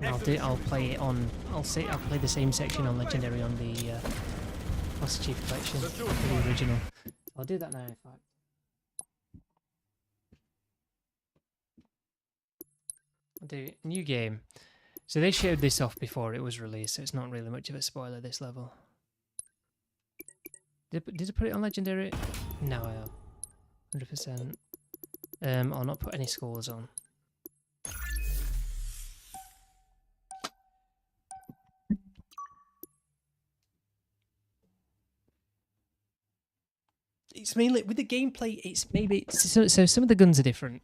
And I'll play it on. I'll play the same section on Legendary on the Master Chief Collection, the original. I'll do that now, in fact. I'll do new game. So they showed this off before it was released, so it's not really much of a spoiler, this level. Did I put it on Legendary? No, I have. 100%. I'll not put any scores on. It's mainly with the gameplay. It's maybe so some of the guns are different.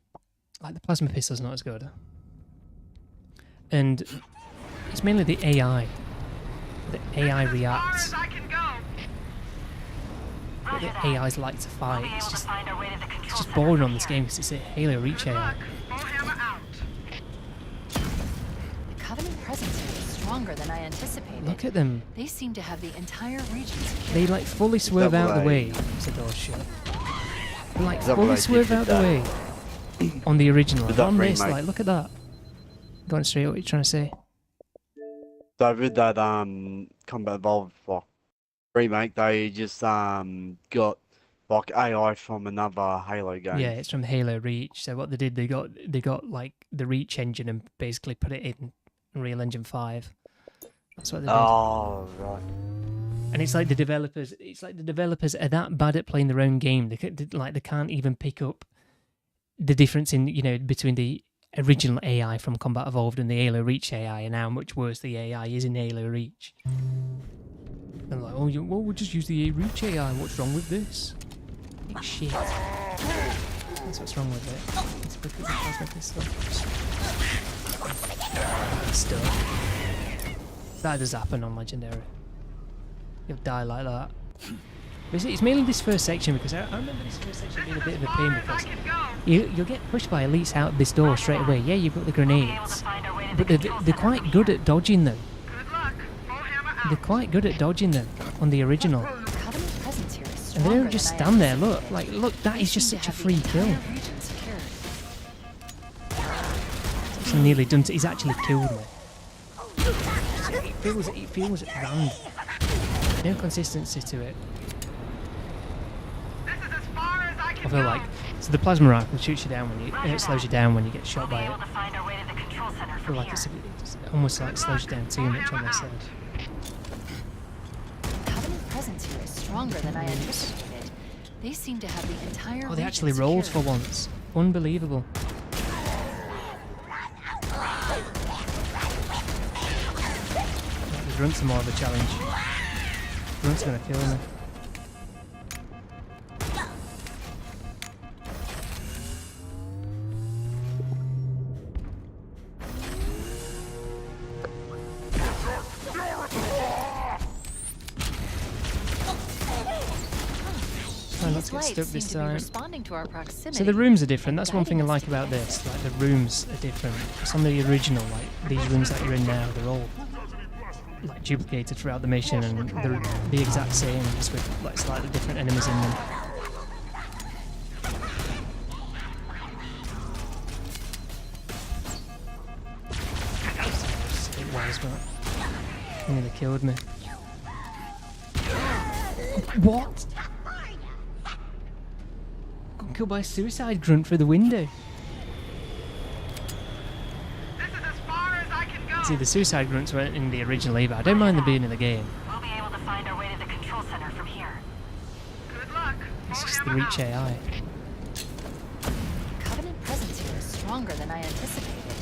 Like the plasma pistol's not as good, and it's mainly the AI. The AI reacts. What the AIs like to fight. It's just boring on this game because it's a Halo Reach AI. The Covenant presence here is stronger than I anticipated. Look at them. They seem to have the entire region secured. They like fully swerve out of the Double A. way. It's a door shut. They like Double fully A swerve did out the that. way on the original. With But that on this, remake. like, look at that. Going straight. What are you trying to say? So with that Combat Evolved like, remake, they just got like AI from another Halo game. Yeah, it's from Halo Reach. So what they did, they got like the Reach engine and basically put it in Unreal Engine 5. That's what they did. Oh right. And it's like the developers. It's like the developers are that bad at playing their own game. They can't even pick up the difference in between the original AI from Combat Evolved and the Halo Reach AI, and how much worse the AI is in Halo Reach. And like, oh, we'll just use the Reach AI. What's wrong with this? It's shit. That's what's wrong with it. It's because the plasma pistol. Stuff. That does happen on Legendary. You'll die like that. But it's mainly this first section, because I remember this first section being a bit of a pain, because you'll get pushed by elites out this door straight away. Yeah, you've got the grenades, but they're quite good at dodging them. They're quite good at dodging them on the original. And they don't just stand there, look, that is just such a free kill. He's nearly done, he's actually killed me. It feels random. No consistency to it. I feel like, so the plasma rifle shoots you down when it slows you down when you get shot by it. I feel like it's almost like slows you down too much on this side. Covenant presence here is stronger than I anticipated. They seem to have the entire. Oh, they actually rolled for once. Unbelievable. The grunts are more of a challenge. Grunts are gonna kill me. Let's get stuck this time. So the rooms are different. That's one thing I like about this. Like the rooms are different. Some of the original, like these rooms that you're in now, they're all like duplicated throughout the mission, and they're the exact same, just with like slightly different enemies in them. It was, but nearly killed me. What? Got killed by a suicide grunt through the window. See, the suicide grunts weren't in the original either. I don't mind them being in the game. We'll be able to find our way to the control center from here. Good luck. It's just the Reach AI. Covenant presence here is stronger than I anticipated.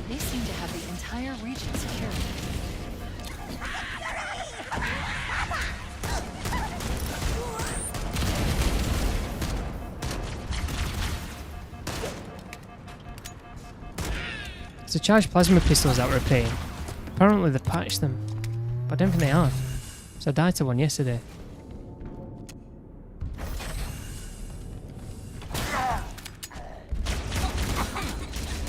They seem to have the entire region secured. So charged plasma pistols that were a pain. Apparently they've patched them, but I don't think they have. So I died to one yesterday.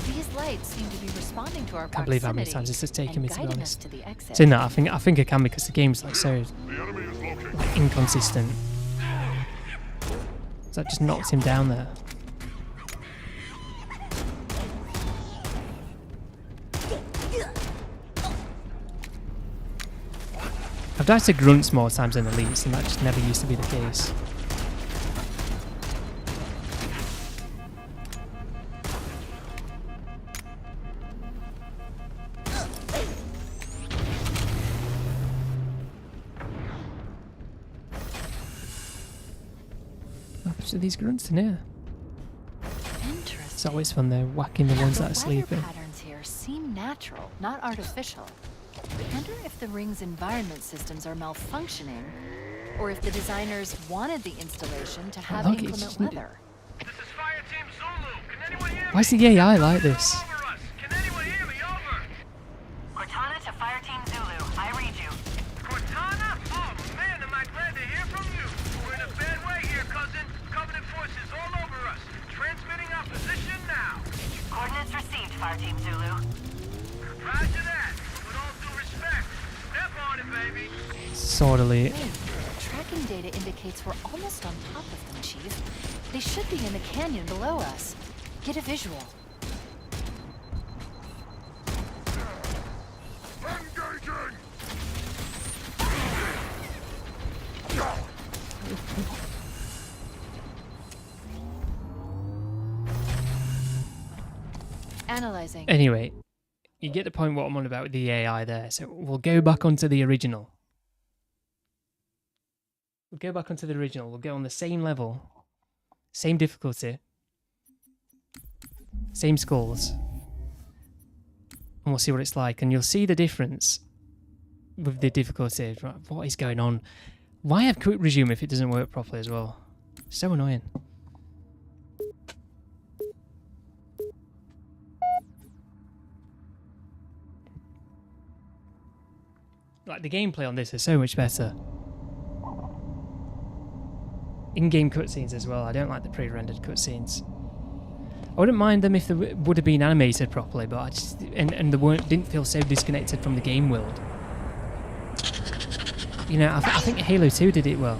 These lights seem to be responding to our I can't believe how many times this has taken me, to be honest. To the exit. So no, I think I can, because the game's like so like, inconsistent. So that just knocked him down there. I've died to grunts more times than elites, and that just never used to be the case. So these grunts in here. Interesting. It's always fun though, whacking the ones that are sleeping. Patterns here seem natural, not artificial. I wonder if the ring's environment systems are malfunctioning, or if the designers wanted the installation to have Look, inclement weather. This is Fire Team Zulu. Can anyone hear me? Why is the AI like this? Over us. Can anyone hear me? Over. Cortana to Fire Team Zulu. I read you. Cortana? Oh man, am I glad to hear from you. We're in a bad way here, cousin. Covenant forces all over us. Transmitting our position now. Coordinates received, Fire Team Zulu. Roger that. With all due respect. Step on it, baby. Sort of late. Wait, tracking data indicates we're almost on top of them, Chief. They should be in the canyon below us. Get a visual. Engaging! Analyzing. Anyway, you get the point what I'm on about with the AI there. So we'll go back onto the original. We'll go back onto the original. We'll go on the same level, same difficulty, same skulls, and we'll see what it's like. And you'll see the difference with the difficulty. What is going on? Why have quick resume if it doesn't work properly as well? So annoying. Like, the gameplay on this is so much better. In-game cutscenes as well. I don't like the pre-rendered cutscenes. I wouldn't mind them if they would have been animated properly, but I just and they didn't feel so disconnected from the game world. You know, I think Halo 2 did it well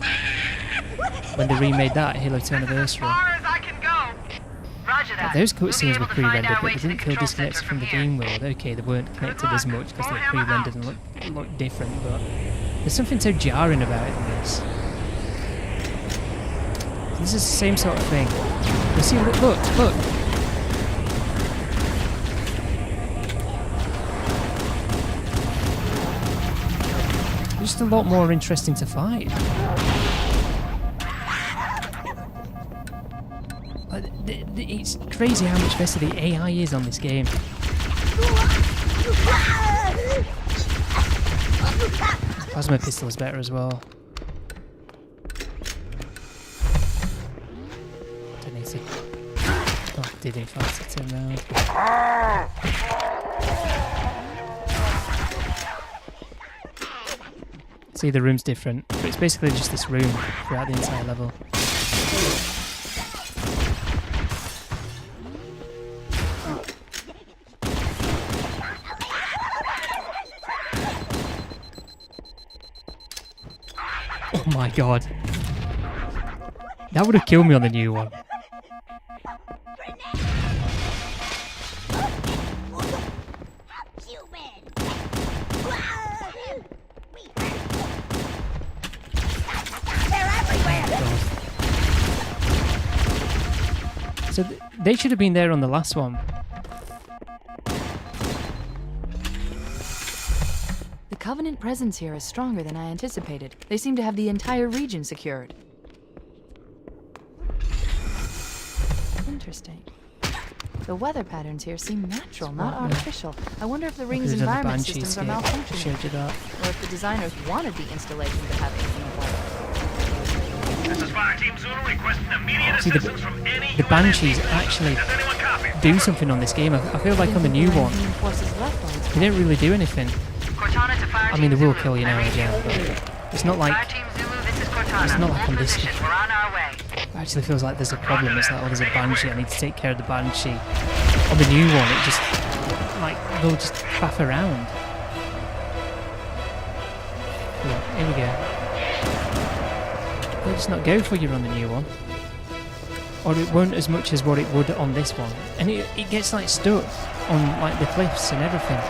when they remade that Halo 2 Anniversary. Like, those cutscenes were pre-rendered, but they didn't feel disconnected from the game world. Okay, they weren't connected as much because they were pre-rendered and looked different, but there's something so jarring about it in this. This is the same sort of thing. You see, look. Just a lot more interesting to fight. It's crazy how much better the AI is on this game. Plasma pistol is better as well. Don't need to. Oh, I did in fact turn around. See, the room's different, but it's basically just this room throughout the entire level. Oh my god. That would have killed me on the new one. So they should have been there on the last one. The Covenant presence here is stronger than I anticipated. They seem to have the entire region secured. Interesting. The weather patterns here seem natural, not artificial. I wonder if the ring's environment systems are malfunctioning. Showed you that. Or if the designers wanted the installation to have infinite life. This is Fire Team Zulu requesting immediate See, assistance from any the Banshees actually Does anyone copy? do something on this game. I feel like on the new one, they don't really do anything. I mean, they will kill you now and again, but it's not like on this game. It actually feels like there's a problem. It's like, oh, there's a Banshee, I need to take care of the Banshee. On the new one, it just, like, they'll just faff around. Yeah, here we go. They'll just not go for you on the new one. Or it won't as much as what it would on this one. And it gets, like, stuck on, like, the cliffs and everything.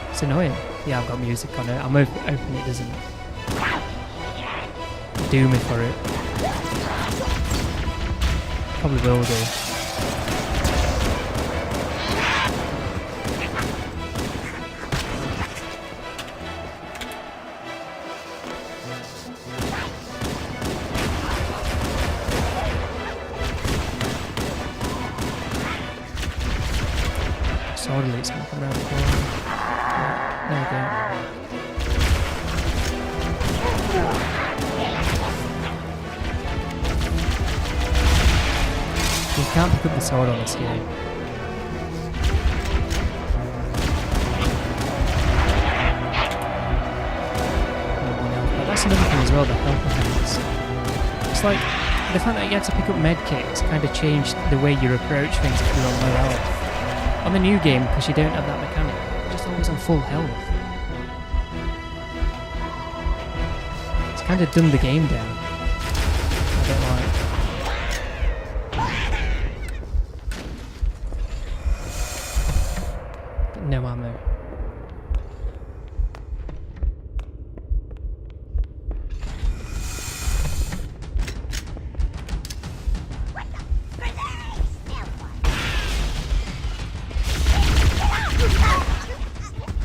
It's annoying. Yeah, I've got music on it. I'm hoping it doesn't do me for it. Probably will do. Sword Elite's gonna come around the corner. There we go. You can't pick up the sword on this game. But that's another thing as well, the health mechanics. It's like, the fact that you have to pick up medkits kind of changed the way you approach things if you're on low health. On the new game, because you don't have that mechanic, you're just always on full health. It's kind of dumbed the game down. I don't like. No ammo.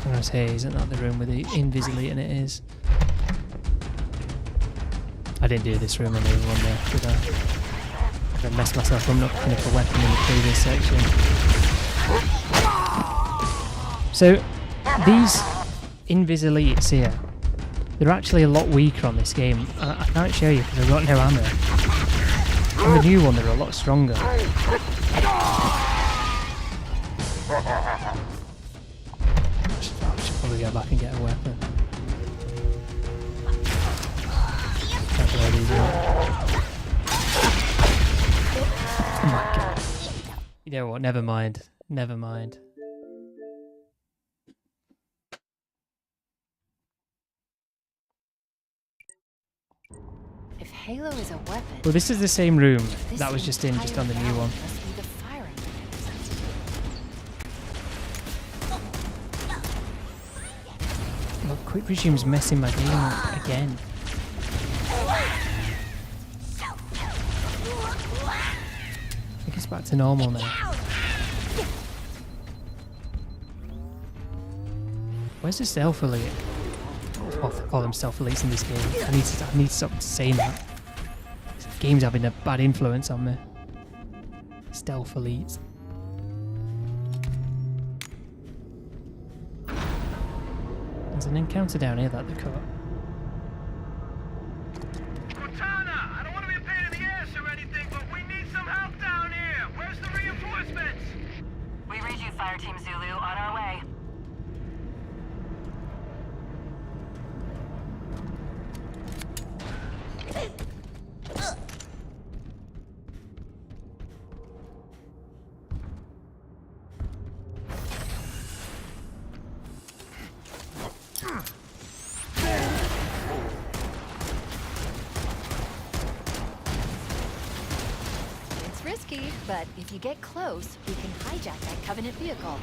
I was hey, isn't that the room with the Invis Elite? And it is. I didn't do this room on the other one there, did I? I messed myself up not picking up a weapon in the previous section. So, these Invis Elites here, they're actually a lot weaker on this game. I can't show you because I've got no ammo. On the new one, they're a lot stronger. go back and get a weapon. That's what I do. Oh my god. You know what? Never mind. Never mind. If Halo is a weapon, Well, this is the same room this that was just in, just on the new entire one. valley must be the firing mechanism. Look, Quick Resume's messing my game up again. I think it's back to normal now. Where's the stealth elite? Oh, I call them stealth elites in this game. I need to stop saying that. This game's having a bad influence on me. Stealth elites. There's an encounter down here that they caught. Cortana, I don't want to be a pain in the ass or anything, but we need some help down here. Where's the reinforcements? We read you, Fire Team Zulu. On our way. It's risky, but if you get close, we can hijack that Covenant vehicle.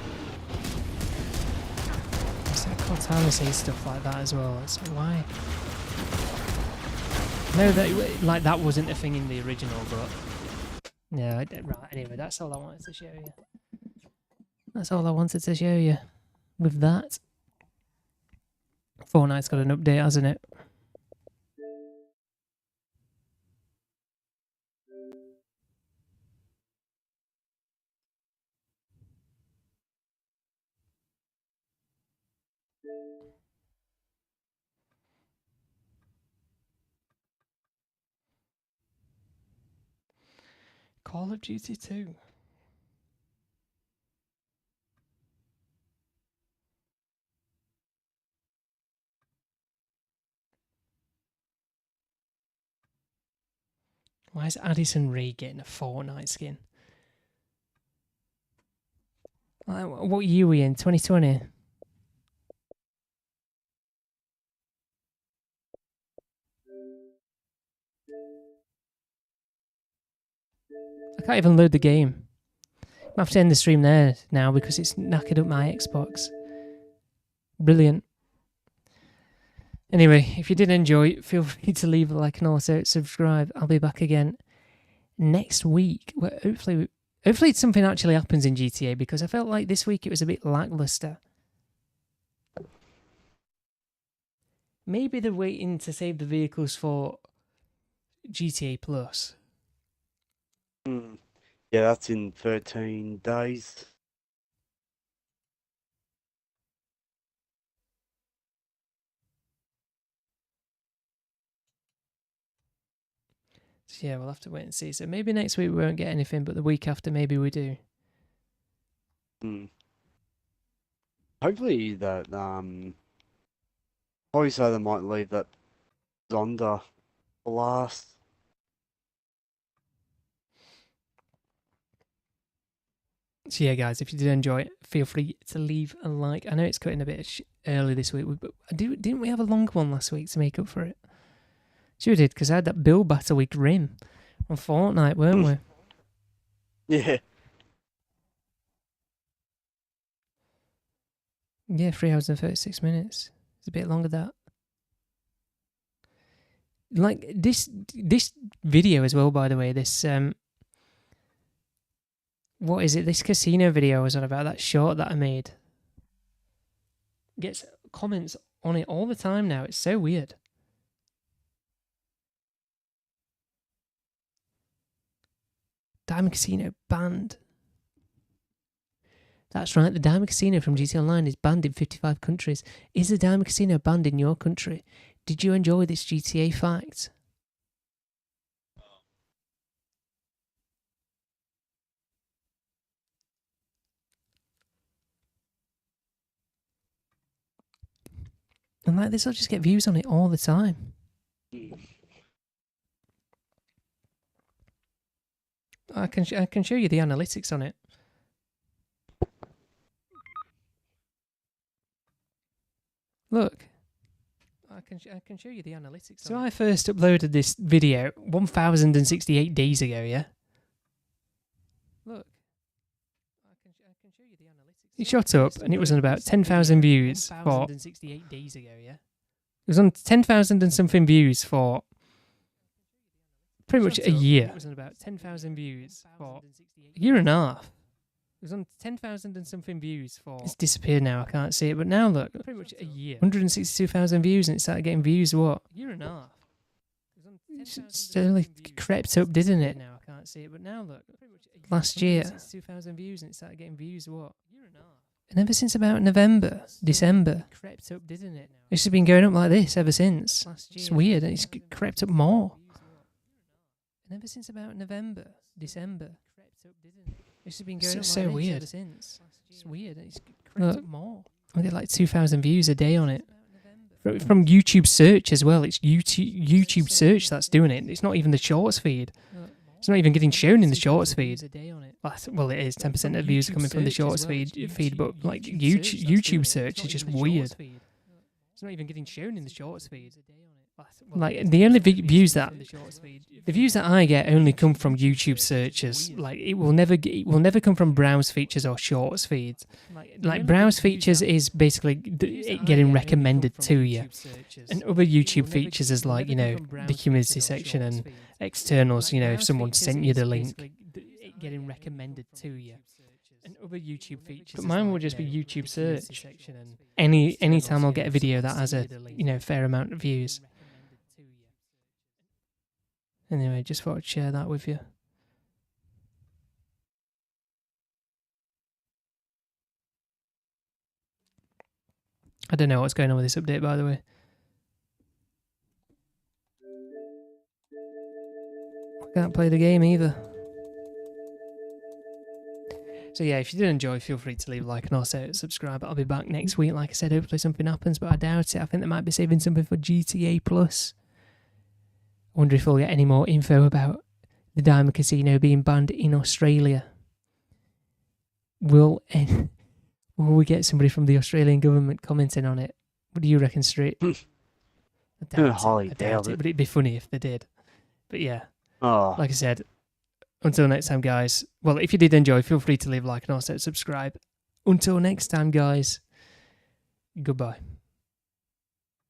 I said Cortana says stuff like that as well. So why? No, that that wasn't a thing in the original, but yeah. Right. Anyway, that's all I wanted to show you. That's all I wanted to show you. With that, Fortnite's got an update, hasn't it? Call of Duty 2. Why is Addison Rae getting a Fortnite skin? What year were we in? 2020? I can't even load the game. I have to end the stream there now because it's knackered up my Xbox. Brilliant. Anyway, if you did enjoy, feel free to leave a like and also subscribe. I'll be back again next week. Well, hopefully something actually happens in GTA because I felt like this week it was a bit lackluster. Maybe they're waiting to save the vehicles for GTA Plus. Yeah, that's in 13 days. So yeah, we'll have to wait and see. So maybe next week we won't get anything, but the week after maybe we do. Hopefully that probably so they might leave that Zonda for last. So yeah, guys, if you did enjoy it, feel free to leave a like. I know it's cutting a bit early this week, but didn't we have a long one last week to make up for it? Sure did, because I had that Bill Battle with Grim on Fortnite, weren't we? Yeah. Yeah, 3 hours and 36 minutes. It's a bit longer that. Like this video as well, by the way, this what is it? This casino video I was on about, that short that I made. Gets comments on it all the time now. It's so weird. Diamond Casino banned. That's right, the Diamond Casino from GTA Online is banned in 55 countries. Is the Diamond Casino banned in your country? Did you enjoy this GTA fact? And like this, I'll just get views on it all the time. I can show you the analytics on it. Look. I can show you the analytics. So I first uploaded this video 1,068 days ago, yeah? Look. I can show you the analytics. It shot up and it was on about 10,000 views for 1,068 days ago, yeah? It was on 10,000 and something views for pretty much a year. It was on about 10,000 views for a year and a half. It was on 10,000 and something views for... It's disappeared now, I can't see it. But now look, pretty much a year. 162,000 views and it started getting views, what? A year and a half. It slowly crept up, didn't it? Now I can't see it, but now look. Last year. 162,000 views and it started getting views, what? A year and a half. And ever since about November, December, crept up, didn't it? It's just been going up like this ever since. It's weird, and it's crept up more. And ever since about November, December, crept up, didn't it? It's just been going up so like weird. Ever since. It's weird, and it's crept up more. I get like 2,000 views a day on it. From YouTube search as well. It's YouTube search that's doing it. It's not even the shorts feed. It's not even getting shown in the shorts feed. Well, it is 10% of the views coming from the shorts feed, but like YouTube search is just weird. It's not even getting shown in the shorts feed. Like the only views that I get only come from YouTube searches. Like it will never come from browse features or shorts feeds. Like browse features is basically it getting recommended to you, and other YouTube features is like, you know, the community section and externals. You know, if someone sent you the link, getting recommended to you. And other YouTube features, but mine will just be YouTube search. Any time I'll get a video that has a, you know, fair amount of views. Anyway, just thought I'd share that with you. I don't know what's going on with this update, by the way. I can't play the game either. So yeah, if you did enjoy, feel free to leave a like and also subscribe. I'll be back next week. Like I said, hopefully something happens, but I doubt it. I think they might be saving something for GTA Plus. I wonder if we'll get any more info about the Diamond Casino being banned in Australia. Will we get somebody from the Australian government commenting on it? What do you reckon, Street? I doubt it, but it'd be funny if they did. But yeah, like I said, until next time, guys. Well, if you did enjoy, feel free to leave a like and also subscribe. Until next time, guys. Goodbye.